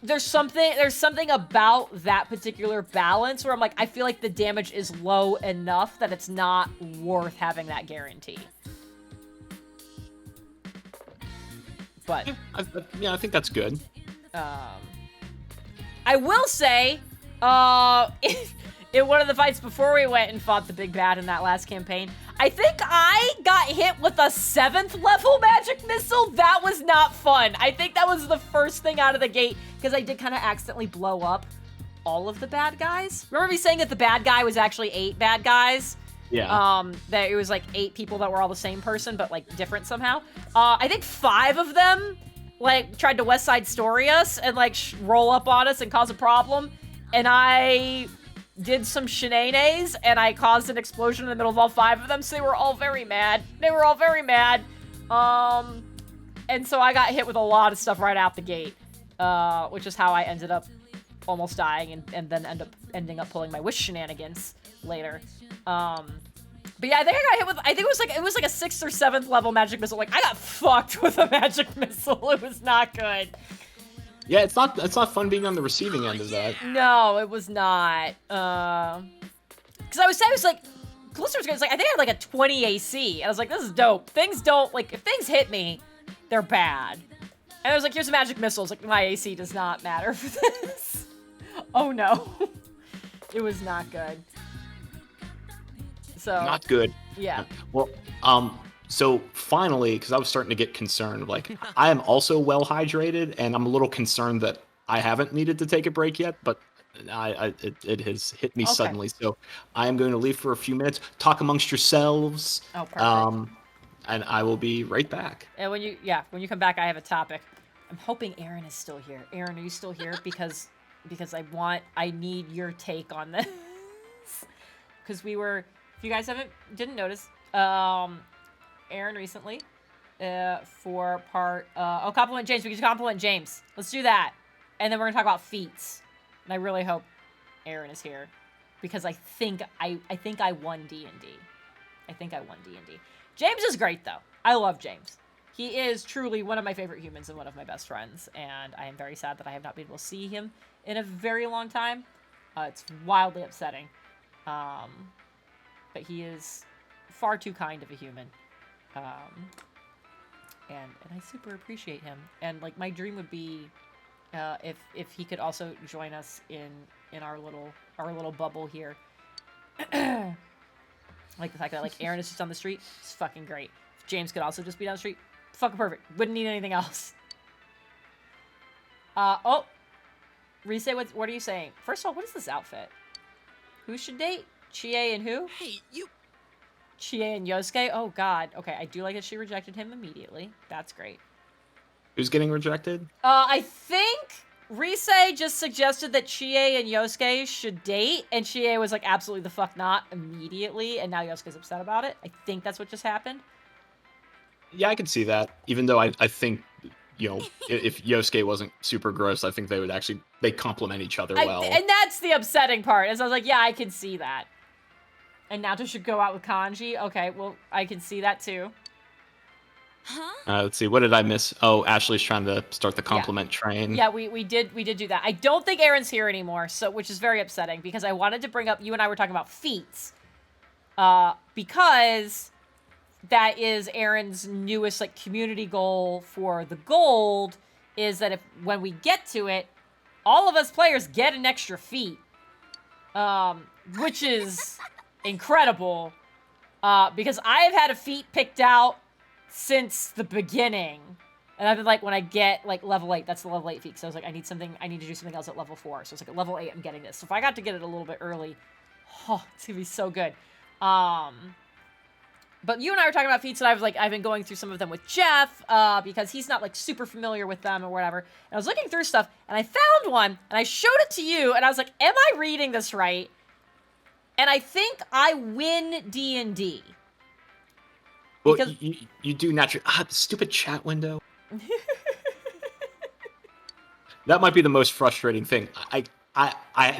there's something about that particular balance where I'm like, I feel like the damage is low enough that it's not worth having that guarantee. But yeah, I think that's good. I will say, in one of the fights before we went and fought the big bad in that last campaign, I think I got hit with a 7th level magic missile. That was not fun. I think that was the first thing out of the gate, because I did kind of accidentally blow up all of the bad guys. Remember me saying that the bad guy was actually 8 bad guys? Yeah. That it was like 8 people that were all the same person, but like different somehow. I think 5 of them like tried to West Side Story us and like roll up on us and cause a problem. And I did some shenanigans, and I caused an explosion in the middle of all 5 of them, so they were all very mad. And so I got hit with a lot of stuff right out the gate, which is how I ended up almost dying and then ending up pulling my wish shenanigans later. But yeah, I think I got hit with, I think it was like a 6th or 7th level magic missile. Like, I got fucked with a magic missile. It was not good. Yeah, it's not fun being on the receiving end of that. No, it was not. Because I was like, Callisto was like, I think I had like a 20 AC. And I was like, this is dope. Things don't, like, if things hit me, they're bad. And I was like, here's a magic missile. It's like, my AC does not matter for this. Oh no. It was not good. So. Not good. Yeah. Well, so finally, because I was starting to get concerned, like, I am also well hydrated, and I'm a little concerned that I haven't needed to take a break yet, but it has hit me suddenly. So I am going to leave for a few minutes, talk amongst yourselves. Oh, perfect. And I will be right back. And when you come back, I have a topic. I'm hoping Aaron is still here. Aaron, are you still here? Because I need your take on this. Because if you guys didn't notice, Aaron recently, compliment James. We can compliment James. Let's do that. And then we're gonna talk about feats. And I really hope Aaron is here, because I think I won D&D. I think I won D&D. James is great though. I love James. He is truly one of my favorite humans and one of my best friends. And I am very sad that I have not been able to see him in a very long time. It's wildly upsetting. But he is far too kind of a human. And I super appreciate him. And like, my dream would be if he could also join us in our little bubble here. Like the fact that like Aaron is just on the street, it's fucking great. If James could also just be down the street, fucking perfect. Wouldn't need anything else. Rise, what are you saying? First of all, what is this outfit? Who should date? Chie and who? Hey, you... Chie and Yosuke? Oh god. Okay, I do like that she rejected him immediately. That's great. Who's getting rejected? I think Rise just suggested that Chie and Yosuke should date, and Chie was like, absolutely the fuck not, immediately, and now Yosuke's upset about it. I think that's what just happened. Yeah, I can see that. Even though I think, you know, if Yosuke wasn't super gross, I think they complement each other well. And that's the upsetting part, is I was like, yeah, I can see that. And Naoto should go out with Kanji. Okay, well, I can see that too. Huh? Let's see, what did I miss? Oh, Ashley's trying to start the compliment train. Yeah, we did do that. I don't think Aaron's here anymore, so which is very upsetting, because I wanted to bring up, you and I were talking about feats. Because that is Aaron's newest like community goal for the gold, is that when we get to it, all of us players get an extra feat. Which is incredible. Because I have had a feat picked out since the beginning. And I've been like, when I get like level 8, that's the level 8 feat. So I was like, I need to do something else at level 4. So it's like at level 8, I'm getting this. So if I got to get it a little bit early, it's gonna be so good. But you and I were talking about feats, and I was like, I've been going through some of them with Jeff, because he's not like super familiar with them or whatever. And I was looking through stuff, and I found one, and I showed it to you, and I was like, am I reading this right? And I think I win D&D. Well, you do naturally. The stupid chat window. That might be the most frustrating thing.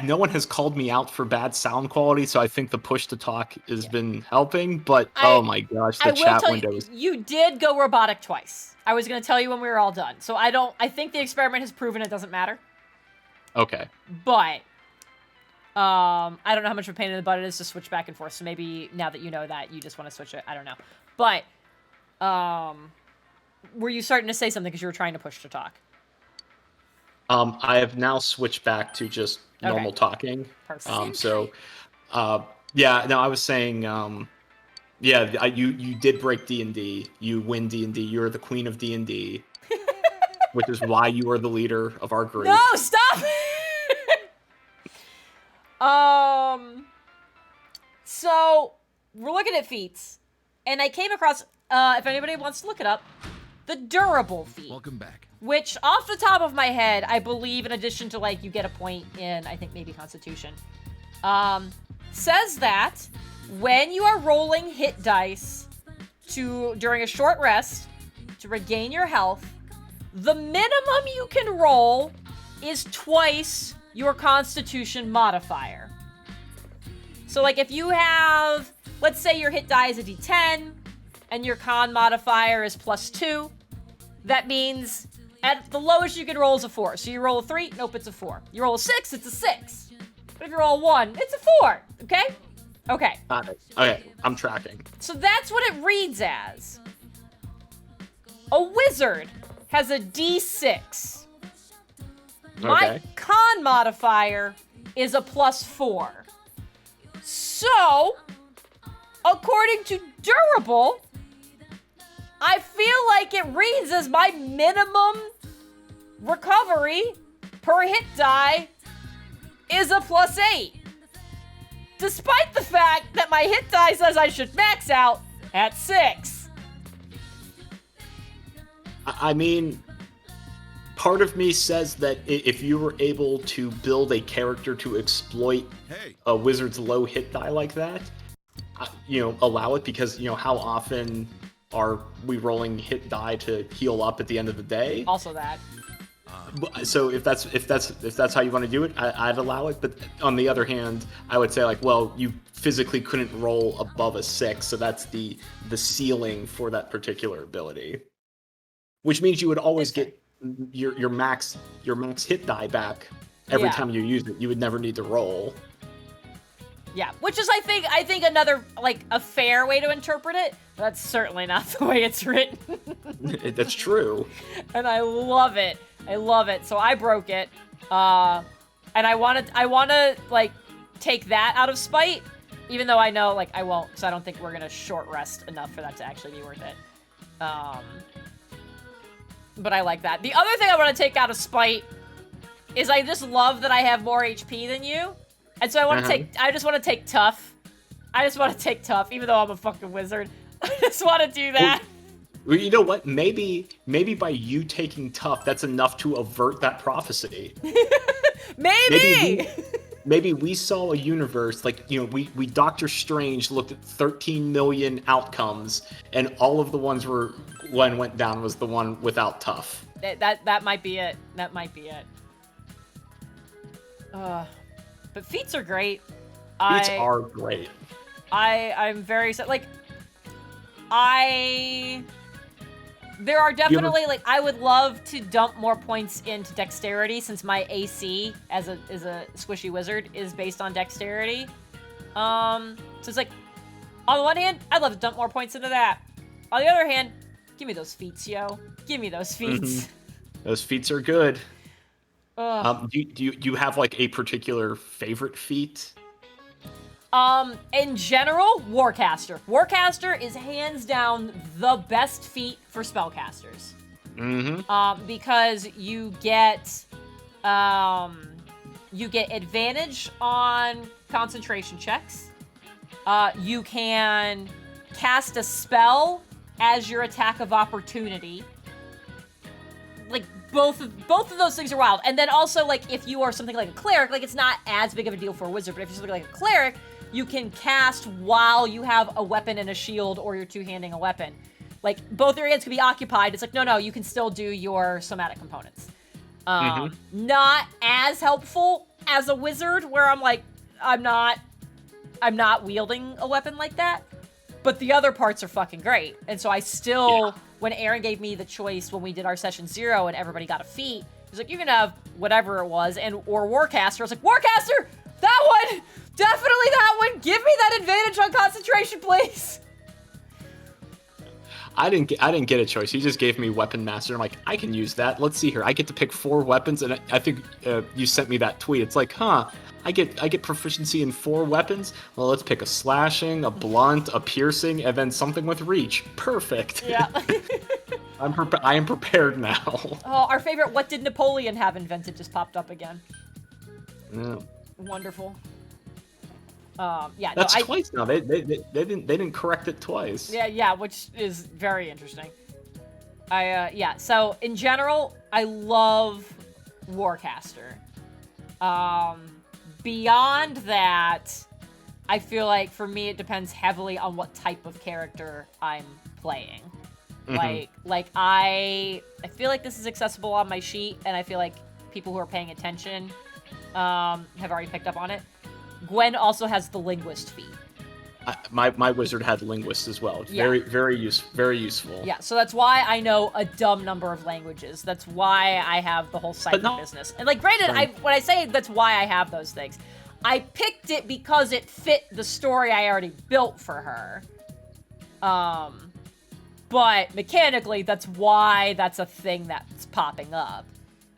No one has called me out for bad sound quality, so I think the push to talk has been helping. But oh my gosh, the chat window is. You did go robotic twice. I was going to tell you when we were all done. So I think the experiment has proven it doesn't matter. Okay. But I don't know how much of a pain in the butt it is to switch back and forth. So maybe now that you know that, you just want to switch it. I don't know. But were you starting to say something because you were trying to push to talk? I have now switched back to just normal talking. Perfect. Yeah, no, I was saying, yeah, you did break D&D. You win D&D. You're the queen of D&D, which is why you are the leader of our group. No, stop! So we're looking at feats, and I came across, if anybody wants to look it up, the durable feat. Welcome back. Which, off the top of my head, I believe, in addition to, like, you get a point in, I think, maybe Constitution, says that when you are rolling hit dice during a short rest to regain your health, the minimum you can roll is twice your Constitution modifier. So, like, if you have, let's say your hit die is a D10, and your con modifier is +2, that means At the lowest you can roll is a 4. So you roll a 3, nope, it's a 4. You roll a 6, it's a 6. But if you roll a 1, it's a 4. Okay? Okay. Got it. Okay, I'm tracking. So that's what it reads as. A wizard has a D6. My Okay. con modifier is a +4. So, according to Durable, I feel like it reads as my minimum recovery per hit die is a +8. Despite the fact that my hit die says I should max out at 6. I mean, part of me says that if you were able to build a character to exploit a wizard's low hit die like that, allow it, because, how often are we rolling hit die to heal up at the end of the day? Also that. So if that's how you want to do it, I'd allow it. But on the other hand, I would say, like, well, you physically couldn't roll above a 6, so that's the ceiling for that particular ability. Which means you would always get your max hit die back every time you use it. You would never need to roll. Yeah, which is I think another, like, a fair way to interpret it. That's certainly not the way it's written. That's true. And I love it. I love it. So I broke it. And I want to like take that out of spite, even though I know, like, I won't, because I don't think we're gonna short rest enough for that to actually be worth it. But I like that. The other thing I want to take out of spite is I just love that I have more HP than you. And so I just want to take tough. I just want to take tough, even though I'm a fucking wizard. I just want to do that. Well, you know what? Maybe by you taking tough, that's enough to avert that prophecy. Maybe we saw a universe, like, we Doctor Strange looked at 13 million outcomes, and all of the ones where Gwen went down was the one without tough. That might be it. That might be it. But feats are great. Feats are great. I'm very there are definitely, like, I would love to dump more points into dexterity, since my AC as a squishy wizard is based on dexterity. So it's like, on the one hand, I'd love to dump more points into that. On the other hand, give me those feats, yo. Give me those feats. Mm-hmm. Those feats are good. Ugh. Do you have, like, a particular favorite feat? In general, Warcaster. Warcaster is hands down the best feat for spellcasters. Mm-hmm. Because you get advantage on concentration checks. You can cast a spell as your attack of opportunity. Like, both of those things are wild. And then also, like, if you are something like a cleric, like, it's not as big of a deal for a wizard, but if you're something like a cleric, you can cast while you have a weapon and a shield, or you're two-handing a weapon. Like, both your hands can be occupied. It's like, no, you can still do your somatic components. Not as helpful as a wizard, where I'm like, I'm not wielding a weapon like that. But the other parts are fucking great. And so I still, when Aaron gave me the choice when we did our session 0 and everybody got a feat, he's like, you can have whatever it was, or Warcaster. I was like, Warcaster! That one! Definitely that one! Give me that advantage on concentration, please! I didn't get a choice. He just gave me Weapon Master. I'm like, I can use that. Let's see here. I get to pick 4 weapons, and I think you sent me that tweet. It's like, I get proficiency in 4 weapons. Well, let's pick a slashing, a blunt, a piercing, and then something with reach. Perfect. Yeah. I am prepared now. Oh, our favorite "What did Napoleon have invented" just popped up again. Yeah. Wonderful. That's twice now. They didn't correct it twice. Yeah, which is very interesting. So in general, I love Warcaster. Beyond that, I feel like for me it depends heavily on what type of character I'm playing. Mm-hmm. Like I feel like this is accessible on my sheet, and I feel like people who are paying attention have already picked up on it. Gwen also has the linguist feat. my wizard had linguist as well. Yeah. Very useful. Yeah, so that's why I know a dumb number of languages. That's why I have the whole cipher business. And like, granted, when I say that's why I have those things, I picked it because it fit the story I already built for her. But mechanically, that's why that's a thing that's popping up.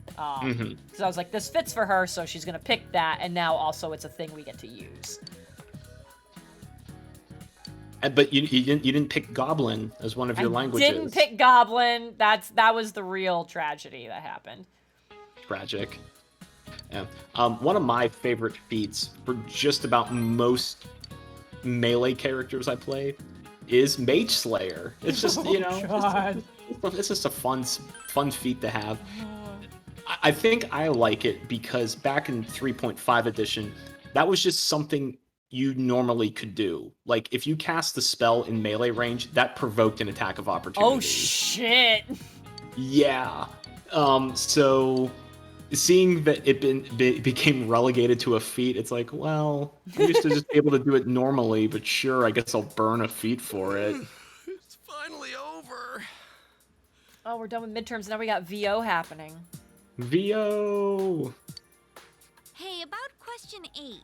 Because I was like, this fits for her, so she's gonna pick that, and now also it's a thing we get to use. But you didn't pick Goblin as one of your languages. Didn't pick Goblin. That was the real tragedy that happened. Tragic. Yeah. One of my favorite feats for just about most melee characters I play is Mage Slayer. It's just it's just a fun feat to have. I think I like it because back in 3.5 edition, that was just something you normally could do. Like, if you cast the spell in melee range, that provoked an attack of opportunity. Oh, shit. Yeah. So, seeing that it became relegated to a feat, it's like, well, I used to just be able to do it normally, but sure, I guess I'll burn a feat for it. It's finally over. Oh, we're done with midterms. Now we got VO happening. VO! Hey, about question 8.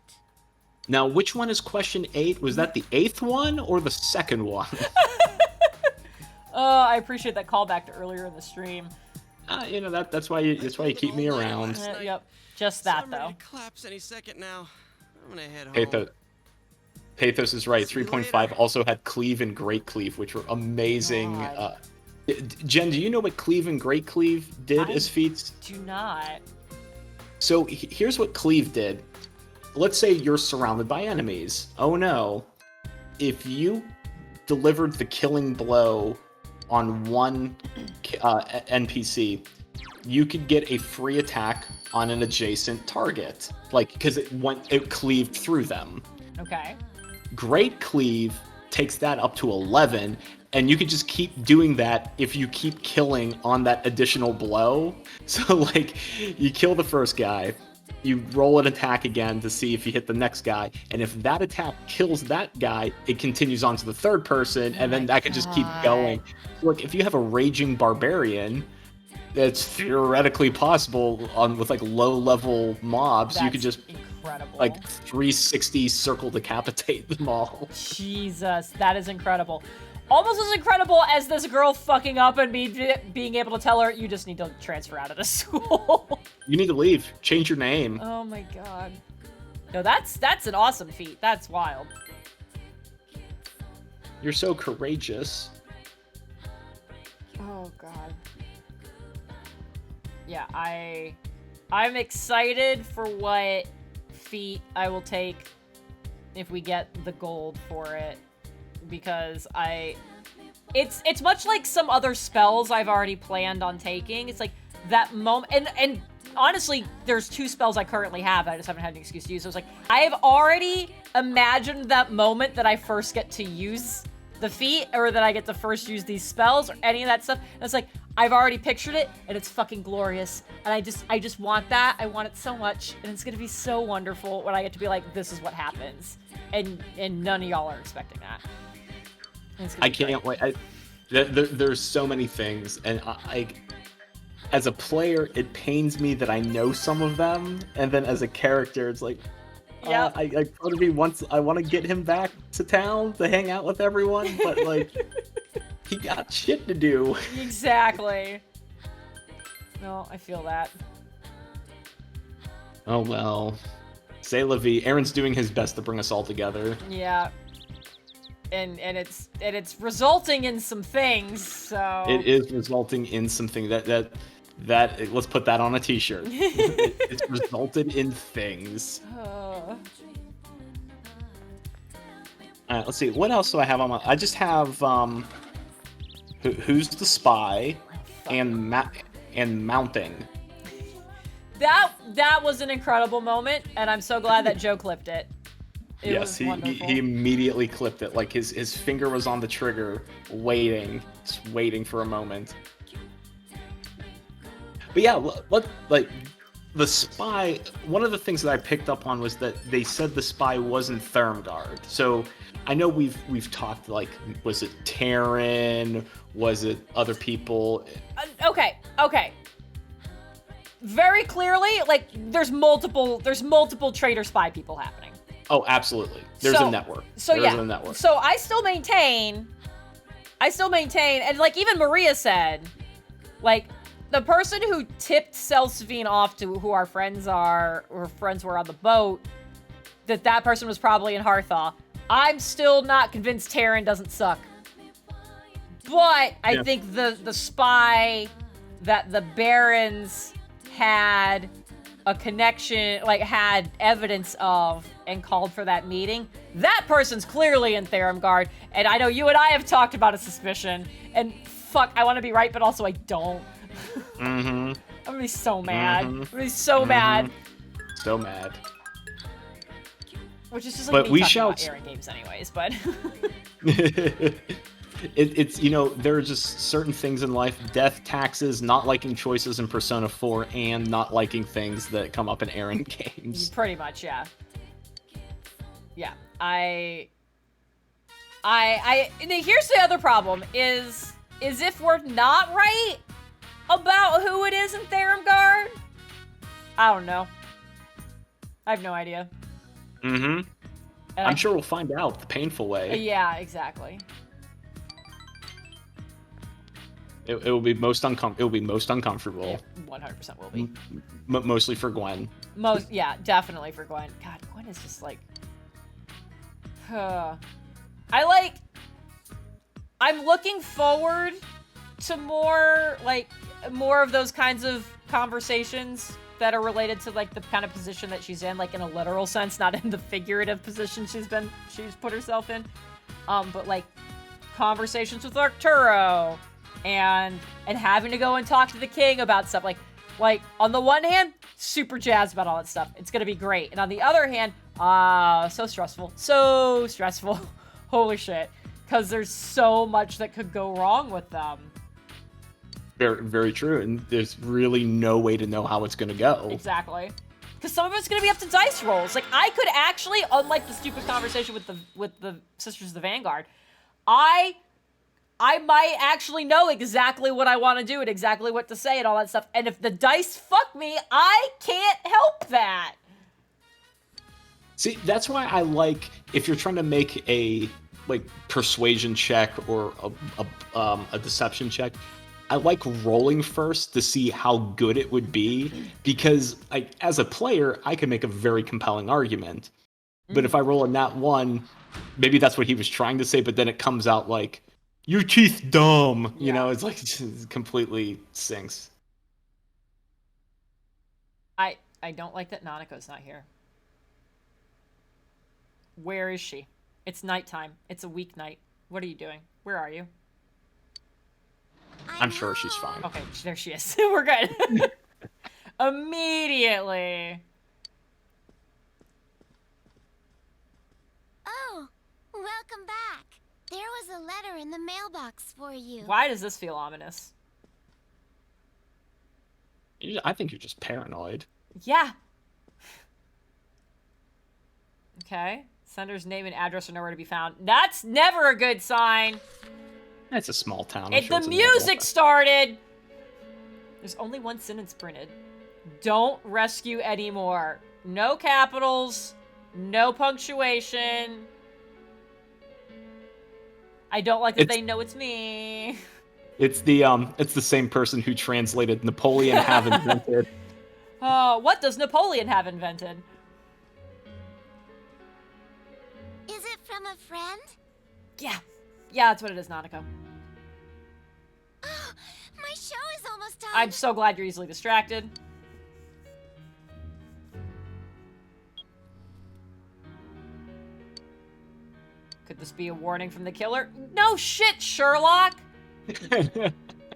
Now, which one is question 8? Was that the 8th one or the 2nd one? Oh, I appreciate that callback to earlier in the stream. That's why you keep me around. Yep, just that though. It collapse any second now. I'm gonna head home. Pathos is right. 3.5 also had Cleave and Great Cleave, which were amazing. Jen, do you know what Cleave and Great Cleave did as feats? Do not. So here's what Cleave did. Let's say you're surrounded by enemies. Oh no. If you delivered the killing blow on one NPC, you could get a free attack on an adjacent target. Like, because it cleaved through them. Okay. Great Cleave takes that up to 11, and you could just keep doing that if you keep killing on that additional blow. So, like, you kill the first guy, you roll an attack again to see if you hit the next guy, and if that attack kills that guy, it continues on to the third person, and then that could just keep going. Look, if you have a Raging Barbarian, it's theoretically possible with like low-level mobs. You could just incredible. Like 360 circle decapitate them all. Jesus, that is incredible. Almost as incredible as this girl fucking up and me being able to tell her, you just need to transfer out of the school. You need to leave. Change your name. Oh my god. No, that's an awesome feat. That's wild. You're so courageous. Oh god. Yeah, I'm excited for what feat I will take if we get the gold for it. Because it's much like some other spells I've already planned on taking. It's like that moment, and honestly, there's 2 spells I currently have that I just haven't had an excuse to use. So it's like, I have already imagined that moment that I first get to use the feat, or that I get to first use these spells, or any of that stuff. And it's like, I've already pictured it, and it's fucking glorious. And I just want that. I want it so much, and it's gonna be so wonderful when I get to be like, this is what happens. And none of y'all are expecting that. I can't wait. There's so many things, and I, as a player, it pains me that I know some of them, and then as a character, it's like, yeah, I want to get him back to town to hang out with everyone, but like, he got shit to do. Exactly. No, I feel that. Oh well. C'est la vie. Aaron's doing his best to bring us all together. Yeah. And it's resulting in some things, so... It is resulting in something that let's put that on a t-shirt. It's resulted in things. Alright, let's see. What else do I have on my... I just have, Who's the Spy and Mounting. That was an incredible moment, and I'm so glad that Joe clipped it. Yes, he immediately clipped it. Like his finger was on the trigger, just waiting for a moment. But yeah, the spy, one of the things that I picked up on was that they said the spy wasn't Thermgard. So I know we've talked, like, was it Terran? Was it other people? Okay. Very clearly, like, there's multiple traitor spy people happening. Oh, absolutely. There's a network. There's a network. So I still maintain, and like even Maria said, like, the person who tipped Selsvine off to who our friends are, or friends were on the boat, that person was probably in Harthaw. I'm still not convinced Terran doesn't suck. But I think the spy that the Barons had a connection, like had evidence of, and called for that meeting, that person's clearly in Thermgard. And I know you and I have talked about a suspicion, and fuck, I want to be right, but also I don't. I'm gonna be so mad. I'm gonna be so mad. So mad. Which is just like me talking about Aaron games anyways, but... It's, you know, there are just certain things in life, death, taxes, not liking choices in Persona 4, and not liking things that come up in Aaron games. Pretty much, yeah. Yeah, here's the other problem, is if we're not right about who it is in Thermgard, I don't know. I have no idea. I'm sure we'll find out the painful way. Yeah, exactly. It will be most uncomfortable. 100% will be. Mostly for Gwen. Yeah, definitely for Gwen. God, Gwen is just like... I'm looking forward to more of those kinds of conversations that are related to, like, the kind of position that she's in, like, in a literal sense, not in the figurative position she's put herself in. But, like, conversations with Arturo, and having to go and talk to the king about stuff. Like, on the one hand, super jazzed about all that stuff. It's gonna be great. And on the other hand, so stressful. So stressful. Holy shit. Because there's so much that could go wrong with them. Very, very true. And there's really no way to know how it's gonna go. Exactly. Because some of it's gonna be up to dice rolls. Like, I could actually, unlike the stupid conversation with the Sisters of the Vanguard, I might actually know exactly what I want to do and exactly what to say and all that stuff. And if the dice fuck me, I can't help that. See, that's why I like, if you're trying to make a, like, persuasion check or a deception check, I like rolling first to see how good it would be, because, like, as a player, I can make a very compelling argument. But if I roll a nat 1, maybe that's what he was trying to say, but then it comes out like, your teeth dumb, you know, it's like, it completely sinks. I don't like that Nanako's not here. Where is she? It's nighttime. It's a weeknight. What are you doing? Where are you? I'm sure she's fine. Okay, there she is. We're good. Immediately. Oh, welcome back. There was a letter in the mailbox for you. Why does this feel ominous? I think you're just paranoid. Yeah. Okay. Sender's name and address are nowhere to be found. That's never a good sign. It's a small town. The music started. There's only one sentence printed. Don't rescue anymore. No capitals. No punctuation. I don't like that they know it's me. It's the same person who translated Napoleon have invented. What does Napoleon have invented? Is it from a friend? Yeah. Yeah, that's what it is, Nanako. My show is almost done. I'm so glad you're easily distracted. Could this be a warning from the killer? No shit, Sherlock!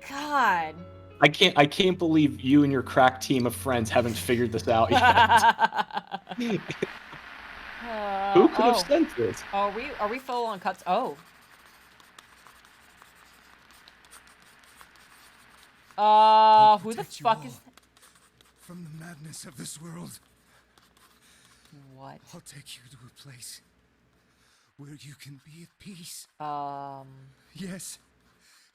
God. I can't believe you and your crack team of friends haven't figured this out yet. Who could have sent this? Are we full on cuts? Oh. Who the fuck is that? from the madness of this world. What? I'll take you to a place where you can be at peace. Yes,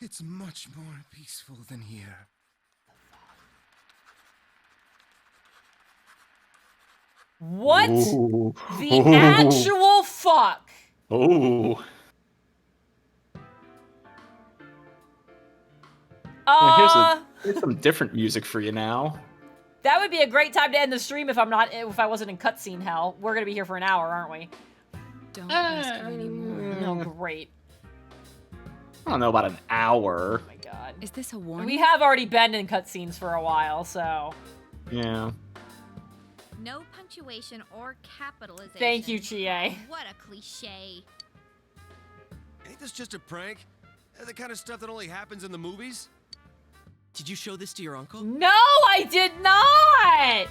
it's much more peaceful than here. What Ooh. the Ooh. actual fuck? Oh. Here's some different music for you now. That would be a great time to end the stream if I wasn't in cutscene hell. We're gonna be here for an hour, aren't we? Don't rescue anymore. No, great. I don't know about an hour. Oh my god. Is this a warning? We have already been in cutscenes for a while, so. Yeah. No punctuation or capitalization. Thank you, Chie. What a cliche. Ain't this just a prank? The kind of stuff that only happens in the movies? Did you show this to your uncle? No, I did not!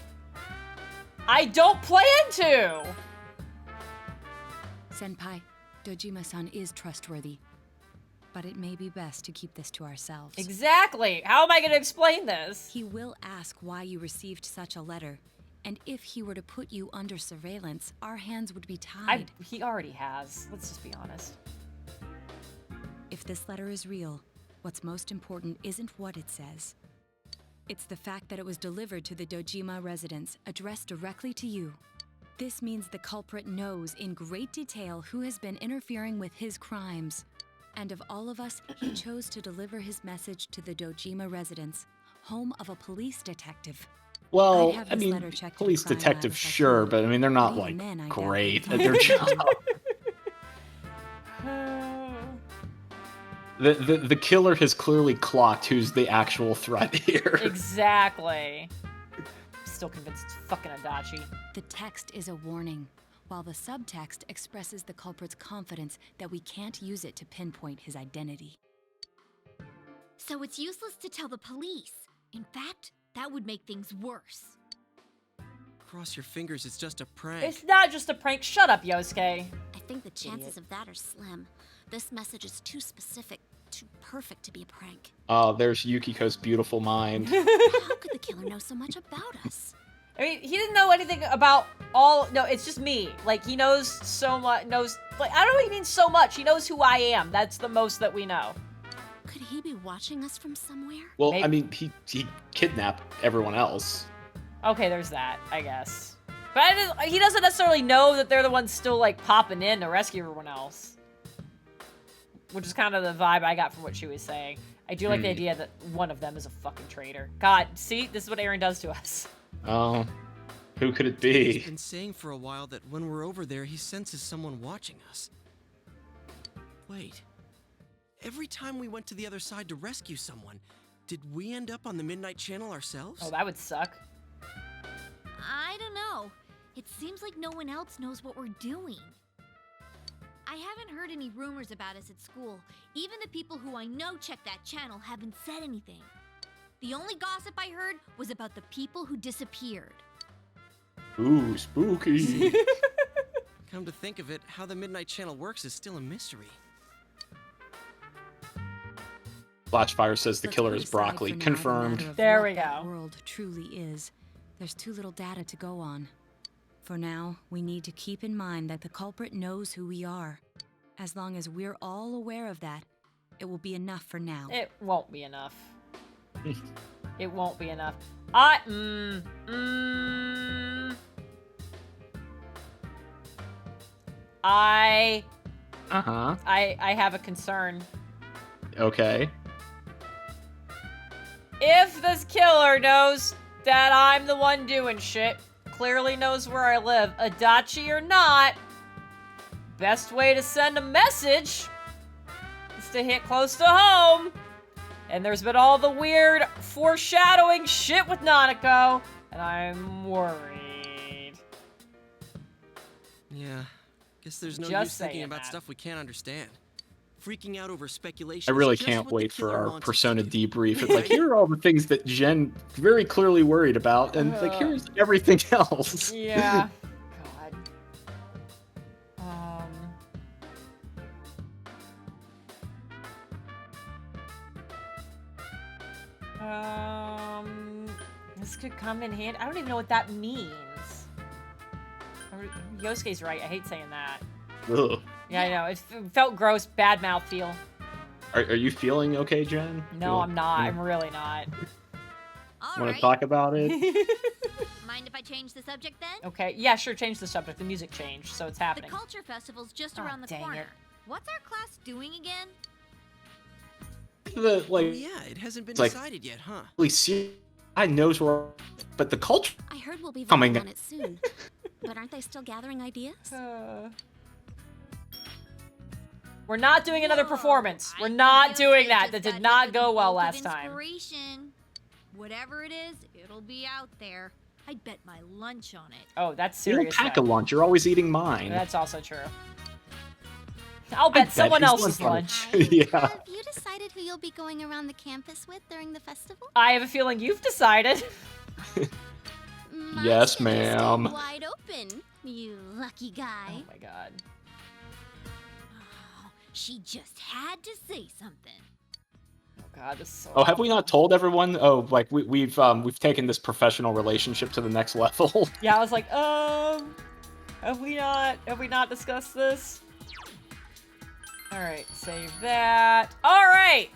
I don't plan to! Senpai, Dojima-san is trustworthy. But it may be best to keep this to ourselves. Exactly! How am I gonna explain this? He will ask why you received such a letter. And if he were to put you under surveillance, our hands would be tied. He already has. Let's just be honest. If this letter is real, what's most important isn't what it says. It's the fact that it was delivered to the Dojima residence, addressed directly to you. This means the culprit knows in great detail who has been interfering with his crimes. And of all of us, he chose to deliver his message to the Dojima residence, home of a police detective. Well, I'd have I this mean, letter checked to police crime lab detectives, if I sure, could. but I mean, they're not, Even like, then, I doubt great they'd at their find job. The killer has clearly clocked who's the actual threat here. Exactly. I'm still convinced it's fucking Adachi. The text is a warning, while the subtext expresses the culprit's confidence that we can't use it to pinpoint his identity. So it's useless to tell the police. In fact, that would make things worse. Cross your fingers, it's just a prank. It's not just a prank. Shut up, Yosuke. I think the chances of that are slim. This message is too specific, too perfect to be a prank. Oh, there's Yukiko's beautiful mind. How could the killer know so much about us? I mean, he didn't know anything about all. No, it's just me. Like, he knows so much. Like, I don't know what he means so much. He knows who I am. That's the most that we know. Could he be watching us from somewhere? Well, Maybe. I mean, he kidnapped everyone else. Okay, there's that, I guess. But he doesn't necessarily know that they're the ones still, like, popping in to rescue everyone else. Which is kind of the vibe I got from what she was saying. I do like the idea that one of them is a fucking traitor. God, see? This is what Aaron does to us. Oh, who could it He's be? been saying for a while that when we're over there, he senses someone watching us. Wait. Every time we went to the other side to rescue someone, did we end up on the Midnight Channel ourselves? Oh, that would suck. I don't know. It seems like no one else knows what we're doing. I haven't heard any rumors about us at school. Even the people who I know check that channel haven't said anything. The only gossip I heard was about the people who disappeared. Ooh, spooky. Come to think of it, how the Midnight Channel works is still a mystery. Flashfire says the Let's killer put is aside broccoli. for now the Confirmed. matter of There what we that go. world truly is. There's too little data to go on. For now, we need to keep in mind that the culprit knows who we are. As long as we're all aware of that, it will be enough for now. It won't be enough. It won't be enough. Uh-huh. I have a concern. Okay. If this killer knows that I'm the one doing shit, clearly knows where I live, Adachi or not, best way to send a message is to hit close to home. And there's been all the weird foreshadowing shit with Nanako, and I'm worried. Yeah, guess there's no Just use thinking saying about that. stuff we can't understand. Freaking out over speculation. I really is just can't what the wait for killer our wants us Persona to do. debrief. It's like, here are all the things that Jen very clearly worried about, and like, here's everything else. Yeah. God. This could come in handy. I don't even know what that means. Yosuke's right. I hate saying that. Ugh. Yeah, I know. It felt gross. Bad mouth feel. Are you feeling okay, Jen? No, I'm not. I'm really not. Want to talk about it? Mind if I change the subject then? Okay. Yeah, sure. Change the subject. The music changed, so it's happening. The culture festival's just Oh, around the dang corner. it. What's our class doing again? The like. Oh, yeah, it hasn't been like, decided yet, huh? I knows where, but the culture. I heard we'll be Coming voting on it soon. But aren't they still gathering ideas? We're not doing another performance. We're not doing that. That did not go well last time. Inspiration. Whatever it is, it'll be out there. I'd bet my lunch on it. Oh, that's You don't serious. pack though. a lunch. You're always eating mine. That's also true. I'll bet someone his else's lunch. lunch. Yeah. Have you decided who you'll be going around the campus with during the festival? I have a feeling you've decided. My Yes, schedule's still ma'am. Wide open, you lucky guy. Oh my god. She just had to say something. Oh god, this is so. Oh, have we not told everyone? Oh, like we've taken this professional relationship to the next level. Yeah, I was like, have we not discussed this? All right, save that. All right,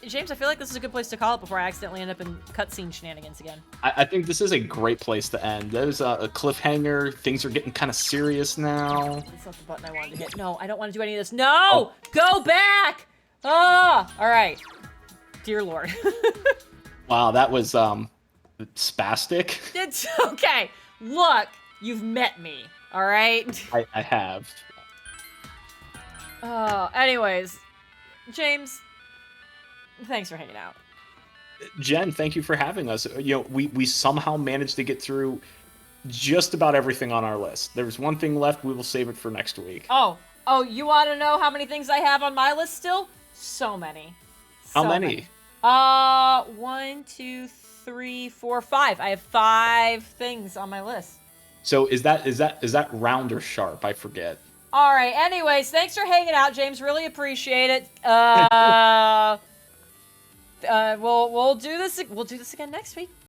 James, I feel like this is a good place to call it before I accidentally end up in cutscene shenanigans again. I think this is a great place to end. There's a cliffhanger. Things are getting kind of serious now. That's not the button I wanted to hit. No, I don't want to do any of this. No, go back. Ah, all right. Dear Lord. Wow, that was spastic. It's okay. Look, you've met me. All right. I have. Anyways, James, thanks for hanging out. Jen, thank you for having us. You know, we somehow managed to get through just about everything on our list. There's one thing left. We will save it for next week. Oh, you want to know how many things I have on my list still? So many. How So many? 1, 2, 3, 4, 5. I have 5 things on my list. So is that round or sharp? I forget. All right. Anyways, thanks for hanging out, James. Really appreciate it. We'll do this. We'll do this again next week.